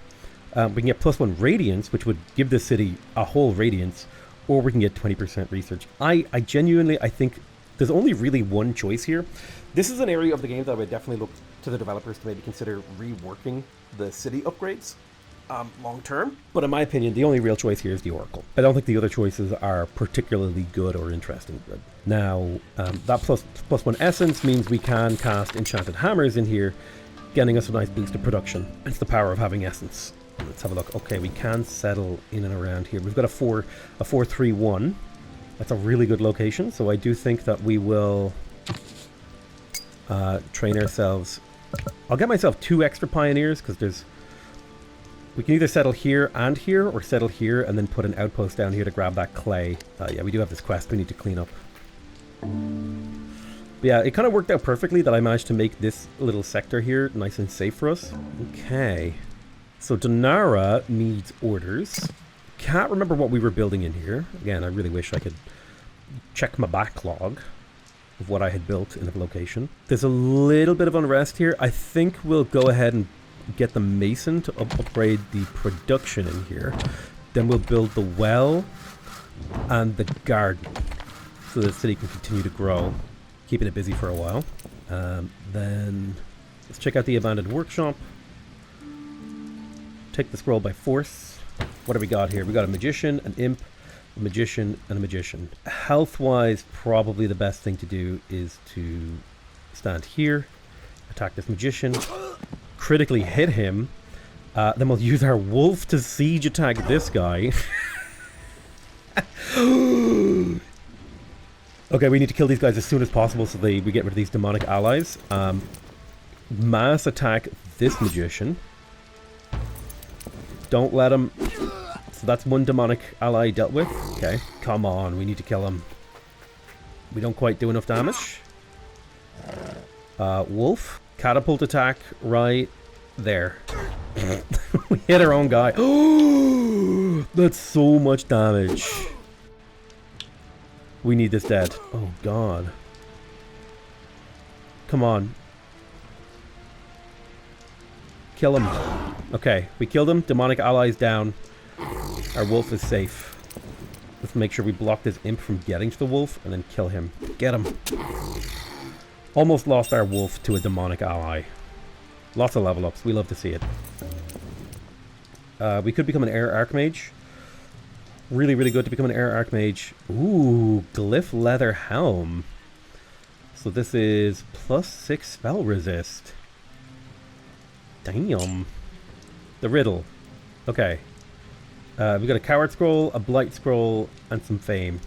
We can get +1 Radiance, which would give the city a whole Radiance, or we can get 20% research. I genuinely think there's only really one choice here. This is an area of the game that I would definitely look to the developers to maybe consider reworking the city upgrades long term. But in my opinion, the only real choice here is the Oracle. I don't think the other choices are particularly good or interesting. Now, that +1 essence means we can cast enchanted hammers in here, getting us a nice boost of production. It's the power of having essence. Let's have a look. Okay, we can settle in and around here. We've got a 4-3-1. That's a really good location, so I do think that we will train ourselves. I'll get myself 2 extra pioneers, because we can either settle here and here, or settle here and then put an outpost down here to grab that clay. Yeah, we do have this quest we need to clean up. But yeah, it kind of worked out perfectly that I managed to make this little sector here nice and safe for us. Okay. So Donara needs orders. Can't remember what we were building in here. Again, I really wish I could check my backlog of what I had built in the location. There's a little bit of unrest here. I think we'll go ahead and get the mason to upgrade the production in here. Then we'll build the well and the garden so the city can continue to grow, keeping it busy for a while. Then let's check out the abandoned workshop. Take the scroll by force. What do we got here? We got a magician, an imp, a magician, and a magician. Health-wise, probably the best thing to do is to stand here, attack this magician, critically hit him, then we'll use our wolf to siege attack this guy. Okay, we need to kill these guys as soon as possible so we get rid of these demonic allies. Mass attack this magician. Don't let him... So that's 1 demonic ally dealt with. Okay, come on, we need to kill him. We don't quite do enough damage. Wolf. Catapult attack right there. We hit our own guy. Oh, that's so much damage. We need this dead. Oh, God. Come on. Kill him. Okay, we killed him. Demonic allies down. Our wolf is safe. Let's make sure we block this imp from getting to the wolf and then kill him. Get him. Almost lost our wolf to a demonic ally. Lots of level ups. We love to see it. We could become an air archmage. Really, really good to become an air archmage. Ooh, glyph leather helm. So this is +6 spell resist. Damn. The riddle. Okay. We got a coward scroll, a blight scroll, and some fame.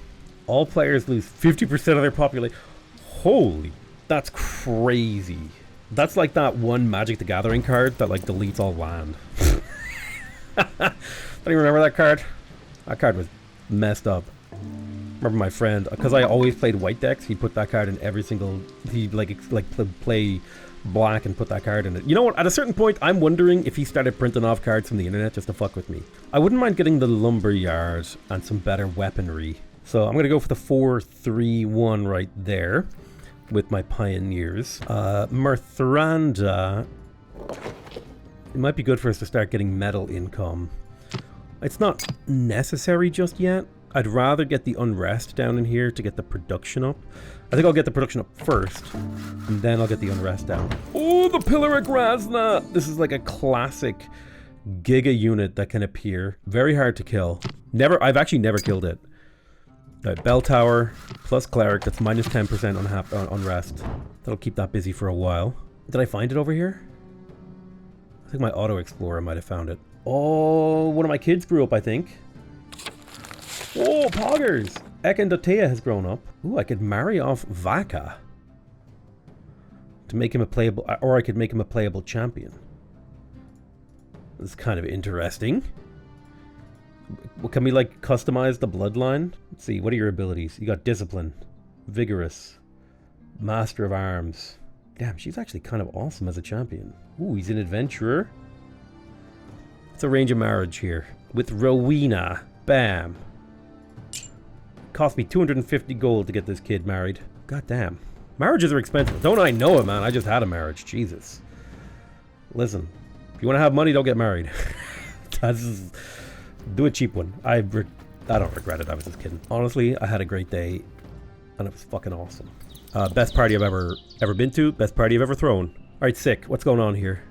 All players lose 50% of their population. Holy, that's crazy. That's like that one Magic the Gathering card that like deletes all land. Don't you remember that card? That card was messed up. Remember my friend, because I always played white decks, he put that card in every single... He play black and put that card in it. You know what? At a certain point, I'm wondering if he started printing off cards from the internet just to fuck with me. I wouldn't mind getting the lumberyard and some better weaponry. So I'm going to go for the 4-3-1 right there with my pioneers. Mirthranda. It might be good for us to start getting metal income. It's not necessary just yet. I'd rather get the unrest down in here to get the production up. I think I'll get the production up first, and then I'll get the unrest down. Oh, the Pillar of Grasna! This is like a classic Giga unit that can appear. Very hard to kill. I've actually never killed it. Bell Tower plus Cleric, that's minus 10% on unrest. That'll keep that busy for a while. Did I find it over here? I think my Auto Explorer might have found it. Oh, one of my kids grew up, I think. Oh, poggers! Ekendotea has grown up. Ooh, I could marry off Vaka to make him a playable, or I could make him a playable champion. This is kind of interesting. Can we like customize the bloodline? Let's see, what are your abilities? You got discipline, vigorous, master of arms. Damn, she's actually kind of awesome as a champion. Ooh, he's an adventurer. Let's arrange a marriage here with Rowena. Bam. Cost me 250 gold to get this kid married. God damn. Marriages are expensive. Don't I know it, man? I just had a marriage. Jesus. Listen, if you want to have money, don't get married. Do a cheap one. I don't regret it. I was just kidding. Honestly, I had a great day, and it was fucking awesome. Best party I've ever been to. Best party I've ever thrown. All right, sick. What's going on here?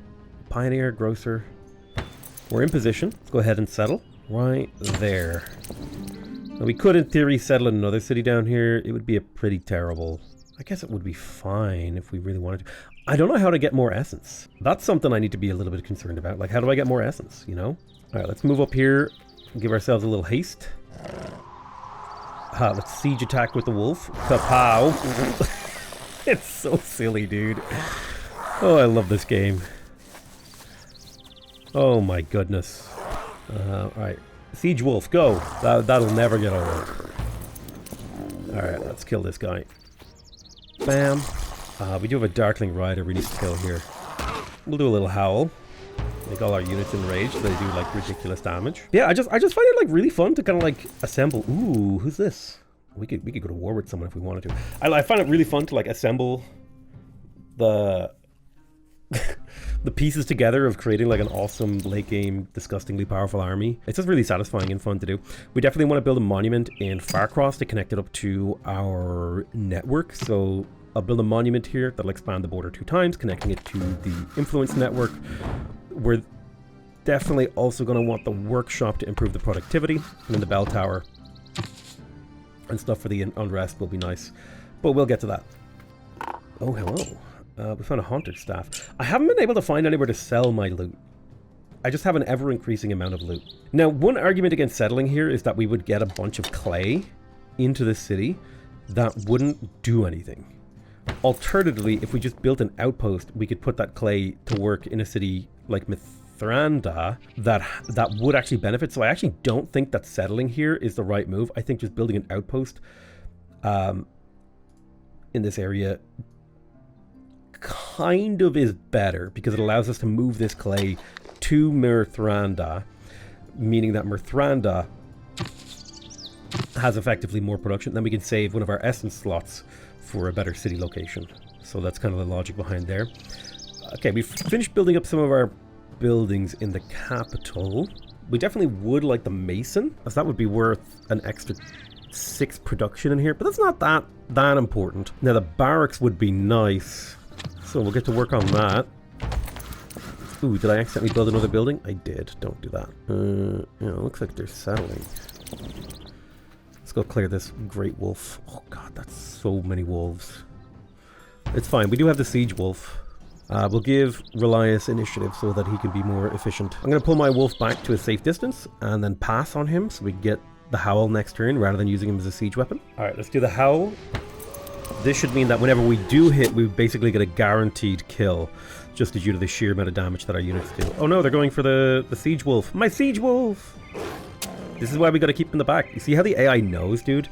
Pioneer, grocer. We're in position. Let's go ahead and settle. Right there. Now, we could, in theory, settle in another city down here. It would be a pretty terrible... I guess it would be fine if we really wanted to. I don't know how to get more essence. That's something I need to be a little bit concerned about. Like, how do I get more essence, you know? All right, let's move up here and give ourselves a little haste. Let's siege attack with the wolf. Kapow. It's so silly, dude. Oh, I love this game. Oh my goodness. All right. Siege wolf, go. That'll never get over. All right, let's kill this guy. Bam. We do have a Darkling Rider we need to kill here. We'll do a little howl. Make all our units enraged so they do like ridiculous damage. Yeah, I just find it like really fun to kind of like assemble. Ooh, who's this? We could go to war with someone if we wanted to. I find it really fun to like assemble the the pieces together of creating like an awesome late game, disgustingly powerful army. It's just really satisfying and fun to do. We definitely want to build a monument in Farcross to connect it up to our network. So I'll build a monument here that'll expand the border 2 times, connecting it to the influence network. We're definitely also going to want the workshop to improve the productivity, and then the bell tower and stuff for the unrest will be nice. But we'll get to that. Oh, hello. We found a haunted staff. I haven't been able to find anywhere to sell my loot. I just have an ever-increasing amount of loot. Now, one argument against settling here is that we would get a bunch of clay into the city that wouldn't do anything. Alternatively, if we just built an outpost, we could put that clay to work in a city like Mithranda that would actually benefit. So I actually don't think that settling here is the right move. I think just building an outpost in this area kind of is better, because it allows us to move this clay to Mithranda, meaning that Mithranda has effectively more production. Then we can save one of our essence slots for a better city location. So that's kind of the logic behind there. Okay, we've finished building up some of our buildings in the capital. We definitely would like the mason, as that would be worth an extra 6 production in here, but that's not that important. Now the barracks would be nice, so we'll get to work on that. Ooh, did I accidentally build another building? I did. Don't do that. Yeah, it looks like they're settling. Let's go clear this great wolf. Oh god, that's so many wolves. It's fine. We do have the siege wolf. We'll give Relias initiative so that he can be more efficient. I'm going to pull my wolf back to a safe distance and then pass on him so we can get the howl next turn rather than using him as a siege weapon. Alright, let's do the howl. This should mean that whenever we do hit, we basically get a guaranteed kill, just due to the sheer amount of damage that our units do. Oh no, they're going for the siege wolf. My siege wolf! This is why we got to keep in the back. You see how the AI knows, dude?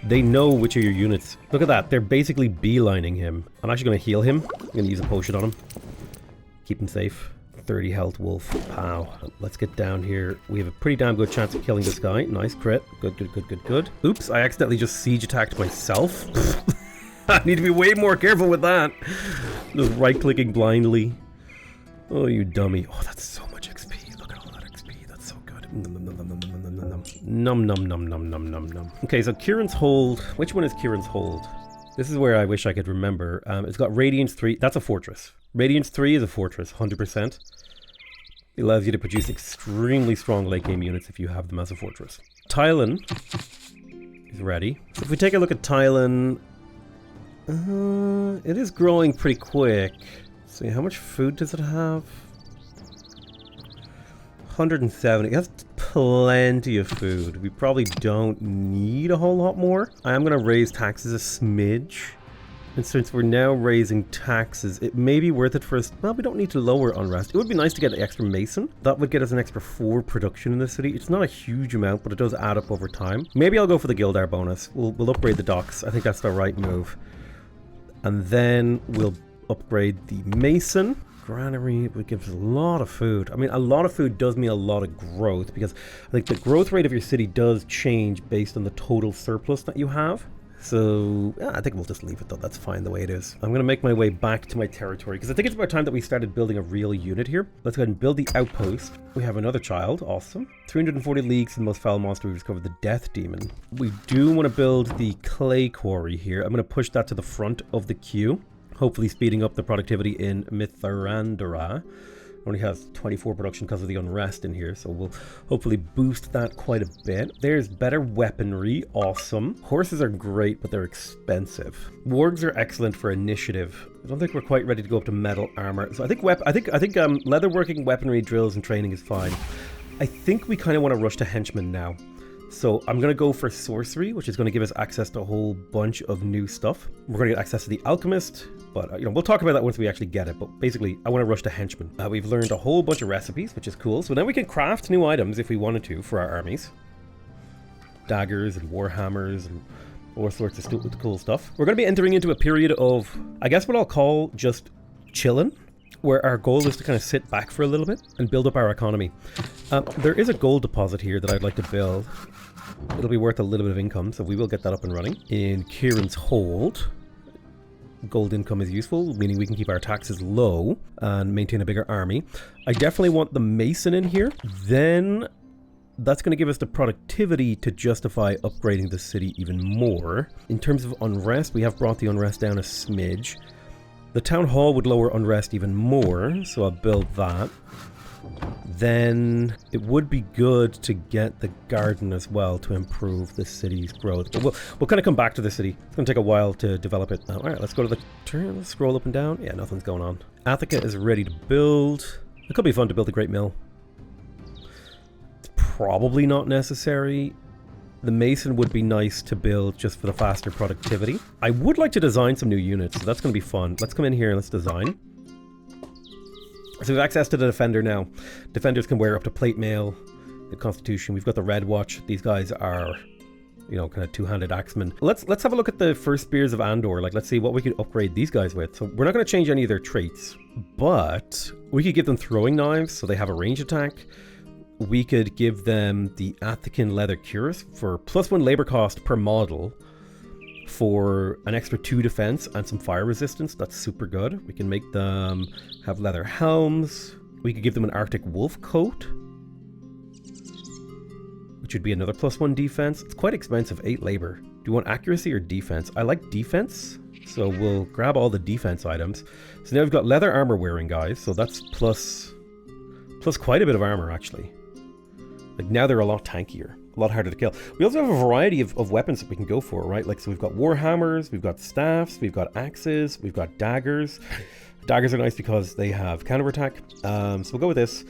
They know which of your units. Look at that. They're basically beelining him. I'm actually going to heal him. I'm going to use a potion on him. Keep him safe. 30 health wolf. Pow. Let's get down here. We have a pretty damn good chance of killing this guy. Nice crit. Good, good, good, good, good. Oops, I accidentally just siege attacked myself. I need to be way more careful with that. Just right-clicking blindly. Oh, you dummy. Oh, that's so much XP. Look at all that XP. That's so good. Num, num, num, num, num, num, num. Okay, so Kieran's Hold. Which one is Kieran's Hold? This is where I wish I could remember. It's got Radiance 3. That's a fortress. Radiance 3 is a fortress, 100%. It allows you to produce extremely strong late game units if you have them as a fortress. Tylen is ready. So if we take a look at Tylen, it is growing pretty quick. See, how much food does it have? 170. It has plenty of food. We probably don't need a whole lot more. I am going to raise taxes a smidge. And since we're now raising taxes, it may be worth it for us. Well, we don't need to lower unrest. It would be nice to get an extra mason. That would get us an extra 4 production in the city. It's not a huge amount, but it does add up over time. Maybe I'll go for the Guildar bonus. We'll upgrade the docks. I think that's the right move. And then we'll upgrade the mason. Granary would give us a lot of food. I mean, a lot of food does mean a lot of growth, because I think the growth rate of your city does change based on the total surplus that you have. So, yeah, I think we'll just leave it though. That's fine the way it is. I'm going to make my way back to my territory, because I think it's about time that we started building a real unit here. Let's go ahead and build the outpost. We have another child. Awesome. 340 leagues and the most foul monster. We've discovered the Death Demon. We do want to build the clay quarry here. I'm going to push that to the front of the queue, hopefully speeding up the productivity in Mithrandera. Only has 24 production because of the unrest in here, so we'll hopefully boost that quite a bit. There's better weaponry. Awesome. Horses are great, but they're expensive. Wargs are excellent for initiative. I don't think we're quite ready to go up to metal armor. So I think leatherworking, weaponry, drills, and training is fine. I think we kind of want to rush to henchmen now. So I'm going to go for sorcery, which is going to give us access to a whole bunch of new stuff. We're going to get access to the alchemist, but we'll talk about that once we actually get it. But basically, I want to rush to henchmen. We've learned a whole bunch of recipes, which is cool. So now we can craft new items if we wanted to for our armies. Daggers and warhammers and all sorts of cool stuff. We're going to be entering into a period of, I guess what I'll call just chillin', where our goal is to kind of sit back for a little bit and build up our economy. There is a gold deposit here that I'd like to build. It'll be worth a little bit of income, so we will get that up and running. In Kieran's Hold, gold income is useful, meaning we can keep our taxes low and maintain a bigger army. I definitely want the mason in here. Then that's going to give us the productivity to justify upgrading the city even more. In terms of unrest, we have brought the unrest down a smidge. The town hall would lower unrest even more, so I'll build that. Then it would be good to get the garden as well to improve the city's growth. But we'll kind of come back to the city. It's going to take a while to develop it. All right, let's go to the turn. Let's scroll up and down. Yeah, nothing's going on. Attica is ready to build. It could be fun to build a great mill. It's probably not necessary. The mason would be nice to build just for the faster productivity. I would like to design some new units, so that's going to be fun. Let's come in here and let's design. So we have access to the defender now. Defenders can wear up to plate mail, the constitution. We've got the red watch. These guys are, kind of two-handed axemen. Let's have a look at the first spears of Andor. Let's see what we could upgrade these guys with. So we're not going to change any of their traits, but we could give them throwing knives, so they have a range attack. We could give them the Athican leather cuirass for +1 labor cost per model for an extra 2 defense and some fire resistance. That's super good. We can make them have leather helms. We could give them an Arctic wolf coat, which would be another +1 defense. It's quite expensive, 8 labor. Do you want accuracy or defense? I like defense, so we'll grab all the defense items. So now we've got leather armor wearing guys, so that's plus quite a bit of armor actually. Now they're a lot tankier, a lot harder to kill. We also have a variety of weapons that we can go for, right? So we've got warhammers, we've got staffs, we've got axes, we've got daggers. Daggers are nice because they have counterattack. So we'll go with this.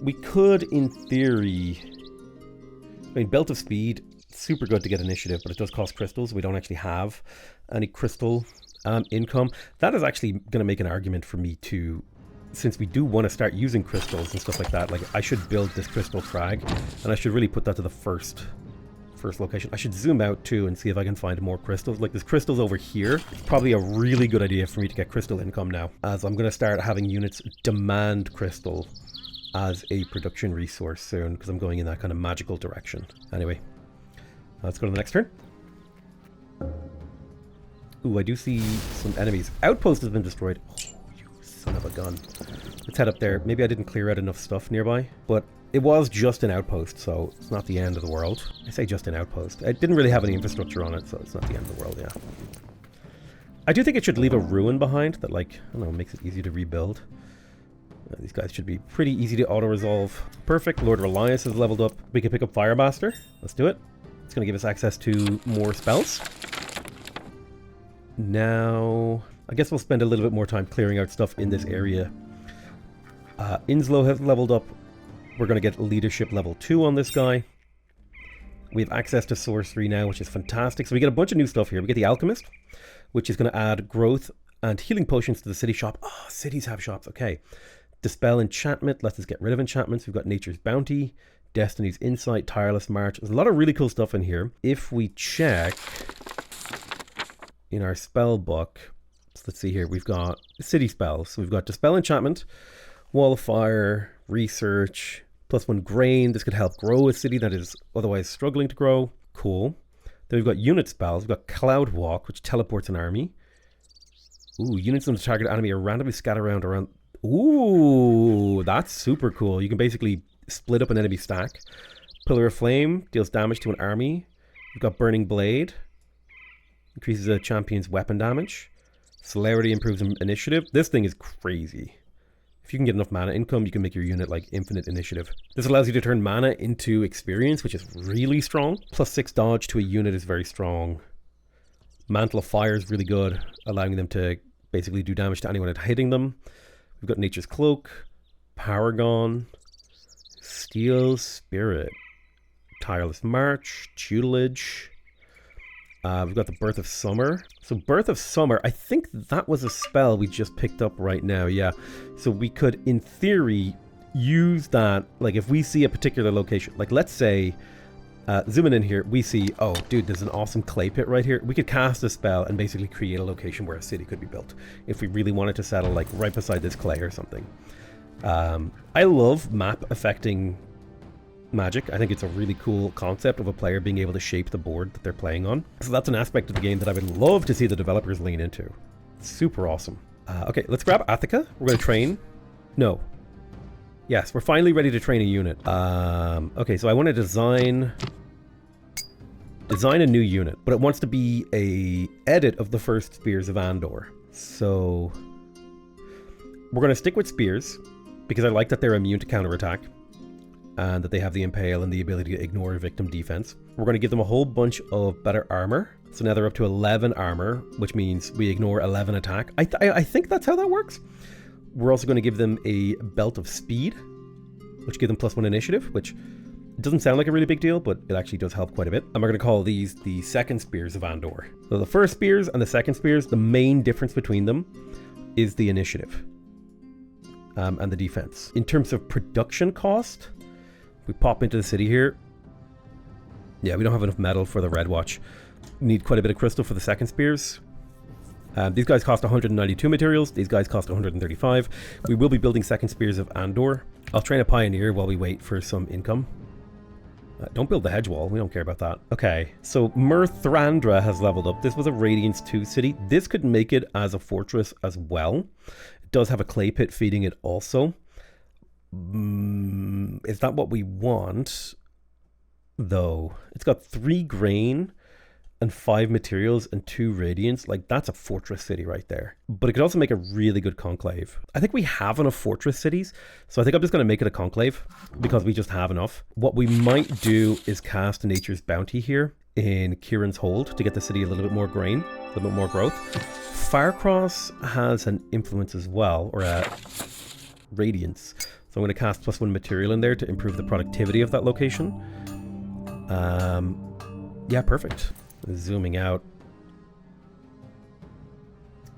We could, in theory, Belt of Speed, super good to get initiative, but it does cost crystals. We don't actually have any crystal income. That is actually going to make an argument for me to, since we do want to start using crystals and stuff like that, I should build this crystal frag, and I should really put that to the first location. I should zoom out too and see if I can find more crystals. There's crystals over here. It's probably a really good idea for me to get crystal income now, as I'm going to start having units demand crystal as a production resource soon, because I'm going in that kind of magical direction. Anyway, let's go to the next turn. Ooh, I do see some enemies. Outpost has been destroyed. Son of a gun. Let's head up there. Maybe I didn't clear out enough stuff nearby, but it was just an outpost, so it's not the end of the world. I say just an outpost. It didn't really have any infrastructure on it, so it's not the end of the world, yeah. I do think it should leave a ruin behind that, I don't know, makes it easy to rebuild. These guys should be pretty easy to auto-resolve. Perfect. Lord Reliance is leveled up. We can pick up Firemaster. Let's do it. It's going to give us access to more spells. Now, I guess we'll spend a little bit more time clearing out stuff in this area. Inslow has leveled up We're going to get leadership level 2 on this guy. We have access to sorcery now, which is fantastic. So we get a bunch of new stuff here. We get the alchemist, which is going to add growth and healing potions to the city shop. Oh, cities have shops. Okay. Dispel enchantment lets us get rid of enchantments. We've got nature's bounty, destiny's insight, tireless march. There's a lot of really cool stuff in here. If we check in our spell book, so let's see here, we've got city spells. So we've got dispel enchantment, wall of fire, research, +1 grain. This could help grow a city that is otherwise struggling to grow. Cool. Then we've got unit spells. We've got cloud walk, which teleports an army. Ooh, units on the target enemy are randomly scattered around. Ooh, that's super cool. You can basically split up an enemy stack. Pillar of flame deals damage to an army. We've got burning blade. Increases a champion's weapon damage. Celerity improves initiative. This thing is crazy. If you can get enough mana income, you can make your unit like infinite initiative. This allows you to turn mana into experience, which is really strong. +6 dodge to a unit is very strong. Mantle of Fire is really good, allowing them to basically do damage to anyone hitting them. We've got Nature's Cloak, Paragon, Steel Spirit, Tireless March, Tutelage. We've got the Birth of Summer. So Birth of Summer, I think that was a spell we just picked up right now, yeah. So we could, in theory, use that, like if we see a particular location, like let's say, zooming in here, we see, oh dude, there's an awesome clay pit right here. We could cast a spell and basically create a location where a city could be built if we really wanted to settle like right beside this clay or something. I love map affecting magic. I think it's a really cool concept of a player being able to shape the board that they're playing on. So that's an aspect of the game that I would love to see the developers lean into. Super awesome. Okay, let's grab Attica. We're going to train. No. Yes, we're finally ready to train a unit. Okay, so I want to design a new unit, but it wants to be a edit of the first Spears of Andor. So we're going to stick with Spears because I like that they're immune to counterattack and that they have the Impale and the ability to ignore victim defense. We're going to give them a whole bunch of better armor. So now they're up to 11 armor, which means we ignore 11 attack. I think that's how that works. We're also going to give them a belt of speed, which give them +1 initiative, which doesn't sound like a really big deal, but it actually does help quite a bit. And we're going to call these the second Spears of Andor. So the first Spears and the second Spears, the main difference between them is the initiative and the defense. In terms of production cost, we pop into the city here. Yeah, we don't have enough metal for the Red Watch. Need quite a bit of crystal for the second Spears. These guys cost 192 materials. These guys cost 135. We will be building second Spears of Andor. I'll train a Pioneer while we wait for some income. Don't build the hedge wall. We don't care about that. Okay, so Mirthrandra has leveled up. This was a Radiance 2 city. This could make it as a fortress as well. It does have a clay pit feeding it also. Is that what we want, though? It's got 3 grain and 5 materials and 2 radiance. Like, that's a fortress city right there. But it could also make a really good conclave. I think we have enough fortress cities, so I think I'm just going to make it a conclave because we just have enough. What we might do is cast Nature's Bounty here in Kieran's Hold to get the city a little bit more grain, a little bit more growth. Firecross has an influence as well, or a radiance. So I'm going to cast +1 material in there to improve the productivity of that location. Yeah, perfect. Zooming out.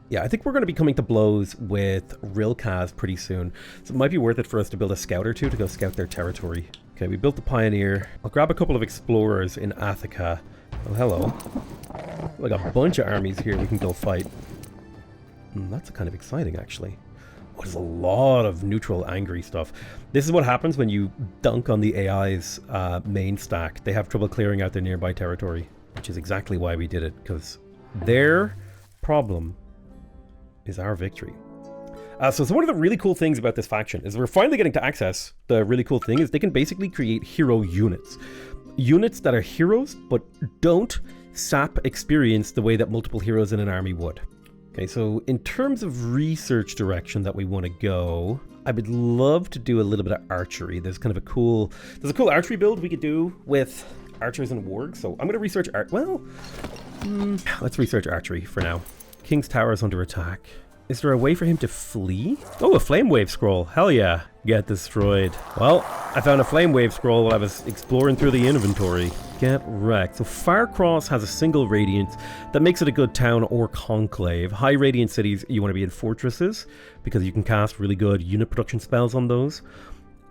Yeah, I think we're going to be coming to blows with Rilkaz pretty soon. So it might be worth it for us to build a scout or two to go scout their territory. Okay, we built the Pioneer. I'll grab a couple of explorers in Attica. Oh, hello. Like a bunch of armies here we can go fight. That's kind of exciting, actually. Oh, there's a lot of neutral angry stuff. This is what happens when you dunk on the AI's main stack. They have trouble clearing out their nearby territory, which is exactly why we did it, because their problem is our victory. So one of the really cool things about this faction is we're finally getting to access. The really cool thing is they can basically create hero units. Units that are heroes, but don't sap experience the way that multiple heroes in an army would. Okay, so in terms of research direction that we want to go, I would love to do a little bit of archery. There's a cool archery build we could do with archers and wargs. So I'm going to research let's research archery for now. King's Tower is under attack. Is there a way for him to flee? Oh, a flame wave scroll. Hell yeah. Get destroyed. Well, I found a flame wave scroll while I was exploring through the inventory. Get wrecked. So Firecross has a single radiant that makes it a good town or conclave. High radiant cities, you want to be in fortresses because you can cast really good unit production spells on those.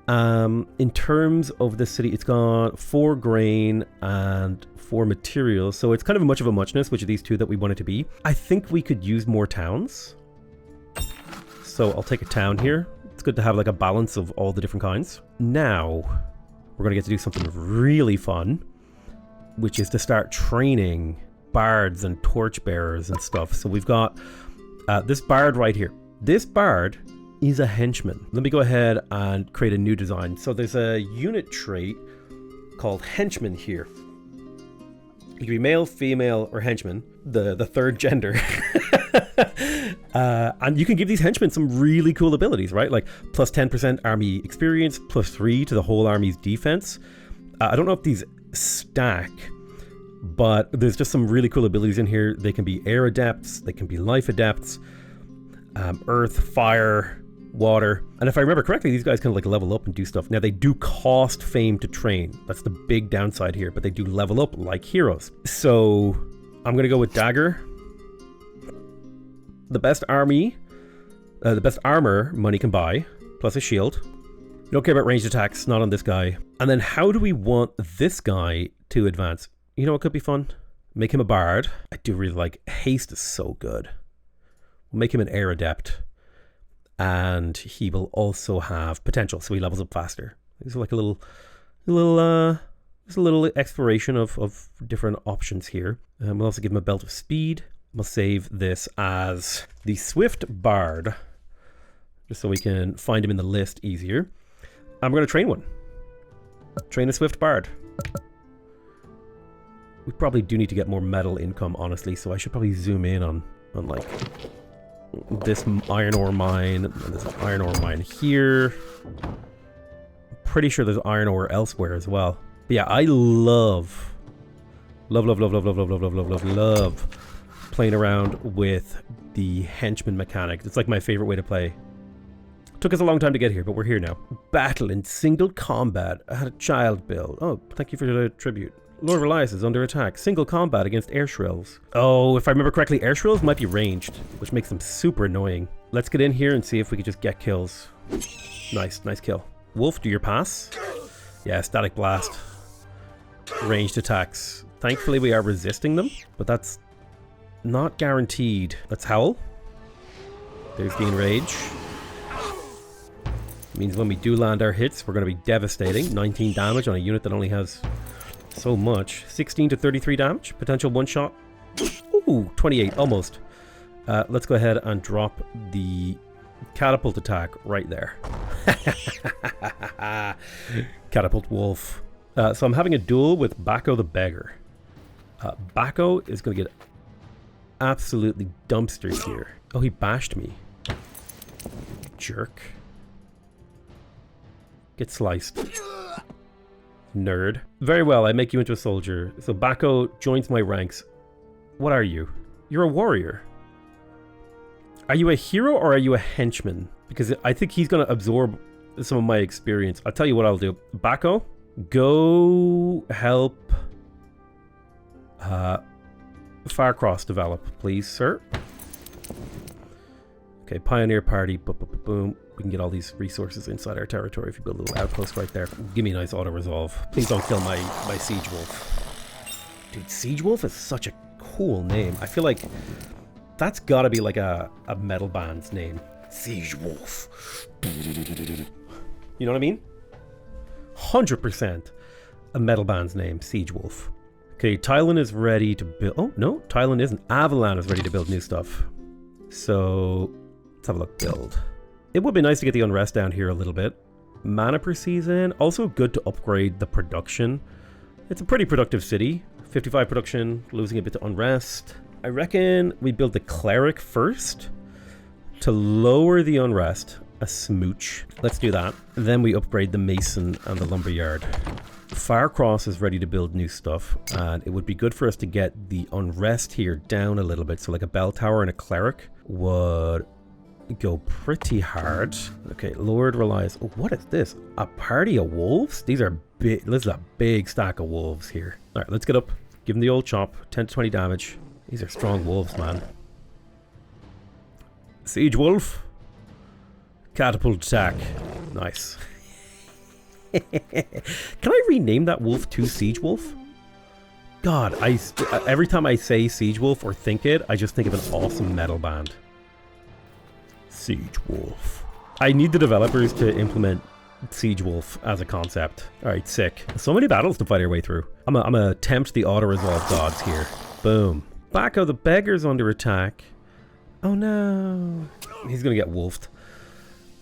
In terms of the city, it's got 4 grain and 4 materials, so it's kind of much of a muchness, which are these 2 that we want it to be. I think we could use more towns. So I'll take a town here. It's good to have like a balance of all the different kinds. Now, we're going to get to do something really fun, which is to start training bards and torchbearers and stuff. So we've got this bard right here. This bard is a henchman. Let me go ahead and create a new design. So there's a unit trait called henchman here. You can be male, female, or henchman, the third gender. And you can give these henchmen some really cool abilities, right? Like plus 10% army experience, plus 3 to the whole army's defense. I don't know if these stack, but there's just some really cool abilities in here. They can be air adepts, they can be life adepts, earth, fire, water. And if I remember correctly, these guys can like level up and do stuff. Now they do cost fame to train. That's the big downside here, but they do level up like heroes. So I'm going to go with Dagger. The best armor money can buy, plus a shield. We don't care about ranged attacks, not on this guy. And then how do we want this guy to advance? You know what could be fun? Make him a bard. I do really like haste is so good. We'll make him an air adept. And he will also have potential, so he levels up faster. These are like a little exploration of different options here. We'll also give him a belt of speed. We'll save this as the Swift Bard, just so we can find him in the list easier. I'm going to train one. Train a Swift Bard. We probably do need to get more metal income, honestly, so I should probably zoom in on like this iron ore mine, and there's an iron ore mine here. I'm pretty sure there's iron ore elsewhere as well. But yeah, I love playing around with the henchman mechanic. It's like my favorite way to play. Took us a long time to get here, but we're here now. Battle in single combat. I had a child build. Oh, thank you for the tribute. Lord Relias is under attack. Single combat against air shrills. Oh, if I remember correctly, air shrills might be ranged, which makes them super annoying. Let's get in here and see if we can just get kills. Nice kill. Wolf, do your pass. Yeah, static blast. Ranged attacks. Thankfully, we are resisting them, but that's not guaranteed. Let's howl. There's the enrage. Means when we do land our hits, we're going to be devastating. 19 damage on a unit that only has so much. 16 to 33 damage. Potential one shot. Ooh, 28, almost. Let's go ahead and drop the catapult attack right there. Catapult wolf. So I'm having a duel with Bako the Beggar. Bako is going to get absolutely dumpsters here. Oh, he bashed me. Jerk. Get sliced. Nerd. Very well, I make you into a soldier. So Bako joins my ranks. What are you? You're a warrior. Are you a hero or are you a henchman? Because I think he's going to absorb some of my experience. I'll tell you what I'll do. Bako, go help Firecross develop, please, sir. Okay, Pioneer Party. Boom. We can get all these resources inside our territory if you build a little outpost right there. Give me a nice auto-resolve. Please don't kill my Siege Wolf. Dude, Siege Wolf is such a cool name. I feel like that's gotta be like a metal band's name. Siege Wolf. You know what I mean? 100% a metal band's name, Siege Wolf. Okay, Tylan is ready to build... Oh, no, Tylan isn't. Avalan is ready to build new stuff. So, let's have a look. Build. It would be nice to get the unrest down here a little bit. Mana per season. Also good to upgrade the production. It's a pretty productive city. 55 production, losing a bit to unrest. I reckon we build the cleric first to lower the unrest. A smooch. Let's do that. Then we upgrade the mason and the lumberyard. Firecross is ready to build new stuff, and it would be good for us to get the unrest here down a little bit. So like a bell tower and a cleric would go pretty hard. Okay, Lord relies... Oh, what is this? A party of wolves? These are big... This is a big stack of wolves here. Alright, let's get up. Give them the old chop. 10 to 20 damage. These are strong wolves, man. Siege wolf. Catapult attack. Nice. Can I rename that wolf to Siege Wolf? God, every time I say Siege Wolf or think it, I just think of an awesome metal band. Siege Wolf. I need the developers to implement Siege Wolf as a concept. Alright, sick. So many battles to fight our way through. I'm gonna tempt the auto-resolve gods here. Boom. Bacco the beggar's under attack. Oh no. He's gonna get wolfed.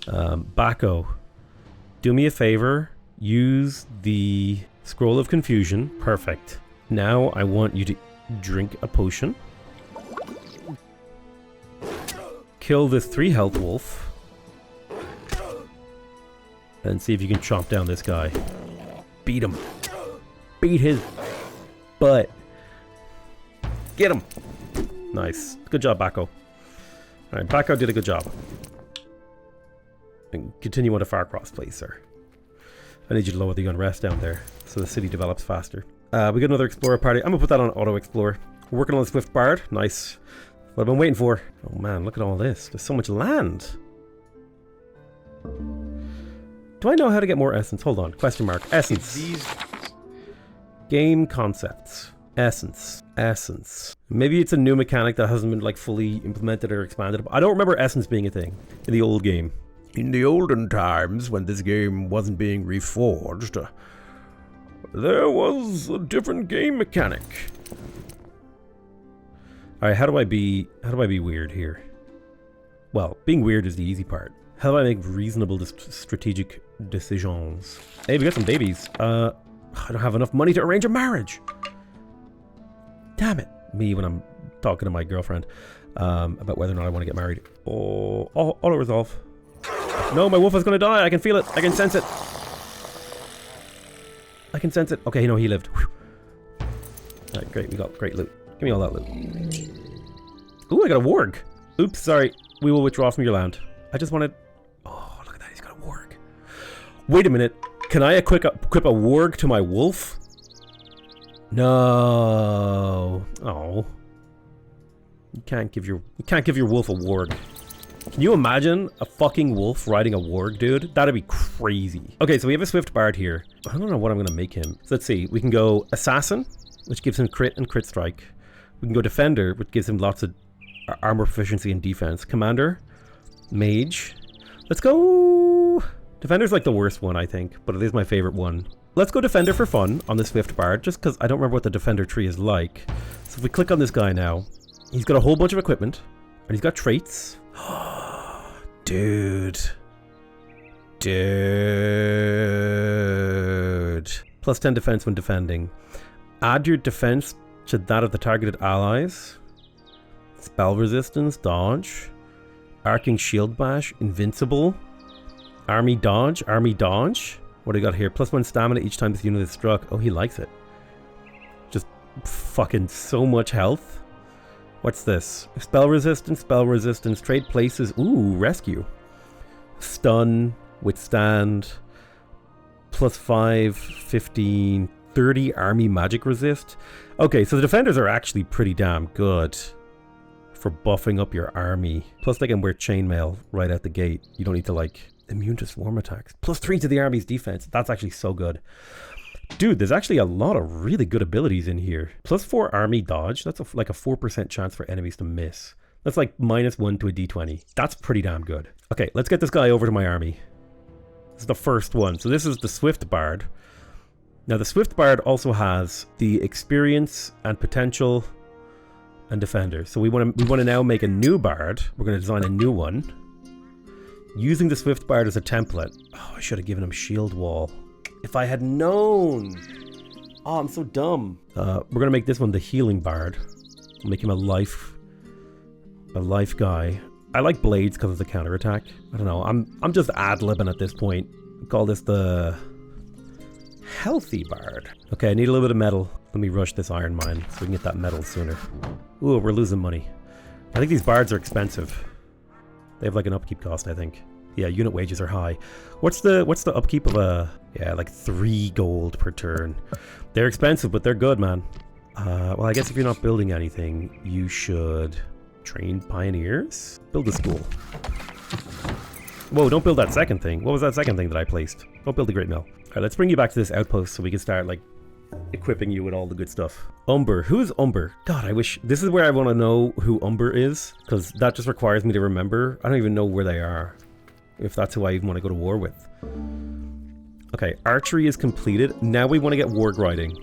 Bacco, do me a favor. Use the Scroll of Confusion. Perfect. Now I want you to drink a potion. Kill this 3 health wolf. And see if you can chomp down this guy. Beat him. Beat his butt. Get him. Nice. Good job, Bacco. Alright, Bacco did a good job. And continue on to Farcross, please, sir. I need you to lower the unrest down there so the city develops faster. We got another explorer party. I'm gonna put that on auto explore. We're working on the Swift Bard. Nice. What I've been waiting for. Oh man, look at all this. There's so much land. Do I know how to get more essence? Hold on. Question mark. Essence. Game concepts. Essence. Essence. Maybe it's a new mechanic that hasn't been like fully implemented or expanded. I don't remember essence being a thing in the old game. In the olden times, when this game wasn't being reforged, there was a different game mechanic. Alright, how do I be weird here? Well, being weird is the easy part. How do I make reasonable strategic decisions? Hey, we got some babies. I don't have enough money to arrange a marriage. Damn it. Me when I'm talking to my girlfriend about whether or not I want to get married. Oh, auto resolve. No, my wolf is going to die. I can feel it. I can sense it. I can sense it. Okay, no, he lived. Alright, great. We got great loot. Give me all that loot. Ooh, I got a warg. Oops, sorry. We will withdraw from your land. I just wanted... Oh, look at that. He's got a warg. Wait a minute. Can I equip a warg to my wolf? No. Oh. You can't give your wolf a warg. Can you imagine a fucking wolf riding a warg, dude? That'd be crazy. Okay, so we have a Swift Bard here. I don't know what I'm gonna make him. So let's see. We can go Assassin, which gives him crit and crit strike. We can go Defender, which gives him lots of armor proficiency and defense. Commander, Mage. Let's go... Defender's like the worst one, I think, but it is my favorite one. Let's go Defender for fun on the Swift Bard, just because I don't remember what the Defender tree is like. So if we click on this guy now, he's got a whole bunch of equipment, and he's got traits. Dude. Plus 10 defense when defending. Add your defense to that of the targeted allies. Spell resistance, dodge. Arcing shield bash, invincible. Army dodge. What do we got here? Plus 1 stamina each time this unit is struck. Oh, he likes it. Just fucking so much health. What's this? Spell resistance, trade places. Ooh, rescue. Stun, withstand. Plus 5, 15, 30 army magic resist. Okay, so the defenders are actually pretty damn good for buffing up your army. Plus they can wear chainmail right out the gate. You don't need to like immune to swarm attacks. Plus 3 to the army's defense. That's actually so good. Dude, there's actually a lot of really good abilities in here. Plus 4 army dodge. That's like a 4% chance for enemies to miss. That's like -1 to a d20. That's pretty damn good. Okay, let's get this guy over to my army. This is the first one. So this is the Swift Bard. Now the Swift Bard also has the experience and potential and defender. So we want to now make a new bard. We're going to design a new one. Using the Swift Bard as a template. Oh, I should have given him shield wall. If I had known. Oh, I'm so dumb. We're going to make this one the healing bard. Make him a life guy. I like blades because of the counterattack. I don't know. I'm just ad-libbing at this point. Call this the healthy bard. Okay, I need a little bit of metal. Let me rush this iron mine so we can get that metal sooner. Ooh, we're losing money. I think these bards are expensive. They have like an upkeep cost, I think. Yeah, unit wages are high. What's the upkeep of a... Yeah, like 3 gold per turn. They're expensive, but they're good, man. Well, I guess if you're not building anything, you should train pioneers? Build a school. Whoa, don't build that second thing. What was that second thing that I placed? Don't build the Great Mill. Alright, let's bring you back to this outpost so we can start, like, equipping you with all the good stuff. Umber. Who is Umber? God, I wish... This is where I want to know who Umber is, because that just requires me to remember. I don't even know where they are, if that's who I even want to go to war with. Okay, archery is completed. Now we want to get warg riding,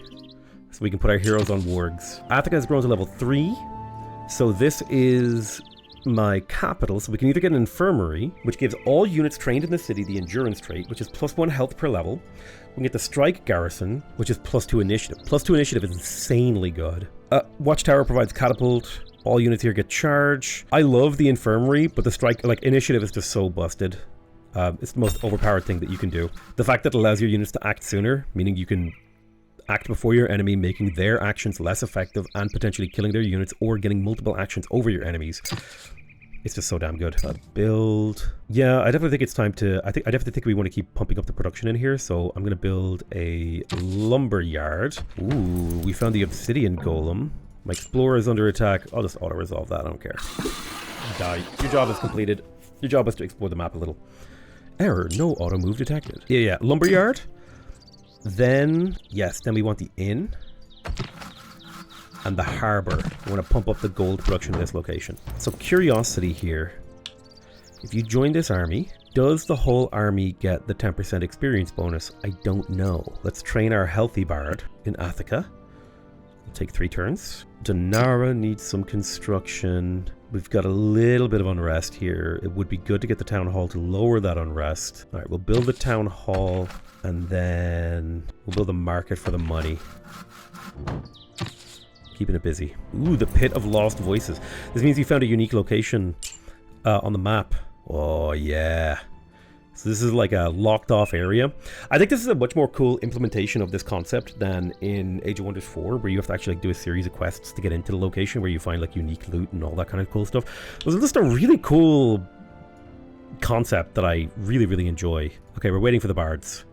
so we can put our heroes on wargs. Attica has grown to level 3, so this is my capital, so we can either get an infirmary, which gives all units trained in the city the endurance trait, which is +1 health per level. We can get the strike garrison, which is +2 initiative. +2 initiative is insanely good. Watchtower provides catapult. All units here get charge. I love the infirmary, but the strike, like, initiative is just so busted. It's the most overpowered thing that you can do. The fact that it allows your units to act sooner, meaning you can act before your enemy, making their actions less effective and potentially killing their units or getting multiple actions over your enemies. It's just so damn good. Build. Yeah, I definitely think it's time to... I definitely think we want to keep pumping up the production in here, so I'm going to build a lumber yard. Ooh, we found the obsidian golem. My explorer is under attack. I'll just auto-resolve that, I don't care. Die. Your job is completed. Your job is to explore the map a little. Error, no auto-move detected. Yeah, lumber yard. Then, yes, then we want the inn. And the harbour. We want to pump up the gold production of this location. So curiosity here. If you join this army, does the whole army get the 10% experience bonus? I don't know. Let's train our healthy bard in Attica. We'll take 3 turns. Donara needs some construction. We've got a little bit of unrest here. It would be good to get the town hall to lower that unrest. Alright, we'll build the town hall and then we'll build a market for the money. Keeping it busy. Ooh, the Pit of Lost Voices. This means you found a unique location on the map. Oh, yeah. So this is like a locked off area. I think this is a much more cool implementation of this concept than in Age of Wonders 4, where you have to actually do a series of quests to get into the location where you find like unique loot and all that kind of cool stuff. It was just a really cool concept that I really, really enjoy. Okay, we're waiting for the bards.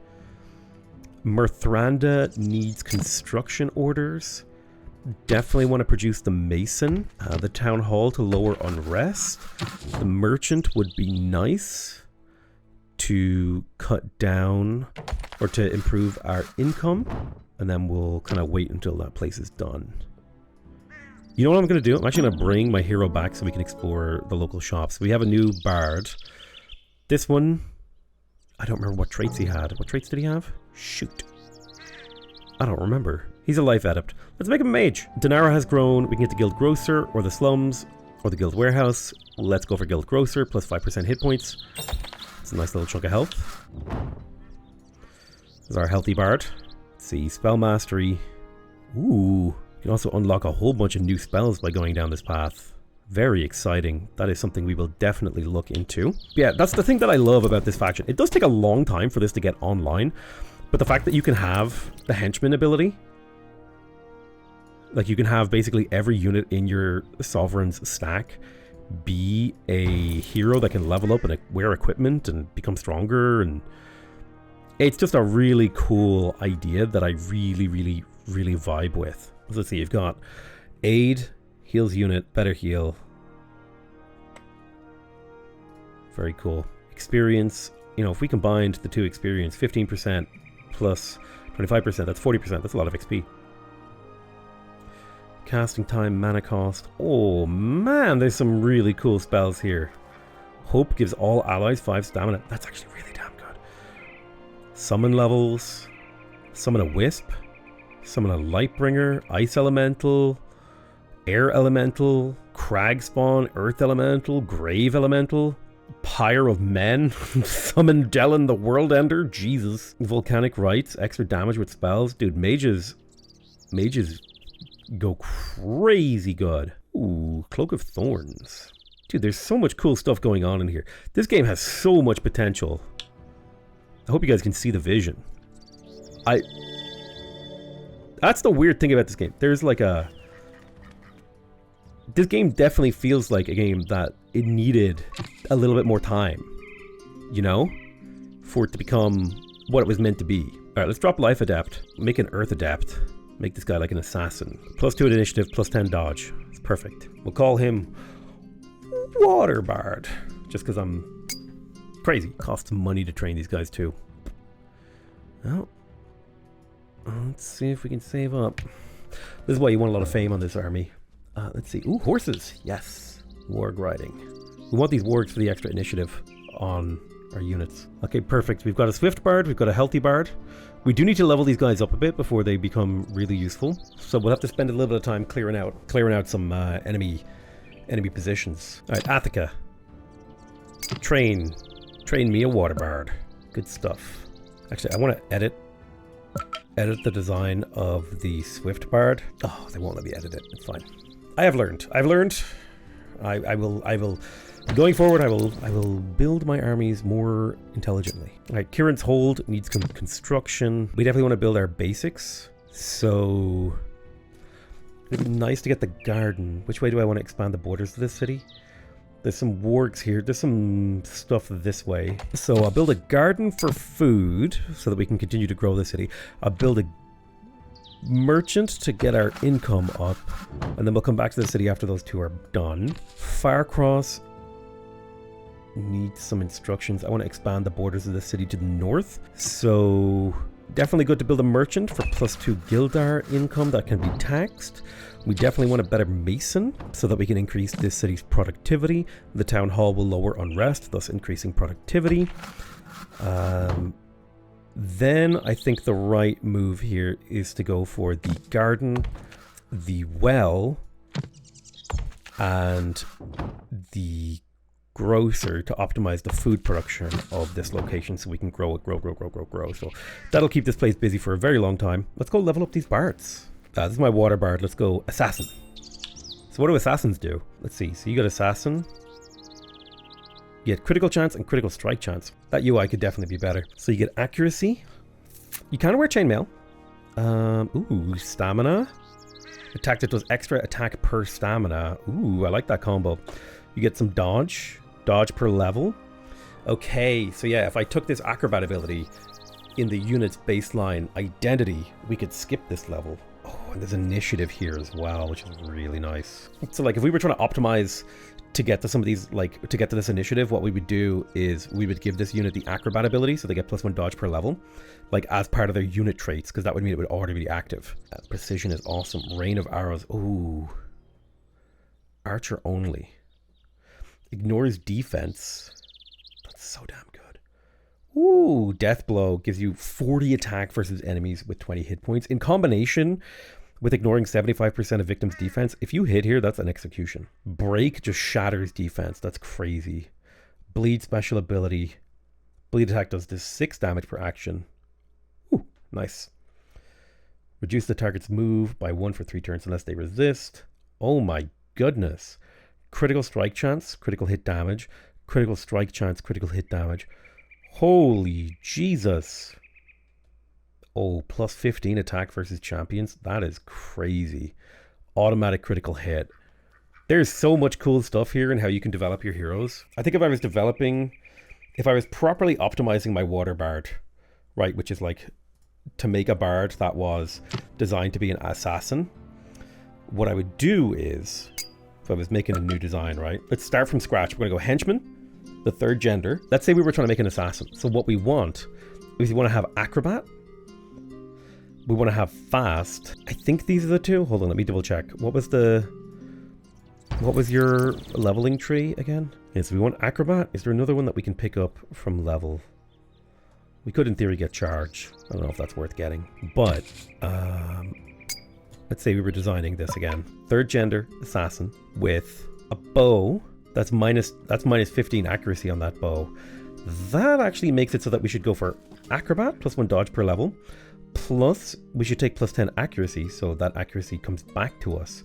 Mirthranda needs construction orders. Definitely want to produce the mason, the town hall to lower unrest. The merchant would be nice to cut down or to improve our income, and then we'll kind of wait until that place is done. You know what I'm going to do? I'm actually going to bring my hero back so we can explore the local shops. We have a new bard. This one, I don't remember what traits he had. What traits did he have? Shoot. I don't remember. He's a life adept. Let's make him a mage. Donara has grown. We can get the guild grocer or the slums or the guild warehouse. Let's go for guild grocer plus 5% hit points. It's a nice little chunk of health. This is our healthy bard. Let's see, spell mastery. Ooh, you can also unlock a whole bunch of new spells by going down this path. Very exciting. That is something we will definitely look into. Yeah, that's the thing that I love about this faction. It does take a long time for this to get online, but the fact that you can have the henchman ability, like you can have basically every unit in your sovereign's stack be a hero that can level up and wear equipment and become stronger, and it's just a really cool idea that I really, really, really vibe with. Let's see, you've got aid, heals unit, better heal. Very cool. Experience, you know, if we combined the 2 experience, 15% plus 25%, that's 40%, that's a lot of XP. Casting time, mana cost. Oh man, there's some really cool spells here. Hope gives all allies 5 stamina. That's actually really damn good. Summon levels. Summon a wisp. Summon a lightbringer. Ice elemental. Air elemental. Crag spawn. Earth elemental. Grave elemental. Pyre of Men. Summon Dellen the World Ender. Jesus. Volcanic rites. Extra damage with spells. Dude, mages go crazy good. Ooh, Cloak of Thorns. Dude, there's so much cool stuff going on in here. This game has so much potential. I hope you guys can see the vision. That's the weird thing about this game. There's This game definitely feels like a game that it needed a little bit more time, you know, for it to become what it was meant to be. All right, let's drop Life Adept, make an Earth Adept, make this guy like an assassin. +2 at initiative, +10 dodge. It's perfect. We'll call him Water Bard, just because I'm crazy. Costs money to train these guys too. Well, let's see if we can save up. This is why you want a lot of fame on this army. Let's see. Ooh, horses. Yes. Warg riding. We want these wargs for the extra initiative on our units. Okay, perfect. We've got a Swift Bard. We've got a Healthy Bard. We do need to level these guys up a bit before they become really useful. So we'll have to spend a little bit of time clearing out some enemy positions. All right, Athika. Train me a Water Bard. Good stuff. Actually, I want to edit the design of the Swift Bard. Oh, they won't let me edit it. It's fine. I've learned. I will. Going forward, I will build my armies more intelligently. All right, Kiran's Hold needs construction. We definitely want to build our basics. So it'd be nice to get the garden. Which way do I want to expand the borders of this city? There's some wargs here. There's some stuff this way. So I'll build a garden for food so that we can continue to grow the city. I'll build a merchant to get our income up. And then we'll come back to the city after those two are done. Firecross needs some instructions. I want to expand the borders of the city to the north. So definitely good to build a merchant for +2 Gildar income that can be taxed. We definitely want a better mason so that we can increase this city's productivity. The town hall will lower unrest, thus increasing productivity. Then I think the right move here is to go for the garden, the well, and the grocer to optimize the food production of this location so we can grow. So that'll keep this place busy for a very long time. Let's go level up these bards. This is my Water Bard. Let's go Assassin. So what do assassins do? Let's see. So you got Assassin. You get critical chance and critical strike chance. That UI could definitely be better. So you get accuracy. You kind of wear chainmail. Ooh, stamina. Attack that does extra attack per stamina. Ooh, I like that combo. You get some dodge. Dodge per level. Okay, so yeah, if I took this acrobat ability in the unit's baseline identity, we could skip this level. Oh, and there's initiative here as well, which is really nice. So like if we were trying to optimize to get to some of these, like to get to this initiative, what we would do is we would give this unit the acrobat ability so they get +1 dodge per level, like as part of their unit traits, because that would mean it would already be active. Precision is awesome. Rain of arrows. Ooh. Archer only. Ignores defense. That's so damn good. Ooh, Death Blow gives you 40 attack versus enemies with 20 hit points. In combination with ignoring 75% of victims' defense, if you hit here, that's an execution. Break just shatters defense. That's crazy. Bleed special ability. Bleed attack does this 6 damage per action. Ooh, nice. Reduce the target's move by 1 for 3 turns unless they resist. Oh my goodness. Critical strike chance, critical hit damage. Critical strike chance, critical hit damage. Holy Jesus. Oh, +15 attack versus champions. That is crazy. Automatic critical hit. There's so much cool stuff here in how you can develop your heroes. I think if I was properly optimizing my Water Bard, right, which is like to make a bard that was designed to be an assassin, what I would do is, if I was making a new design, right, let's start from scratch. We're going to go henchman, the third gender. Let's say we were trying to make an assassin. So what we want is we want to have acrobat. We want to have fast. I think these are the two. Hold on, let me double check. What was your leveling tree again? Yeah, so we want acrobat. Is there another one that we can pick up from level? We could in theory get charge. I don't know if that's worth getting, but let's say we were designing this again. Third gender assassin with a bow that's minus 15 accuracy on that bow. That actually makes it so that we should go for acrobat +1 dodge per level. Plus we should take +10 accuracy, so that accuracy comes back to us.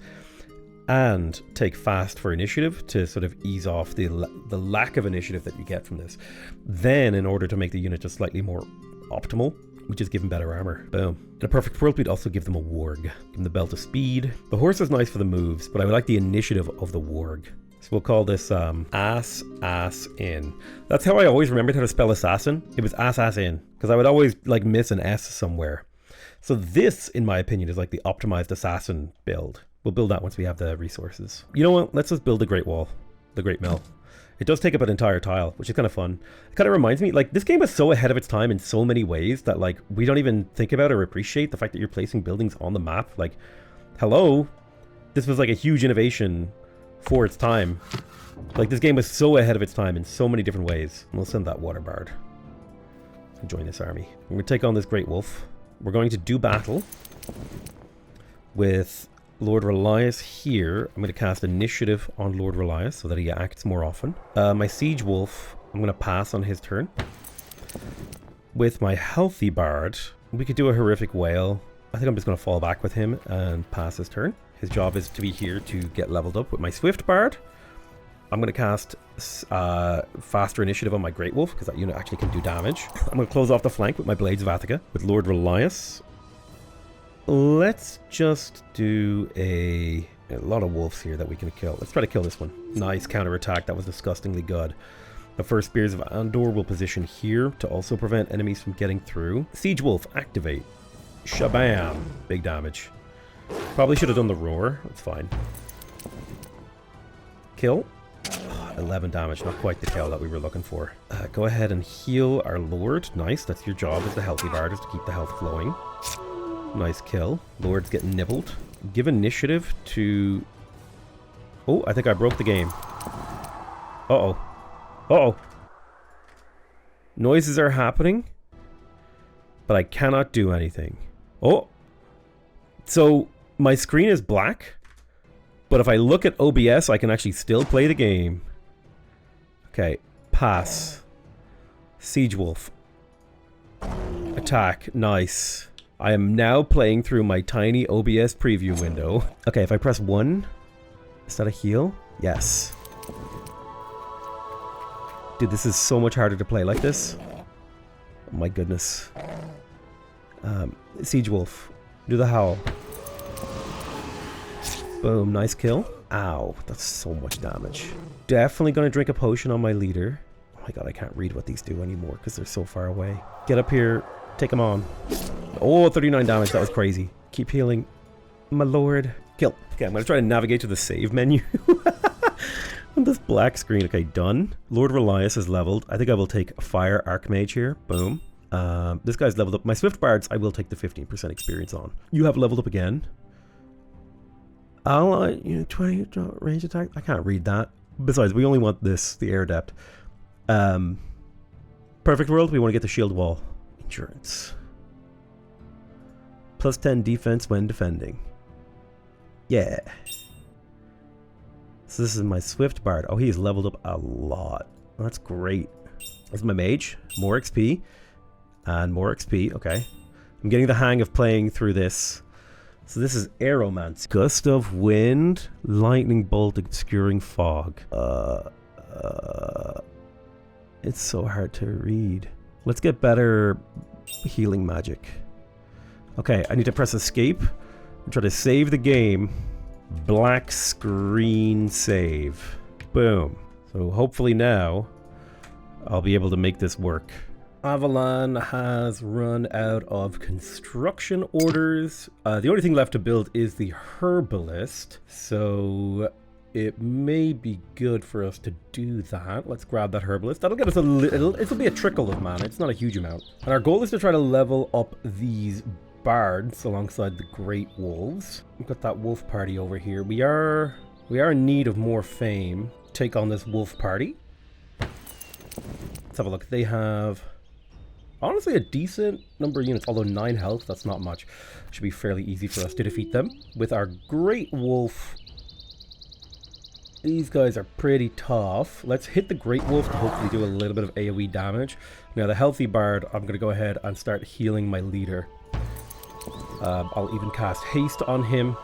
And take fast for initiative to sort of ease off the lack of initiative that you get from this. Then in order to make the unit just slightly more optimal, We just give them better armor. Boom. In a perfect world, we'd also give them a warg. Give them the belt of speed. The horse is nice for the moves, but I would like the initiative of the warg. So we'll call this ass in. That's how I always remembered how to spell assassin. It was ass in, because I would always like miss an S somewhere. So this, in my opinion, is like the optimized assassin build. We'll build that once we have the resources. You know what? Let's just build the Great Wall, the Great Mill. It does take up an entire tile, which is kind of fun. It kind of reminds me, like, this game was so ahead of its time in so many ways that, like, we don't even think about or appreciate the fact that you're placing buildings on the map. Like, hello? This was like a huge innovation for its time. Like, this game was so ahead of its time in so many different ways. And we'll send that water bard to join this army. We're going to take on this Great Wolf. We're going to do battle with Lord Relias here. I'm going to cast initiative on Lord Relias so that he acts more often. My Siege Wolf, I'm going to pass on his turn. With my Healthy Bard, we could do a Horrific Whale. I think I'm just going to fall back with him and pass his turn. His job is to be here to get leveled up. With my Swift Bard, I'm going to cast faster initiative on my Great Wolf because that unit actually can do damage. I'm going to close off the flank with my Blades of Athika. With Lord Relias, let's just do a lot of wolves here that we can kill. Let's try to kill this one. Nice counterattack. That was disgustingly good. The first Spears of Andor will position here to also prevent enemies from getting through. Siege Wolf, activate. Shabam. Big damage. Probably should have done the roar. That's fine. Kill. 11 damage. Not quite the kill that we were looking for. Go ahead and heal our Lord. Nice. That's your job as the Healthy Bard, is to keep the health flowing. Nice kill. Lord's getting nibbled. Give initiative to... Oh, I think I broke the game. Uh-oh. Uh-oh. Noises are happening, but I cannot do anything. Oh. So, my screen is black, but if I look at OBS, I can actually still play the game. Okay. Pass. Siege Wolf. Attack. Nice. I am now playing through my tiny OBS preview window. Okay, if I press 1, is that a heal? Yes. Dude, this is so much harder to play like this. Oh my goodness. Siege Wolf. Do the howl. Boom, nice kill. Ow, that's so much damage. Definitely gonna drink a potion on my leader. Oh my god, I can't read what these do anymore because they're so far away. Get up here. Take him on. Oh, 39 damage. That was crazy. Keep healing. My lord. Kill. Okay, I'm going to try to navigate to the save menu. On this black screen. Okay, done. Lord Relias is leveled. I think I will take Fire Archmage here. Boom. This guy's leveled up. My Swift Bards, I will take the 15% experience on. You have leveled up again. Ally, 20 range attack. I can't read that. Besides, we only want this, the air adept. Perfect world, we want to get the shield wall. Endurance. Plus 10 defense when defending. Yeah. So this is my Swift Bard. Oh, he's leveled up a lot. That's great. This is my mage. More XP. And more XP. Okay. I'm getting the hang of playing through this. So this is Aeromancy. Gust of wind. Lightning bolt obscuring fog. It's so hard to read. Let's get better healing magic. Okay, I need to press escape and try to save the game. Black screen save. Boom. So hopefully now I'll be able to make this work. Avalon has run out of construction orders. The only thing left to build is the herbalist. So it may be good for us to do that. Let's grab that herbalist. That'll get us a little, it'll be a trickle of mana. It's not a huge amount. And our goal is to try to level up these bards alongside the great wolves. We've got that wolf party over here. We are in need of more fame. Take on this wolf party. Let's have a look. They have honestly a decent number of units, although 9 health, that's not much. Should be fairly easy for us to defeat them. With our great wolf, these guys are pretty tough. Let's hit the great wolf to hopefully do a little bit of AoE damage. Now the healthy bard, I'm going to go ahead and start healing my leader. I'll even cast haste on him.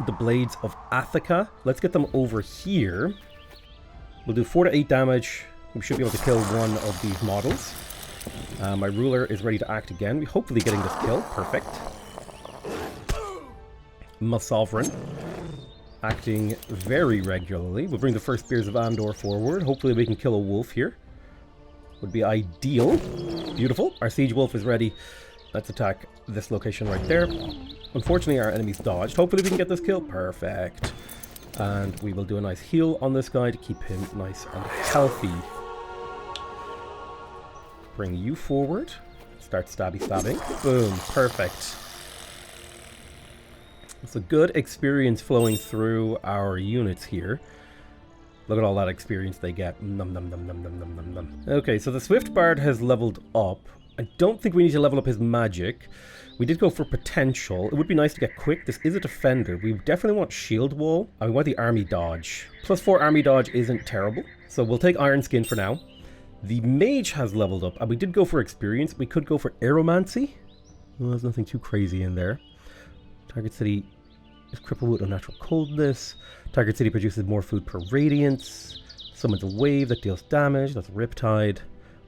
The Blades of Athika. Let's get them over here. We'll do 4 to 8 damage. We should be able to kill one of these models. My ruler is ready to act again. Hopefully getting this kill. Perfect. My sovereign acting very regularly. We'll bring the first Spears of Andor forward. Hopefully we can kill a wolf here. Would be ideal. Beautiful. Our siege wolf is ready. Let's attack this location right there. Unfortunately, our enemies dodged. Hopefully we can get this kill. Perfect. And we will do a nice heal on this guy to keep him nice and healthy. Bring you forward. Start stabby stabbing. Boom. Perfect. It's a good experience flowing through our units here. Look at all that experience they get. Num num num num num num num num. Okay, so the Swift Bard has leveled up. I don't think we need to level up his magic. We did go for potential. It would be nice to get quick. This is a defender. We definitely want shield wall. And we want the army dodge. +4 army dodge isn't terrible. So we'll take Iron Skin for now. The mage has leveled up. And we did go for experience. We could go for aeromancy. Well, there's nothing too crazy in there. Target city is crippled with unnatural coldness. Target city produces more food per radiance. Summons a wave that deals damage. That's Riptide.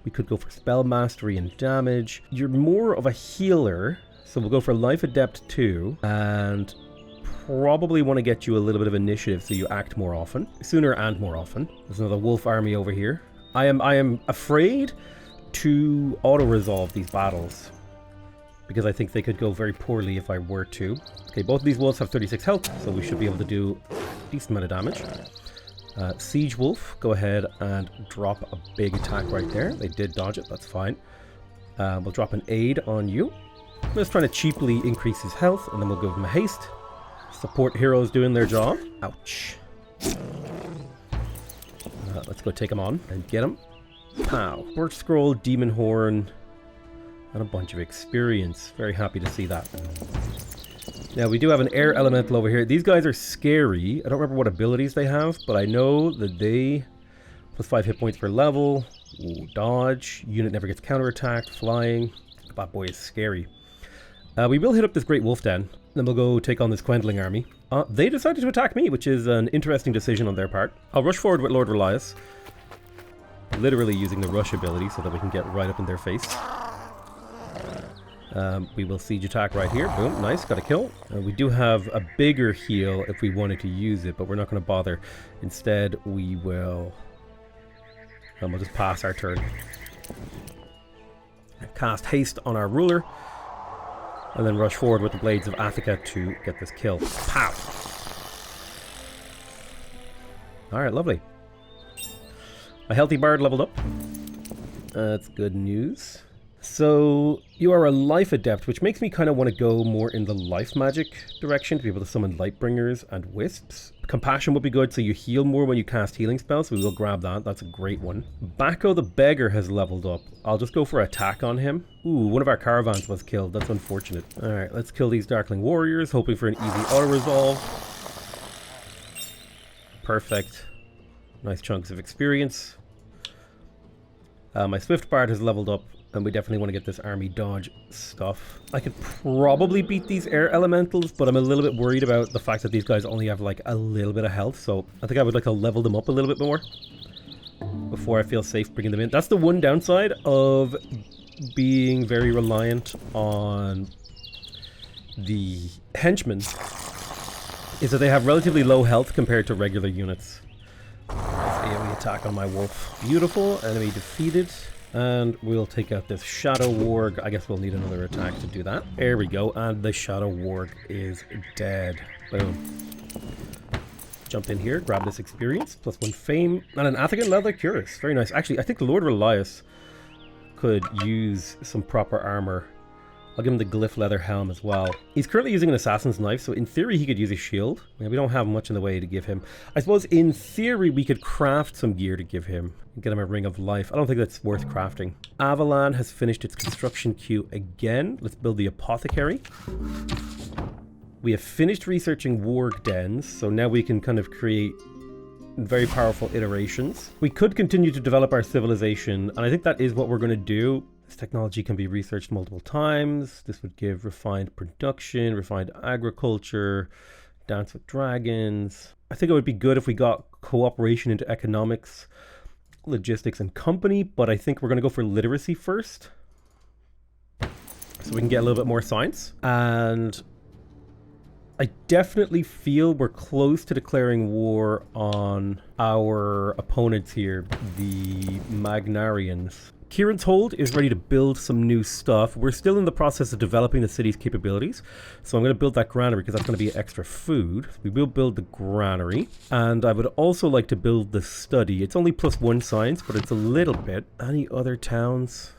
We could go for spell mastery and damage. You're more of a healer, so we'll go for Life Adept 2, and probably want to get you a little bit of initiative so you act more often. Sooner and more often. There's another wolf army over here. I am afraid to auto-resolve these battles, because I think they could go very poorly if I were to. Okay, both of these wolves have 36 health, so we should be able to do a decent amount of damage. Siege Wolf, go ahead and drop a big attack right there. They did dodge it, that's fine. We'll drop an aid on you. I'm just trying to cheaply increase his health, and then we'll give him a haste. Support heroes doing their job. Ouch. Let's go take him on and get him. Pow. Work Scroll, Demon Horn, and a bunch of experience. Very happy to see that. Now, we do have an air elemental over here. These guys are scary. I don't remember what abilities they have, but I know that they... +5 hit points per level. Ooh, dodge. Unit never gets counterattacked. Flying. That boy is scary. We will hit up this Great Wolf Den. Then we'll go take on this Quendling army. They decided to attack me, which is an interesting decision on their part. I'll rush forward with Lord Relias. Literally using the rush ability so that we can get right up in their face. We will siege attack right here. Boom, nice, got a kill. We do have a bigger heal if we wanted to use it, but we're not going to bother. Instead, we will... we'll just pass our turn. Cast haste on our ruler. And then rush forward with the Blades of Athika to get this kill. Pow! Alright, lovely. A healthy bard leveled up. That's good news. So, you are a life adept, which makes me kind of want to go more in the life magic direction to be able to summon Lightbringers and Wisps. Compassion would be good, so you heal more when you cast healing spells, so we will grab that. That's a great one. Bako the Beggar has leveled up. I'll just go for attack on him. Ooh, one of our caravans was killed. That's unfortunate. Alright, let's kill these Darkling Warriors, hoping for an easy auto-resolve. Perfect. Nice chunks of experience. My Swift Bard has leveled up. And we definitely want to get this army dodge stuff. I could probably beat these air elementals, but I'm a little bit worried about the fact that these guys only have like a little bit of health. So I think I would like to level them up a little bit more before I feel safe bringing them in. That's the one downside of being very reliant on the henchmen, is that they have relatively low health compared to regular units. AoE attack on my wolf. Beautiful. Enemy defeated. And we'll take out this Shadow Warg. I guess we'll need another attack to do that. There we go. And the Shadow Warg is dead. Boom. Jump in here, grab this experience. +1 fame. And an Athican leather cuirass. Very nice. Actually, I think the Lord Relias could use some proper armor. I'll give him the glyph leather helm as well. He's currently using an assassin's knife, so in theory he could use a shield. Yeah, we don't have much in the way to give him. I suppose in theory we could craft some gear to give him. Get him a ring of life. I don't think that's worth crafting. Avalan has finished its construction queue again. Let's build the apothecary. We have finished researching warg dens, so now we can kind of create very powerful iterations. We could continue to develop our civilization, and I think that is what we're going to do. This technology can be researched multiple times. This would give refined production, refined agriculture, Dance with Dragons. I think it would be good if we got cooperation into economics, logistics, and company, but I think we're going to go for literacy first. so we can get a little bit more science. And I definitely feel we're close to declaring war on our opponents here, the Magnarians. Kieran's Hold is ready to build some new stuff. We're still in the process of developing the city's capabilities. So I'm going to build that granary because that's going to be extra food. We will build the granary. And I would also like to build the study. It's only +1 science, but it's a little bit. Any other towns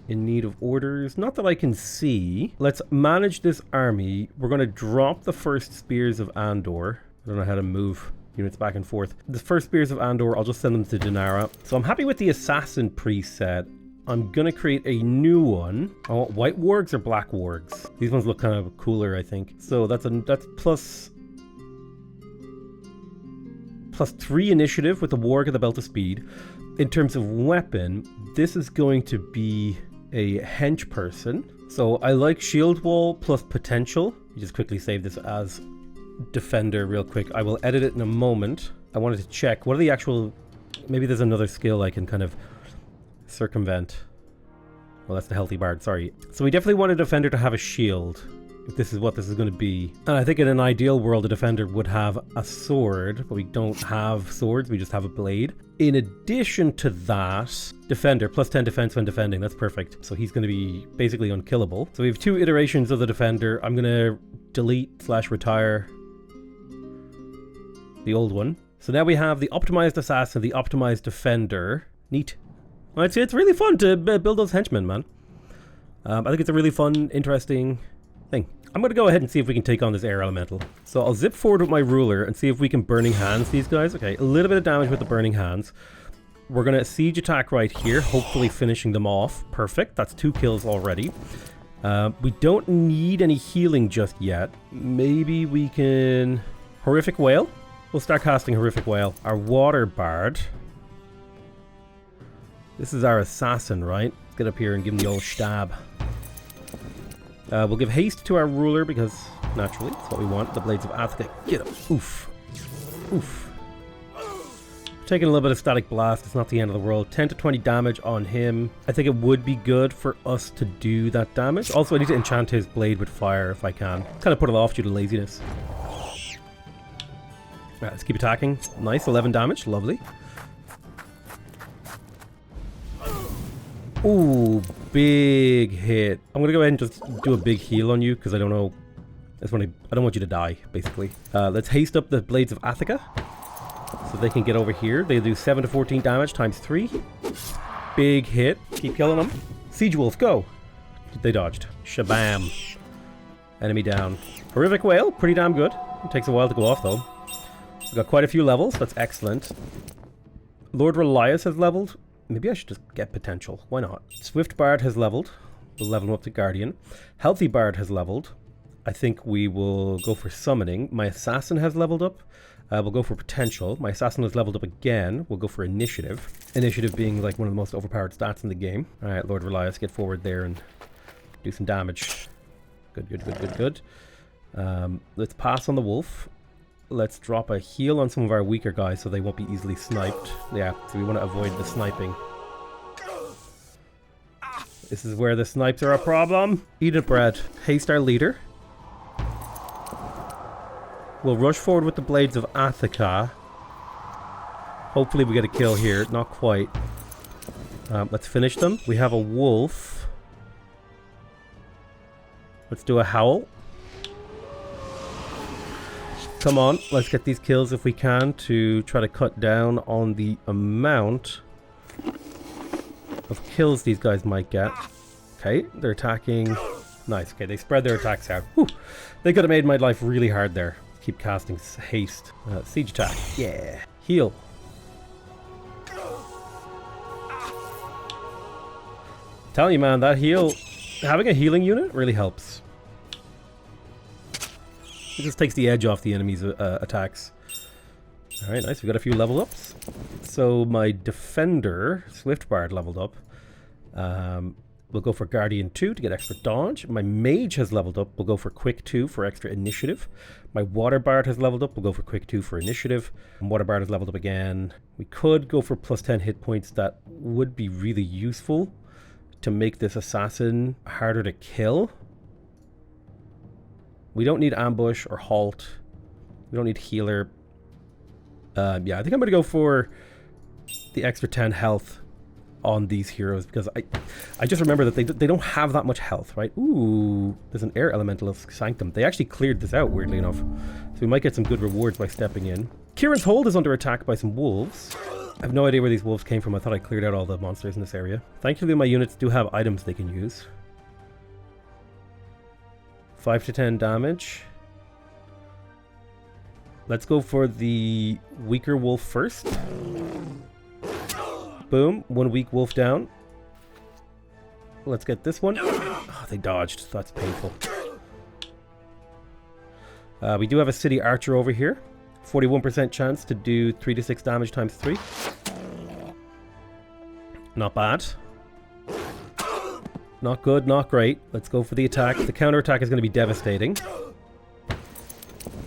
in need of orders? Not that I can see. Let's manage this army. We're going to drop the first Spears of Andor. I don't know how to move units back and forth. The first Spears of Andor, I'll just send them to Dinara. So I'm happy with the Assassin preset. I'm going to create a new one. I want white wargs or black wargs. These ones look kind of cooler, I think. So that's +3 initiative with the Warg of the Belt of Speed. In terms of weapon, this is going to be a hench person. So I like shield wall plus potential. You just quickly save this as defender real quick. I will edit it in a moment. I wanted to check what are the actual, maybe there's another skill I can kind of circumvent. Well, that's the healthy bard, sorry. So we definitely want a defender to have a shield, if this is what this is going to be. And I think in an ideal world a defender would have a sword, but we don't have swords, we just have a blade. In addition to that, defender, +10 defense when defending, that's perfect. So he's going to be basically unkillable. So we have 2 iterations of the defender. I'm going to delete/retire the old one. So now we have the optimized assassin, the optimized defender. Neat. Well, it's really fun to build those henchmen, man. I think it's a really fun, interesting thing. I'm going to go ahead and see if we can take on this air elemental. So I'll zip forward with my ruler and see if we can burning hands these guys. Okay, a little bit of damage with the burning hands. We're going to siege attack right here, hopefully finishing them off. Perfect, that's 2 kills already. We don't need any healing just yet. Maybe we can... Horrific Whale? We'll start casting Horrific Whale. Our Water Bard. This is our assassin, right? Let's get up here and give him the old stab. We'll give haste to our ruler because, naturally, that's what we want. The Blades of Athka. Get him. Oof. Oof. Taking a little bit of Static Blast. It's not the end of the world. 10 to 20 damage on him. I think it would be good for us to do that damage. Also, I need to enchant his blade with fire if I can. Kind of put it off due to laziness. Alright, let's keep attacking. Nice, 11 damage. Lovely. Ooh, big hit. I'm gonna go ahead and just do a big heal on you because I don't know. I don't want you to die, basically. Let's haste up the Blades of Athka so they can get over here. They do 7 to 14 damage times 3. Big hit. Keep killing them. Siege Wolf, go. They dodged. Shabam. Enemy down. Horrific Whale, pretty damn good. It takes a while to go off though. We've got quite a few levels. That's excellent. Lord Relias has leveled. Maybe I should just get potential. Why not? Swift Bard has leveled. We'll level him up to Guardian. Healthy Bard has leveled. I think we will go for Summoning. My Assassin has leveled up. We'll go for Potential. My Assassin has leveled up again. We'll go for Initiative. Initiative being like one of the most overpowered stats in the game. Alright, Lord Relias, get forward there and do some damage. Good, good, good, good, good. Let's pass on the Wolf. Let's drop a heal on some of our weaker guys so they won't be easily sniped. Yeah, so we want to avoid the sniping. This is where the snipes are a problem. Eat it, bread. Haste our leader. We'll rush forward with the Blades of Athka. Hopefully we get a kill here. Not quite. Let's finish them. We have a wolf. Let's do a howl. Come on, let's get these kills if we can to try to cut down on the amount of kills these guys might get. Okay, they're attacking. Nice, okay, they spread their attacks out. Whew. They could have made my life really hard there. Keep casting haste. Siege attack, yeah. Heal. Telling you, man, that heal, having a healing unit really helps. It just takes the edge off the enemy's attacks. Alright, nice. We got a few level ups. So my defender, Swift Bard, leveled up. We'll go for Guardian 2 to get extra dodge. My mage has leveled up. We'll go for Quick 2 for extra initiative. My Water Bard has leveled up. We'll go for Quick 2 for initiative. And Water Bard has leveled up again. We could go for +10 hit points. That would be really useful to make this assassin harder to kill. We don't need ambush or halt. We don't need healer. Yeah, I think I'm going to go for the extra 10 health on these heroes because I just remember that they don't have that much health, right? Ooh, there's an air elemental of Sanctum. They actually cleared this out, weirdly enough. So we might get some good rewards by stepping in. Kieran's Hold is under attack by some wolves. I have no idea where these wolves came from. I thought I cleared out all the monsters in this area. Thankfully, my units do have items they can use. 5 to 10 damage. Let's go for the weaker wolf first. Boom. 1 weak wolf down. Let's get this one. Oh, they dodged. That's painful. We do have a city archer over here. 41% chance to do 3 to 6 damage times 3. Not bad. Not good, not great. Let's go for the attack. The counterattack is going to be devastating.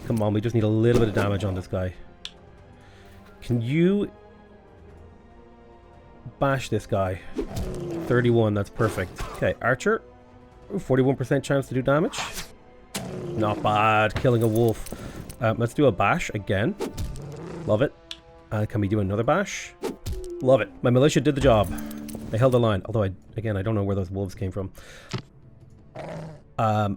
Come on, we just need a little bit of damage on this guy. Can you bash this guy? 31, that's perfect. Okay, archer. 41% chance to do damage. Not bad, killing a wolf. Let's do a bash again. Love it. Can we do another bash? Love it. My militia did the job. They held the line. Although, again, I don't know where those wolves came from. I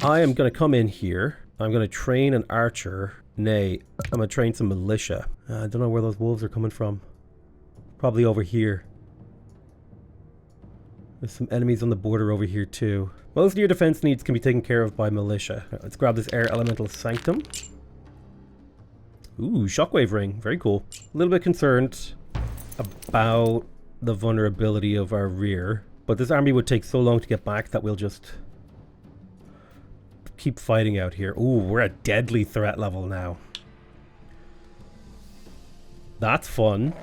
am going to come in here. I'm going to train an archer. Nay, I'm going to train some militia. I don't know where those wolves are coming from. Probably over here. There's some enemies on the border over here too. Most of your defense needs can be taken care of by militia. Right, let's grab this air elemental Sanctum. Ooh, shockwave ring. Very cool. A little bit concerned about the vulnerability of our rear, but this army would take so long to get back that we'll just keep fighting out here. Ooh, we're at deadly threat level now. That's fun.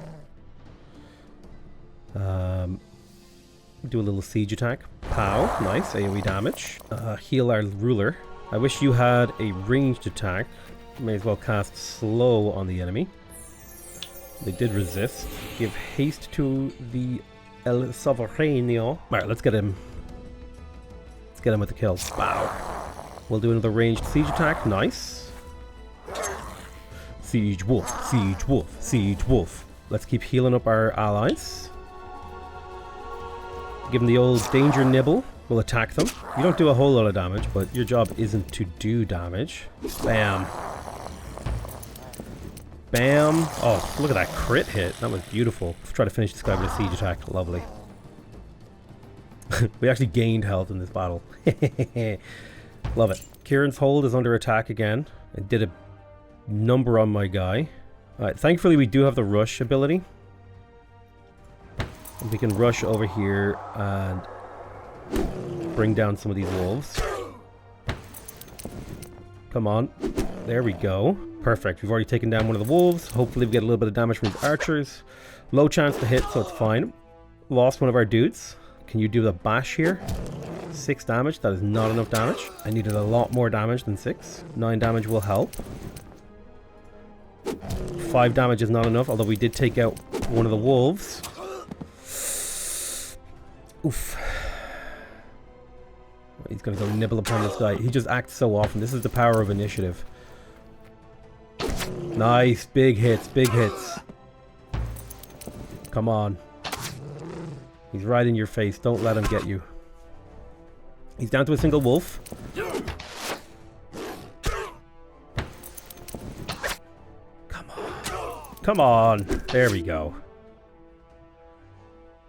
Do a little siege attack. Pow. Nice. AoE damage. Heal our ruler. I wish you had a ranged attack. May as well cast slow on the enemy. They did resist. Give haste to the El Sovereigno. Alright, let's get him. Let's get him with the kill. Wow. We'll do another ranged siege attack. Nice. Siege wolf. Siege wolf. Siege wolf. Let's keep healing up our allies. Give them the old danger nibble. We'll attack them. You don't do a whole lot of damage, but your job isn't to do damage. Bam. Bam. Oh, look at that crit hit. That was beautiful. Let's try to finish this guy with a siege attack. Lovely. We actually gained health in this battle. Love it. Kieran's Hold is under attack again. I did a number on my guy. Alright, thankfully we do have the rush ability. We can rush over here and bring down some of these wolves. Come on. There we go. Perfect. We've already taken down one of the wolves. Hopefully we get a little bit of damage from these archers. Low chance to hit, so it's fine. Lost one of our dudes. Can you do the bash here? 6 damage. That is not enough damage. I needed a lot more damage than 6. 9 damage will help. 5 damage is not enough, although we did take out one of the wolves. Oof. He's gonna go nibble upon this guy. He just acts so often. This is the power of initiative. Nice. Big hits. Big hits. Come on. He's right in your face. Don't let him get you. He's down to a single wolf. Come on. Come on. There we go.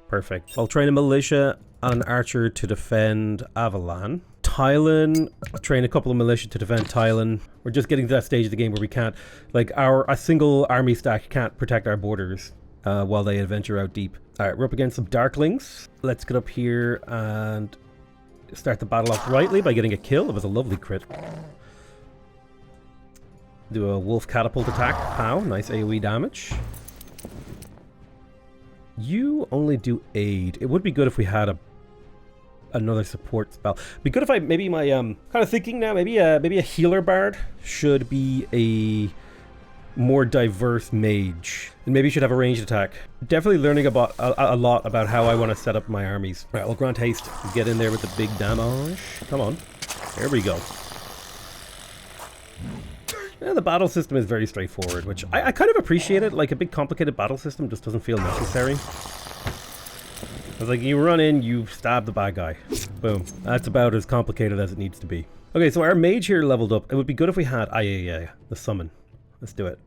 Perfect. I'll train a militia and an archer to defend Avalon. Tylan, I'll train a couple of militia to defend Tylan. We're just getting to that stage of the game where we can't, like, a single army stack can't protect our borders while they adventure out deep. Alright, we're up against some Darklings. Let's get up here and start the battle off rightly by getting a kill. It was a lovely crit. Do a wolf catapult attack. Pow, nice AoE damage. You only do aid. It would be good if we had another support spell. It'd be good if maybe my kind of thinking now, maybe a healer bard should be more diverse mage. And maybe you should have a ranged attack. Definitely learning about a lot about how I want to set up my armies. Right, we'll grant haste. Get in there with the big damage. Come on. There we go. Yeah, the battle system is very straightforward, which I kind of appreciate it. Like, a big complicated battle system just doesn't feel necessary. It's like, you run in, you stab the bad guy. Boom. That's about as complicated as it needs to be. Okay, so our mage here leveled up. It would be good if we had, the summon. Let's do it.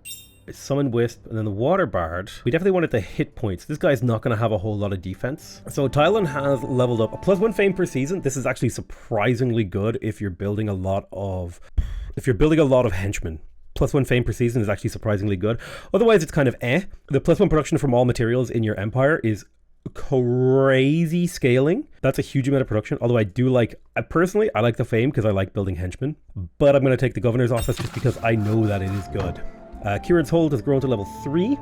Summon Wisp, and then the Water Bard. We definitely wanted the hit points. This guy's not going to have a whole lot of defense. So Tylon has leveled up a +1 fame per season. This is actually surprisingly good if you're building a lot of henchmen. +1 fame per season is actually surprisingly good. Otherwise, it's kind of eh. The +1 production from all materials in your empire is crazy scaling. That's a huge amount of production. Although I do like, personally, I like the fame because I like building henchmen. But I'm going to take the governor's office just because I know that it is good. Kieran's hold has grown to level 3.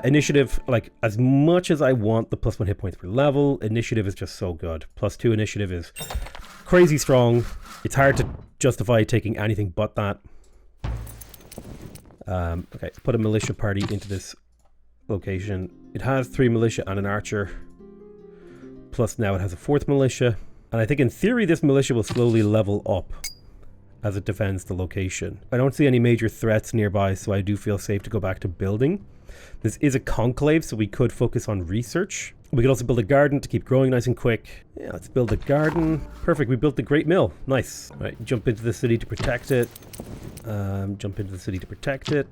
Initiative, like, as much as I want the +1 hit points per level, initiative is just so good. +2 initiative is crazy strong. It's hard to justify taking anything but that. Okay, let's put a militia party into this location. It has 3 militia and an archer. Plus now it has a 4th militia. And I think in theory this militia will slowly level up as it defends the location. I don't see any major threats nearby, so I do feel safe to go back to building. This is a conclave, so we could focus on research. We could also build a garden to keep growing nice and quick. Yeah, let's build a garden. Perfect, we built the Great Mill. Nice. All right, jump into the city to protect it. Jump into the city to protect it.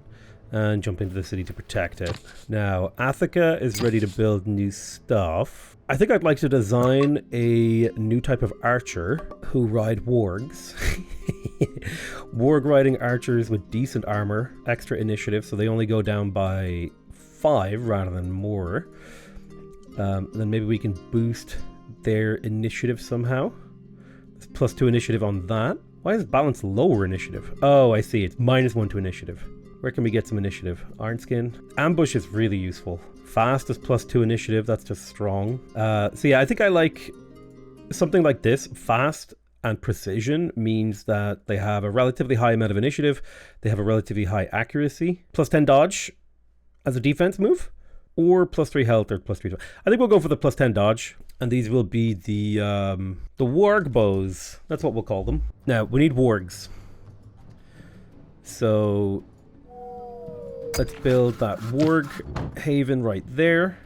And jump into the city to protect it. Now, Athica is ready to build new stuff. I think I'd like to design a new type of archer who ride wargs. Warg riding archers with decent armor, extra initiative, so they only go down by 5 rather than more. Then maybe we can boost their initiative somehow. There's +2 initiative on that. Why is balance lower initiative? Oh, I see. It's -1 to initiative. Where can we get some initiative? Iron-skin. Ambush is really useful. Fast is +2 initiative. That's just strong. So yeah, I think I like something like this. Fast and precision means that they have a relatively high amount of initiative. They have a relatively high accuracy. +10 dodge as a defense move. Or +3 health or +3. I think we'll go for the +10 dodge. And these will be the warg bows. That's what we'll call them. Now, we need wargs. So let's build that warg haven right there.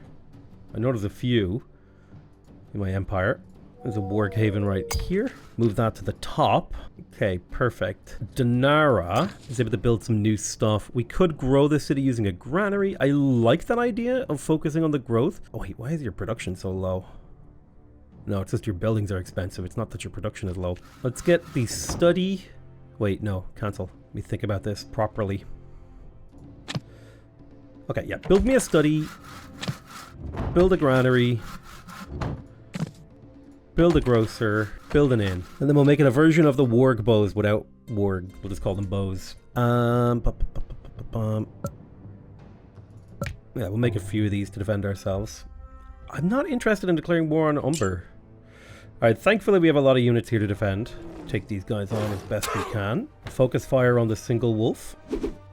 I know there's a few in my empire. There's a warg haven right here. Move that to the top. Okay, perfect. Danara is able to build some new stuff. We could grow the city using a granary. I like that idea of focusing on the growth. Oh wait, why is your production so low? No, it's just your buildings are expensive. It's not that your production is low. Let's get the study. Wait, no, cancel. Let me think about this properly. Okay, yeah, build me a study. Build a granary. Build a grocer, build an inn. And then we'll make it a version of the warg bows without warg. We'll just call them bows. Yeah, we'll make a few of these to defend ourselves. I'm not interested in declaring war on Umber. Alright, thankfully we have a lot of units here to defend. Take these guys on as best we can. Focus fire on the single wolf.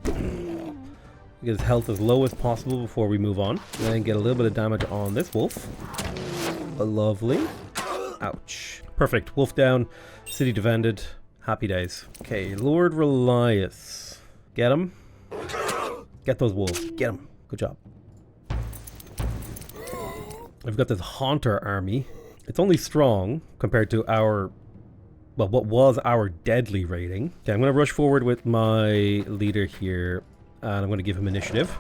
Get his health as low as possible before we move on. And then get a little bit of damage on this wolf. Lovely. Ouch. Perfect. Wolf down. City defended. Happy days. Okay, Lord Relias. Get him. Get those wolves. Get them. Good job. I've got this Haunter army. It's only strong compared to our, well, what was our deadly rating. Okay, I'm going to rush forward with my leader here. And I'm going to give him initiative.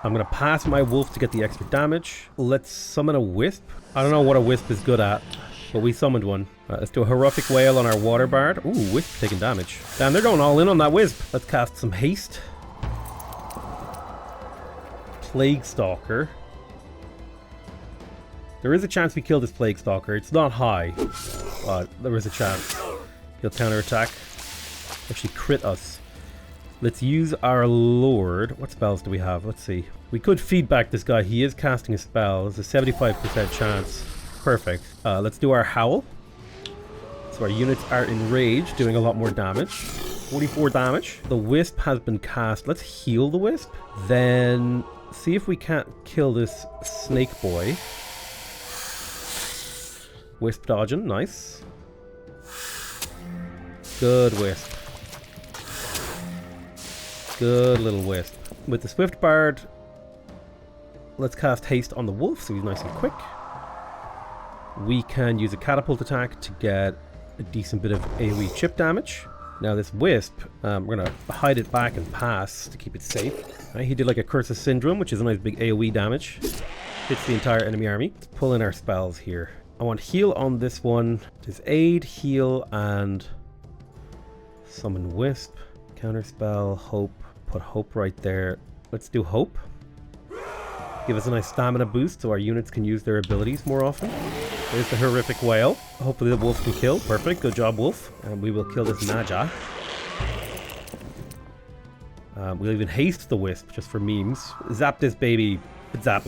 I'm going to pass my wolf to get the extra damage. Let's summon a wisp. I don't know what a wisp is good at, but we summoned one. Let's do a horrific wail on our water bard. Ooh, wisp taking damage. Damn, they're going all in on that wisp. Let's cast some haste. Plague Stalker. There is a chance we kill this Plague Stalker. It's not high, but there is a chance. He'll counterattack. Actually crit us. Let's use our Lord. What spells do we have? Let's see. We could feedback this guy. He is casting a spell. There's a 75% chance. Perfect. Let's do our Howl. So our units are enraged, doing a lot more damage. 44 damage. The Wisp has been cast. Let's heal the Wisp. Then see if we can't kill this snake boy. Wisp dodging, nice. Good Wisp. Good little Wisp. With the Swift Bard, let's cast haste on the wolf so he's nice and quick. We can use a catapult attack to get a decent bit of AoE chip damage. Now this Wisp, we're going to hide it back and pass to keep it safe. Right, he did like a Curse of Syndrome, which is a nice big AoE damage. Hits the entire enemy army. Let's pull in our spells here. I want heal on this one. There's aid, heal, and summon Wisp. Counterspell, hope. Put hope right there. Let's do hope. Give us a nice stamina boost so our units can use their abilities more often. There's the horrific whale. Hopefully the wolf can kill. Perfect. Good job, wolf. And we will kill this Naja. We'll even haste the Wisp just for memes. Zap this baby. Zap.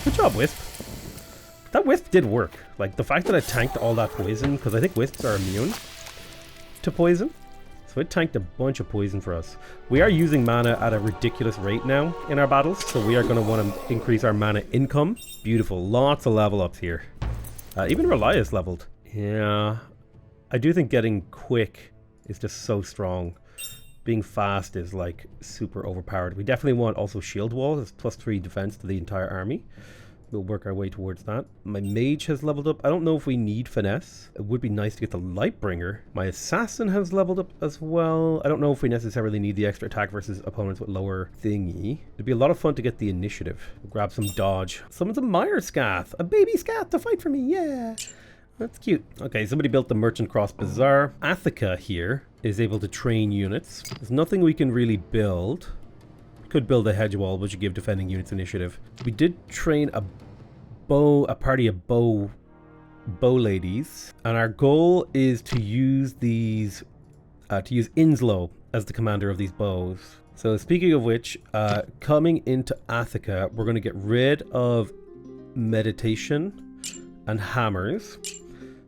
Good job, Wisp. That Wisp did work. Like, the fact that I tanked all that poison, because I think Wisps are immune to poison. So it tanked a bunch of poison for us. We are using mana at a ridiculous rate now in our battles, so we are going to want to increase our mana income. Beautiful. Lots of level ups here. Even Relias leveled. Yeah. I do think getting quick is just so strong. Being fast is like super overpowered. We definitely want also Shield Wall. It's +3 defense to the entire army. We'll work our way towards that. My mage has leveled up. I don't know if we need finesse. It would be nice to get the Lightbringer. My assassin has leveled up as well. I don't know if we necessarily need the extra attack versus opponents with lower thingy. It'd be a lot of fun to get the initiative. Grab some dodge. Someone's a Mire Scath. A baby Scath to fight for me. Yeah. That's cute. Okay, somebody built the Merchant Cross Bazaar. Athika here is able to train units. There's nothing we can really build. Could build a hedge wall, which would give defending units initiative. We did train a party of bow ladies, and our goal is to use these, to use Inslow as the commander of these bows. So speaking of which, coming into Athika, we're going to get rid of meditation and hammers.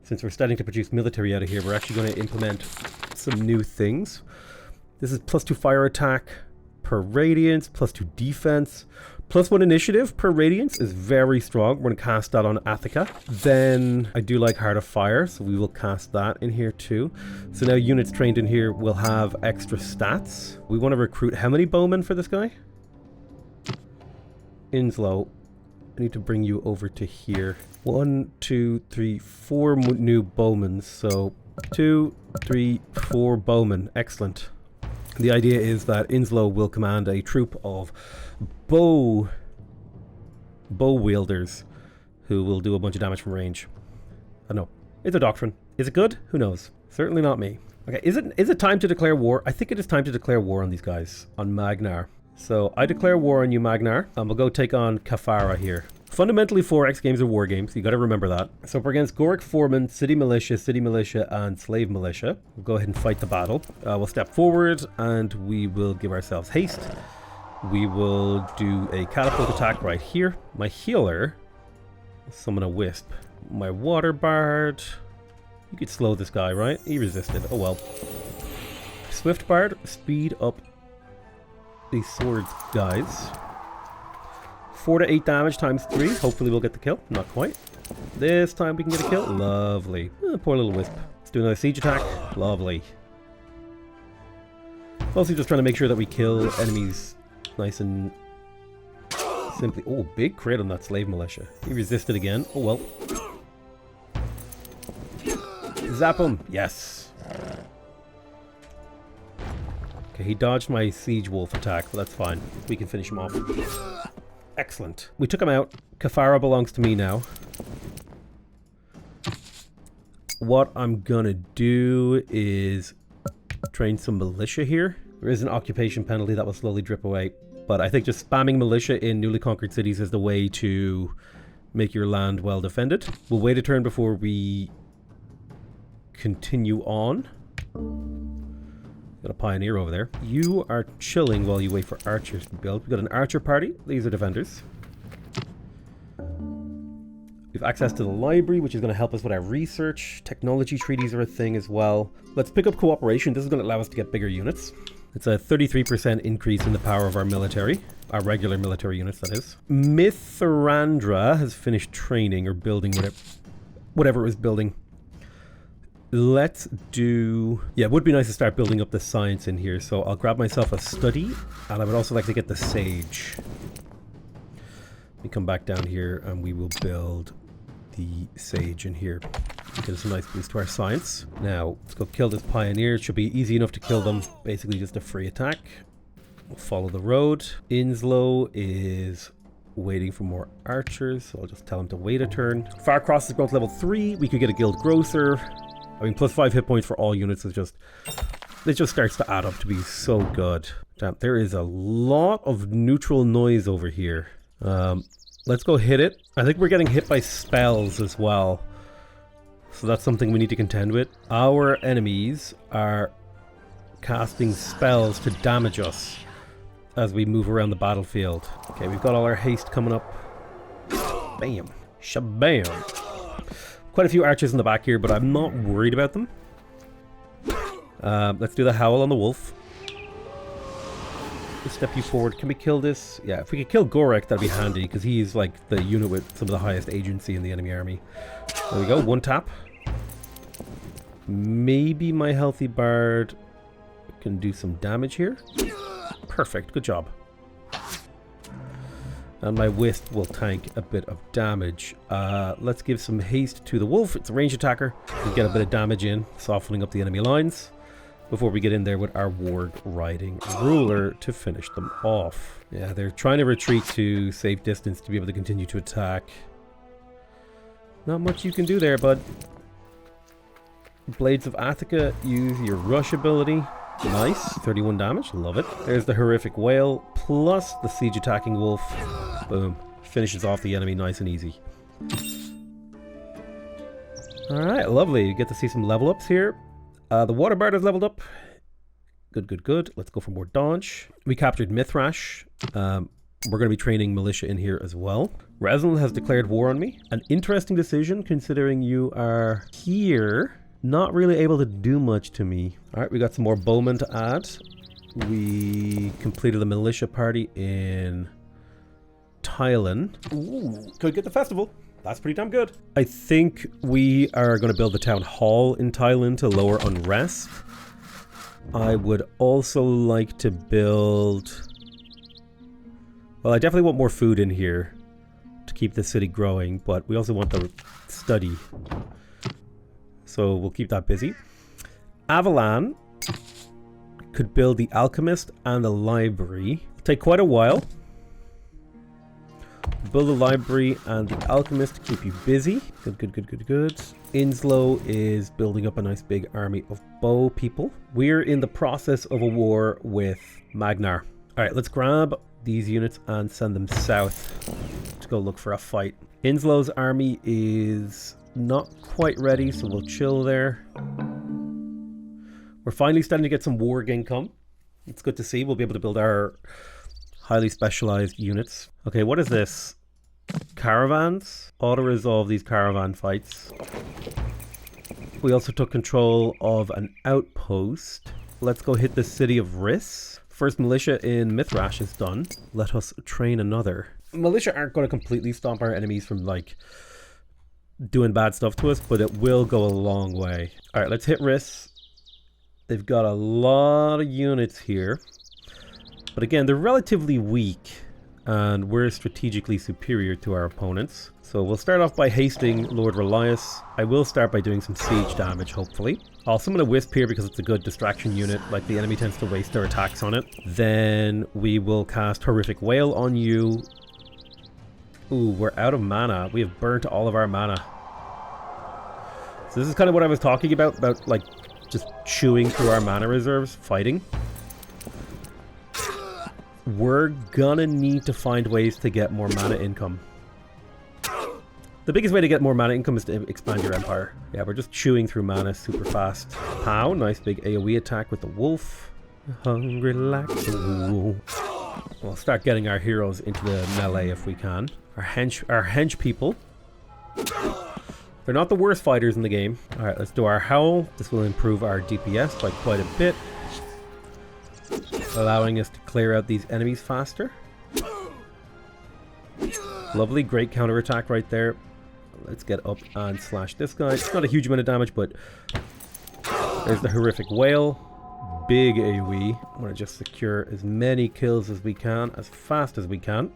Since we're starting to produce military out of here, we're actually going to implement some new things. This is +2 fire attack per radiance, +2 defense, +1 initiative per radiance is very strong. We're going to cast that on Athika. Then I do like Heart of Fire, so we will cast that in here too. So now units trained in here will have extra stats. We want to recruit how many bowmen for this guy? Inslow, I need to bring you over to here. 1, 2, 3, 4 new bowmen. So 2, 3, 4 bowmen. Excellent. The idea is that Inslow will command a troop of bow wielders who will do a bunch of damage from range. I know. It's a doctrine. Is it good? Who knows? Certainly not me. Okay, is it time to declare war? I think it is time to declare war on these guys, on Magnar. So I declare war on you, Magnar, and we'll go take on Kafara here. Fundamentally, 4X games are war games. You got to remember that. So we're against Goric Foreman, City Militia, and Slave Militia. We'll go ahead and fight the battle. We'll step forward, and we will give ourselves haste. We will do a catapult attack right here. My healer will summon a Wisp. My Water Bard. You could slow this guy, right? He resisted. Oh well. Swift Bard, speed up these swords, guys. 4 to 8 damage times 3. Hopefully we'll get the kill. Not quite. This time we can get a kill. Lovely. Poor little Wisp. Let's do another siege attack. Lovely. Mostly just trying to make sure that we kill enemies nice and simply. Oh, big crit on that Slave Militia. He resisted again. Oh well. Zap him. Yes. Okay, he dodged my Siege Wolf attack, but that's fine. We can finish him off. Excellent. We took him out. Kafara belongs to me now. What I'm gonna do is train some militia here. There is an occupation penalty that will slowly drip away, but I think just spamming militia in newly conquered cities is the way to make your land well defended. We'll wait a turn before we continue on. Got a pioneer over there. You are chilling while you wait for archers to build. We've got an archer party. These are defenders. We've have access to the library, which is going to help us with our research. Technology treaties are a thing as well. Let's pick up cooperation. This is going to allow us to get bigger units. It's a 33% increase in the power of our military. Our regular military units, that is. Mithrandra has finished training or building whatever it was building. Let's do... Yeah, it would be nice to start building up the science in here. So I'll grab myself a study. And I would also like to get the sage. We come back down here and we will build the sage in here. Get us a nice boost to our science. Now, let's go kill this pioneer. It should be easy enough to kill them. Basically just a free attack. We'll follow the road. Inslow is waiting for more archers, so I'll just tell him to wait a turn. Farcross is growth level 3. We could get a guild grocer. I mean, plus 5 hit points for all units is just... It just starts to add up to be so good. Damn, there is a lot of neutral noise over here. Let's go hit it. I think we're getting hit by spells as well. So that's something we need to contend with. Our enemies are casting spells to damage us as we move around the battlefield. Okay, we've got all our haste coming up. Bam. Shabam. Quite a few archers in the back here, but I'm not worried about them. Let's do the howl on the wolf. Let's step you forward. Can we kill this? Yeah, if we could kill Gorek, that'd be handy, because he's like the unit with some of the highest agency in the enemy army. There we go, one tap. Maybe my healthy bard can do some damage here. Perfect, good job. And my wisp will tank a bit of damage. Let's give some haste to the wolf. It's a ranged attacker. We get a bit of damage in, softening up the enemy lines before we get in there with our warg riding ruler to finish them off. Yeah, they're trying to retreat to safe distance to be able to continue to attack. Not much you can do there, bud. Blades of Athika, use your rush ability. Nice, 31 damage, love it. There's the horrific whale, plus the siege attacking wolf. Boom, finishes off the enemy nice and easy. Alright, lovely, you get to see some level ups here. The water bard has leveled up. Good, good, good. Let's go for more dodge. We captured Mithrash. We're going to be training militia in here as well. Reznal has declared war on me. An interesting decision considering you are here. Not really able to do much to me. Alright, we got some more bowmen to add. We completed a militia party in Thailand. Ooh, could get the festival. That's pretty damn good. I think we are going to build the town hall in Thailand to lower unrest. I would also like to build... Well, I definitely want more food in here to keep the city growing, but we also want the study. So we'll keep that busy. Avalan could build the alchemist and the library. It'll take quite a while. Build a library and the alchemist to keep you busy. Good, good, good, good, good. Inslow is building up a nice big army of bow people. We're in the process of a war with Magnar. Alright, let's grab these units and send them south to go look for a fight. Inslow's army is not quite ready, so we'll chill there. We're finally starting to get some warg income. It's good to see. We'll be able to build our highly specialized units. Okay, what is this? Caravans. Auto-resolve these caravan fights. We also took control of an outpost. Let's go hit the city of Riss. First militia in Mithrash is done. Let us train another. Militia aren't going to completely stomp our enemies from, like, doing bad stuff to us, but it will go a long way. Alright, let's hit Riss. They've got a lot of units here. But again, they're relatively weak, and we're strategically superior to our opponents. So we'll start off by hasting Lord Relias. I will start by doing some siege damage, hopefully. I'll summon a Wisp here because it's a good distraction unit, like the enemy tends to waste their attacks on it. Then we will cast Horrific Whale on you. Ooh, we're out of mana. We have burnt all of our mana. So this is kind of what I was talking about like just chewing through our mana reserves, fighting. We're gonna need to find ways to get more mana income. The biggest way to get more mana income is to expand your empire. Yeah, we're just chewing through mana super fast. Pow, nice big AoE attack with the wolf. Hungry like a wolf. We'll start getting our heroes into the melee if we can. Our hench people They're not the worst fighters in the game. Alright, let's do our Howl. This will improve our DPS by quite a bit, allowing us to clear out these enemies faster. Lovely, great counterattack right there. Let's get up and slash this guy. It's not a huge amount of damage, but there's the horrific whale. Big AoE. I want to just secure as many kills as we can, as fast as we can.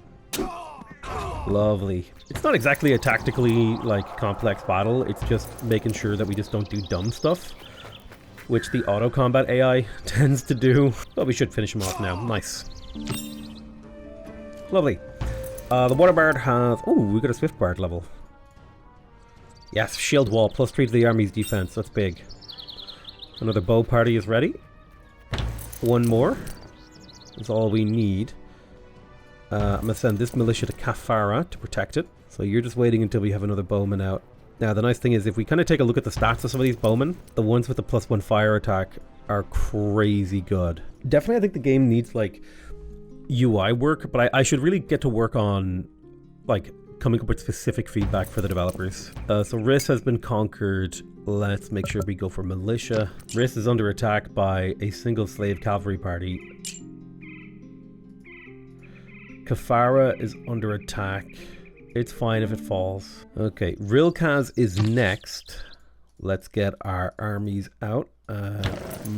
Lovely. It's not exactly a tactically, like, complex battle. It's just making sure that we just don't do dumb stuff, which the auto combat AI tends to do. But we should finish him off now. Nice. Lovely. The Water Bard has... Oh, we got a Swift Bard level. Yes, shield wall, +3 to the army's defense. That's big. Another bow party is ready. One more. That's all we need. I'm going to send this militia to Kafara to protect it. So you're just waiting until we have another bowman out. Now, the nice thing is, if we kind of take a look at the stats of some of these bowmen, the ones with the +1 fire attack are crazy good. Definitely, I think the game needs, like, UI work, but I should really get to work on, like, coming up with specific feedback for the developers. So Riss has been conquered. Let's make sure we go for militia. Riss is under attack by a single slave cavalry party. Kafara is under attack. It's fine if it falls. Okay, Rilkaz is next. Let's get our armies out.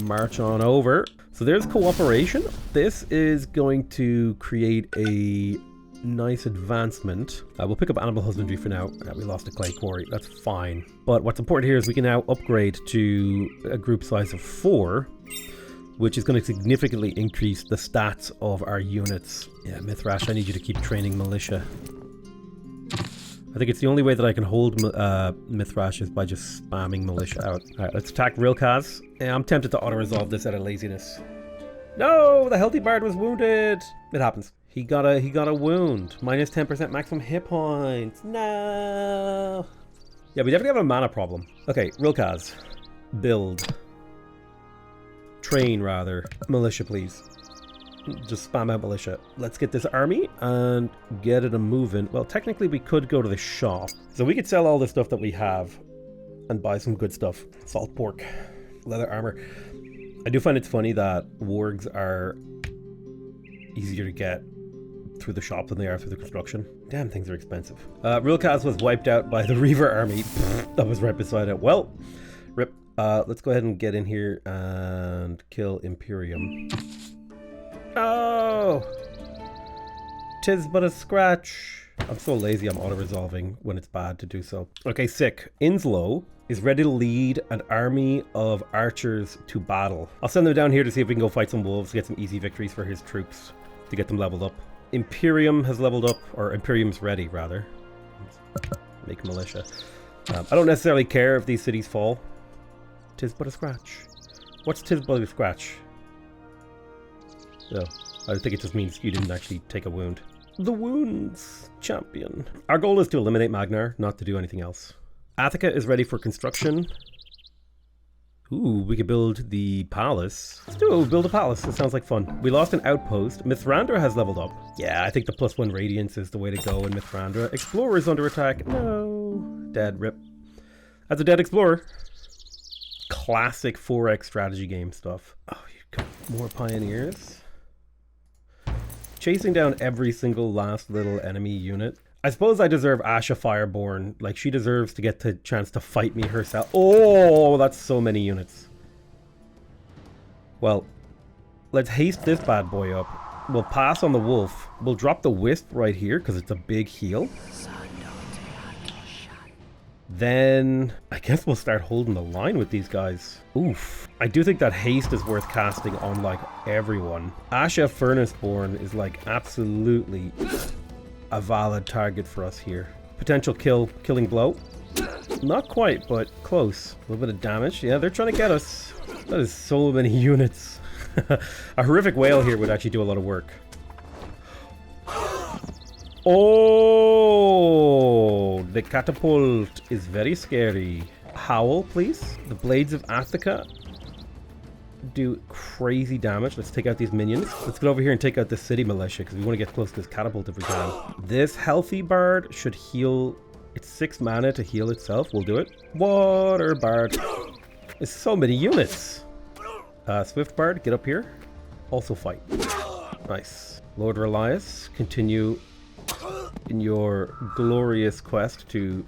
March on over. So there's cooperation. This is going to create a nice advancement. We'll pick up animal husbandry for now. We lost a clay quarry. That's fine. But what's important here is we can now upgrade to a group size of 4, which is going to significantly increase the stats of our units. Yeah, Mithrash, I need you to keep training militia. I think it's the only way that I can hold Mithrash is by just spamming militia out. Alright, let's attack Rilkaz. Yeah, I'm tempted to auto-resolve this out of laziness. No! The healthy bard was wounded! It happens. He got a wound. Minus 10% maximum hit points. No! Yeah, we definitely have a mana problem. Okay, Rilkaz. Build. Train, rather. Militia, please. Just spam out militia. Let's get this army and get it a moving. Well, technically we could go to the shop. So we could sell all the stuff that we have and buy some good stuff. Salt pork. Leather armor. I do find it's funny that wargs are easier to get through the shop than they are through the construction. Damn, things are expensive. Rilkaz was wiped out by the Reaver army. That was right beside it. Well, rip. Let's go ahead and get in here and kill Imperium. Oh! 'Tis but a scratch. I'm so lazy I'm auto-resolving when it's bad to do so. Okay, sick. Inslow is ready to lead an army of archers to battle. I'll send them down here to see if we can go fight some wolves, get some easy victories for his troops, to get them leveled up. Imperium has leveled up, or Imperium's ready, rather. Make militia. I don't necessarily care if these cities fall. 'Tis but a scratch. What's 'tis but a scratch? Oh, I think it just means you didn't actually take a wound. The wounds champion. Our goal is to eliminate Magnar, not to do anything else. Attica is ready for construction. Ooh, we could build the palace. Let's do it. We'll build a palace. It sounds like fun. We lost an outpost. Mithrandra has leveled up. Yeah, I think the +1 radiance is the way to go in Mithrandra. Explorer is under attack. No. Dead. Rip. That's a dead explorer. Classic 4X strategy game stuff. Oh, you got more pioneers. Chasing down every single last little enemy unit. I suppose I deserve Asha Fireborn. Like, she deserves to get the chance to fight me herself. Oh, that's so many units. Well, let's haste this bad boy up. We'll pass on the wolf. We'll drop the wisp right here because it's a big heal. Then I guess we'll start holding the line with these guys. Oof. I do think that haste is worth casting on like everyone. Asha Furnaceborn is like absolutely a valid target for us here. Potential killing blow. Not quite, but close. A little bit of damage. Yeah, they're trying to get us. That is so many units. A horrific whale here would actually do a lot of work. Oh, the catapult is very scary. Howl, please. The blades of Attica do crazy damage. Let's take out these minions. Let's get over here and take out the city militia because we want to get close to this catapult if we can. This healthy bard should heal It's 6 mana to heal itself. We'll do it. Water Bard. There's so many units. Swift Bard, get up here. Also fight. Nice. Lord Relias, continue in your glorious quest to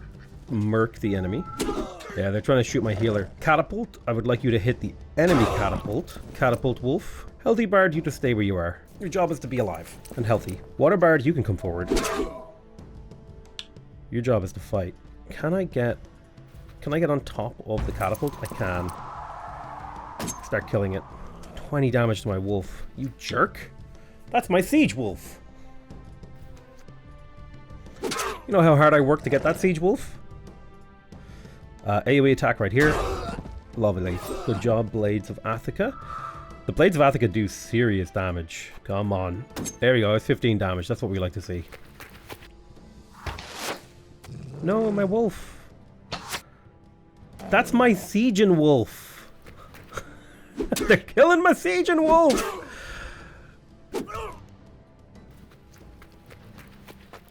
murk the enemy. Yeah, they're trying to shoot my healer. Catapult, I would like you to hit the enemy catapult. Catapult Wolf. Healthy Bard, you just stay where you are. Your job is to be alive and healthy. Water Bard, you can come forward. Your job is to fight. Can I get on top of the catapult? I can. Start killing it. 20 damage to my wolf. You jerk. That's my siege wolf. You know how hard I worked to get that siege wolf? AoE attack right here. Lovely. Good job, Blades of Athika. The Blades of Athika do serious damage. Come on. There we go. It's 15 damage. That's what we like to see. No, my wolf. That's my Siegin wolf. They're killing my Siegin wolf.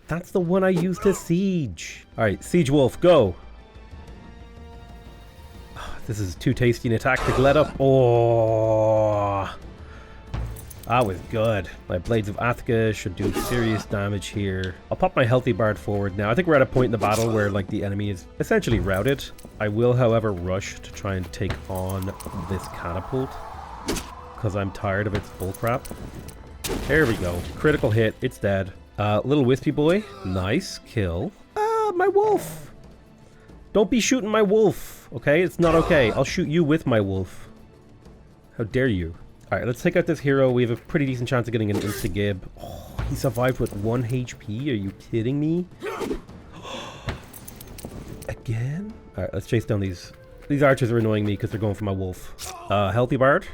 That's the one I used to siege. Alright, Siege Wolf, go. This is too tasty an attack to let up. Oh, that was good. My Blades of Athika should do serious damage here. I'll pop my Healthy Bard forward now. I think we're at a point in the battle where like the enemy is essentially routed. I will, however, rush to try and take on this catapult because I'm tired of its bullcrap. There we go. Critical hit. It's dead. Little Wispy Boy. Nice kill. My wolf. Don't be shooting my wolf. Okay, it's not okay. I'll shoot you with my wolf. How dare you? Alright, let's take out this hero. We have a pretty decent chance of getting an insta-gib. Oh, he survived with 1 HP? Are you kidding me? Again? Alright, let's chase down these. These archers are annoying me because they're going for my wolf. Healthy Bard.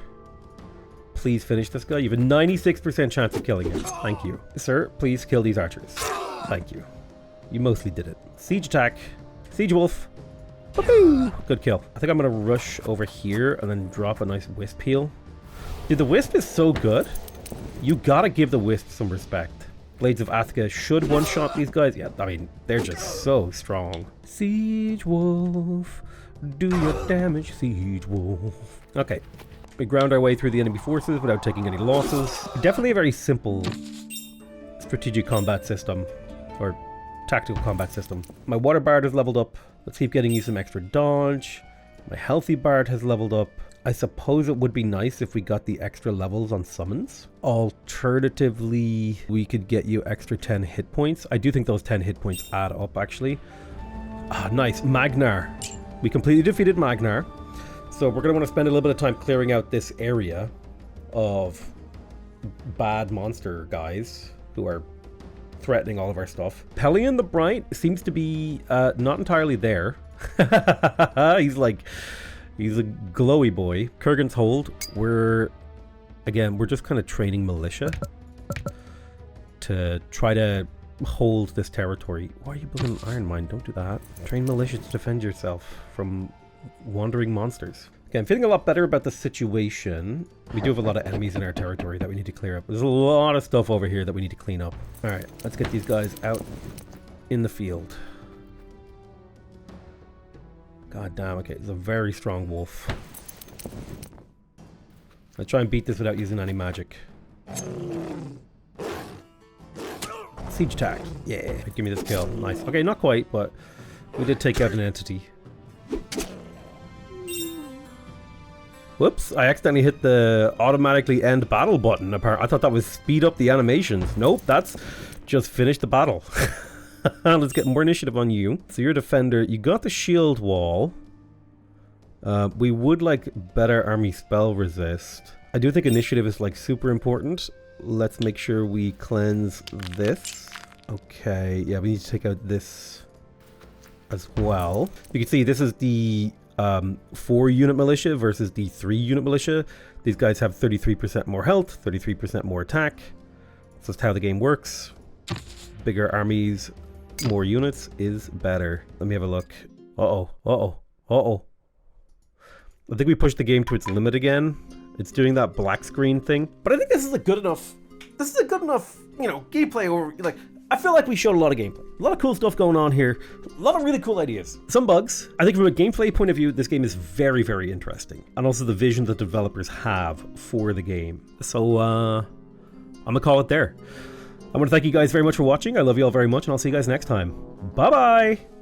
Please finish this guy. You have a 96% chance of killing him. Thank you. Sir, please kill these archers. Thank you. You mostly did it. Siege attack. Siege Wolf. Good kill. I think I'm going to rush over here and then drop a nice Wisp heal. Dude, the Wisp is so good. You gotta give the Wisp some respect. Blades of Athika should one-shot these guys. Yeah, I mean, they're just so strong. Siege Wolf. Do your damage, Siege Wolf. Okay. We ground our way through the enemy forces without taking any losses. Definitely a very simple strategic combat system. Or tactical combat system. My Water Bard has leveled up. Let's keep getting you some extra dodge. My Healthy Bard has leveled up. I suppose it would be nice if we got the extra levels on summons. Alternatively, we could get you extra 10 hit points. I do think those 10 hit points add up, actually. Ah, nice. Magnar. We completely defeated Magnar. So we're going to want to spend a little bit of time clearing out this area of bad monster guys who are threatening all of our stuff. Pelion the Bright seems to be not entirely there. He's a glowy boy. Kurgan's Hold. We're just kind of training militia to try to hold this territory. Why are you building an iron mine? Don't do that. Train militia to defend yourself from wandering monsters. Okay, I'm feeling a lot better about the situation. We do have a lot of enemies in our territory that we need to clear up. There's a lot of stuff over here that we need to clean up. Alright, let's get these guys out in the field. God damn, okay, it's a very strong wolf. Let's try and beat this without using any magic. Siege attack. Yeah, give me this kill. Nice. Okay, not quite, but we did take out an entity. Whoops, I accidentally hit the automatically end battle button. I thought that was speed up the animations. Nope, that's just finish the battle. Let's get more initiative on you. So you're a defender. You got the shield wall. We would like better army spell resist. I do think initiative is like super important. Let's make sure we cleanse this. Okay, yeah, we need to take out this as well. You can see this is the 4-unit militia versus the 3-unit militia. These guys have 33% more health, 33% more attack. That's just how the game works. Bigger armies, more units is better. Let me have a look. Uh-oh, uh-oh, uh-oh. I think we pushed the game to its limit again. It's doing that black screen thing. But I think this is a good enough, you know, gameplay, or like, I feel like we showed a lot of gameplay. A lot of cool stuff going on here. A lot of really cool ideas. Some bugs. I think from a gameplay point of view, this game is very, very interesting. And also the vision that developers have for the game. So, I'm gonna call it there. I want to thank you guys very much for watching. I love you all very much, and I'll see you guys next time. Bye-bye!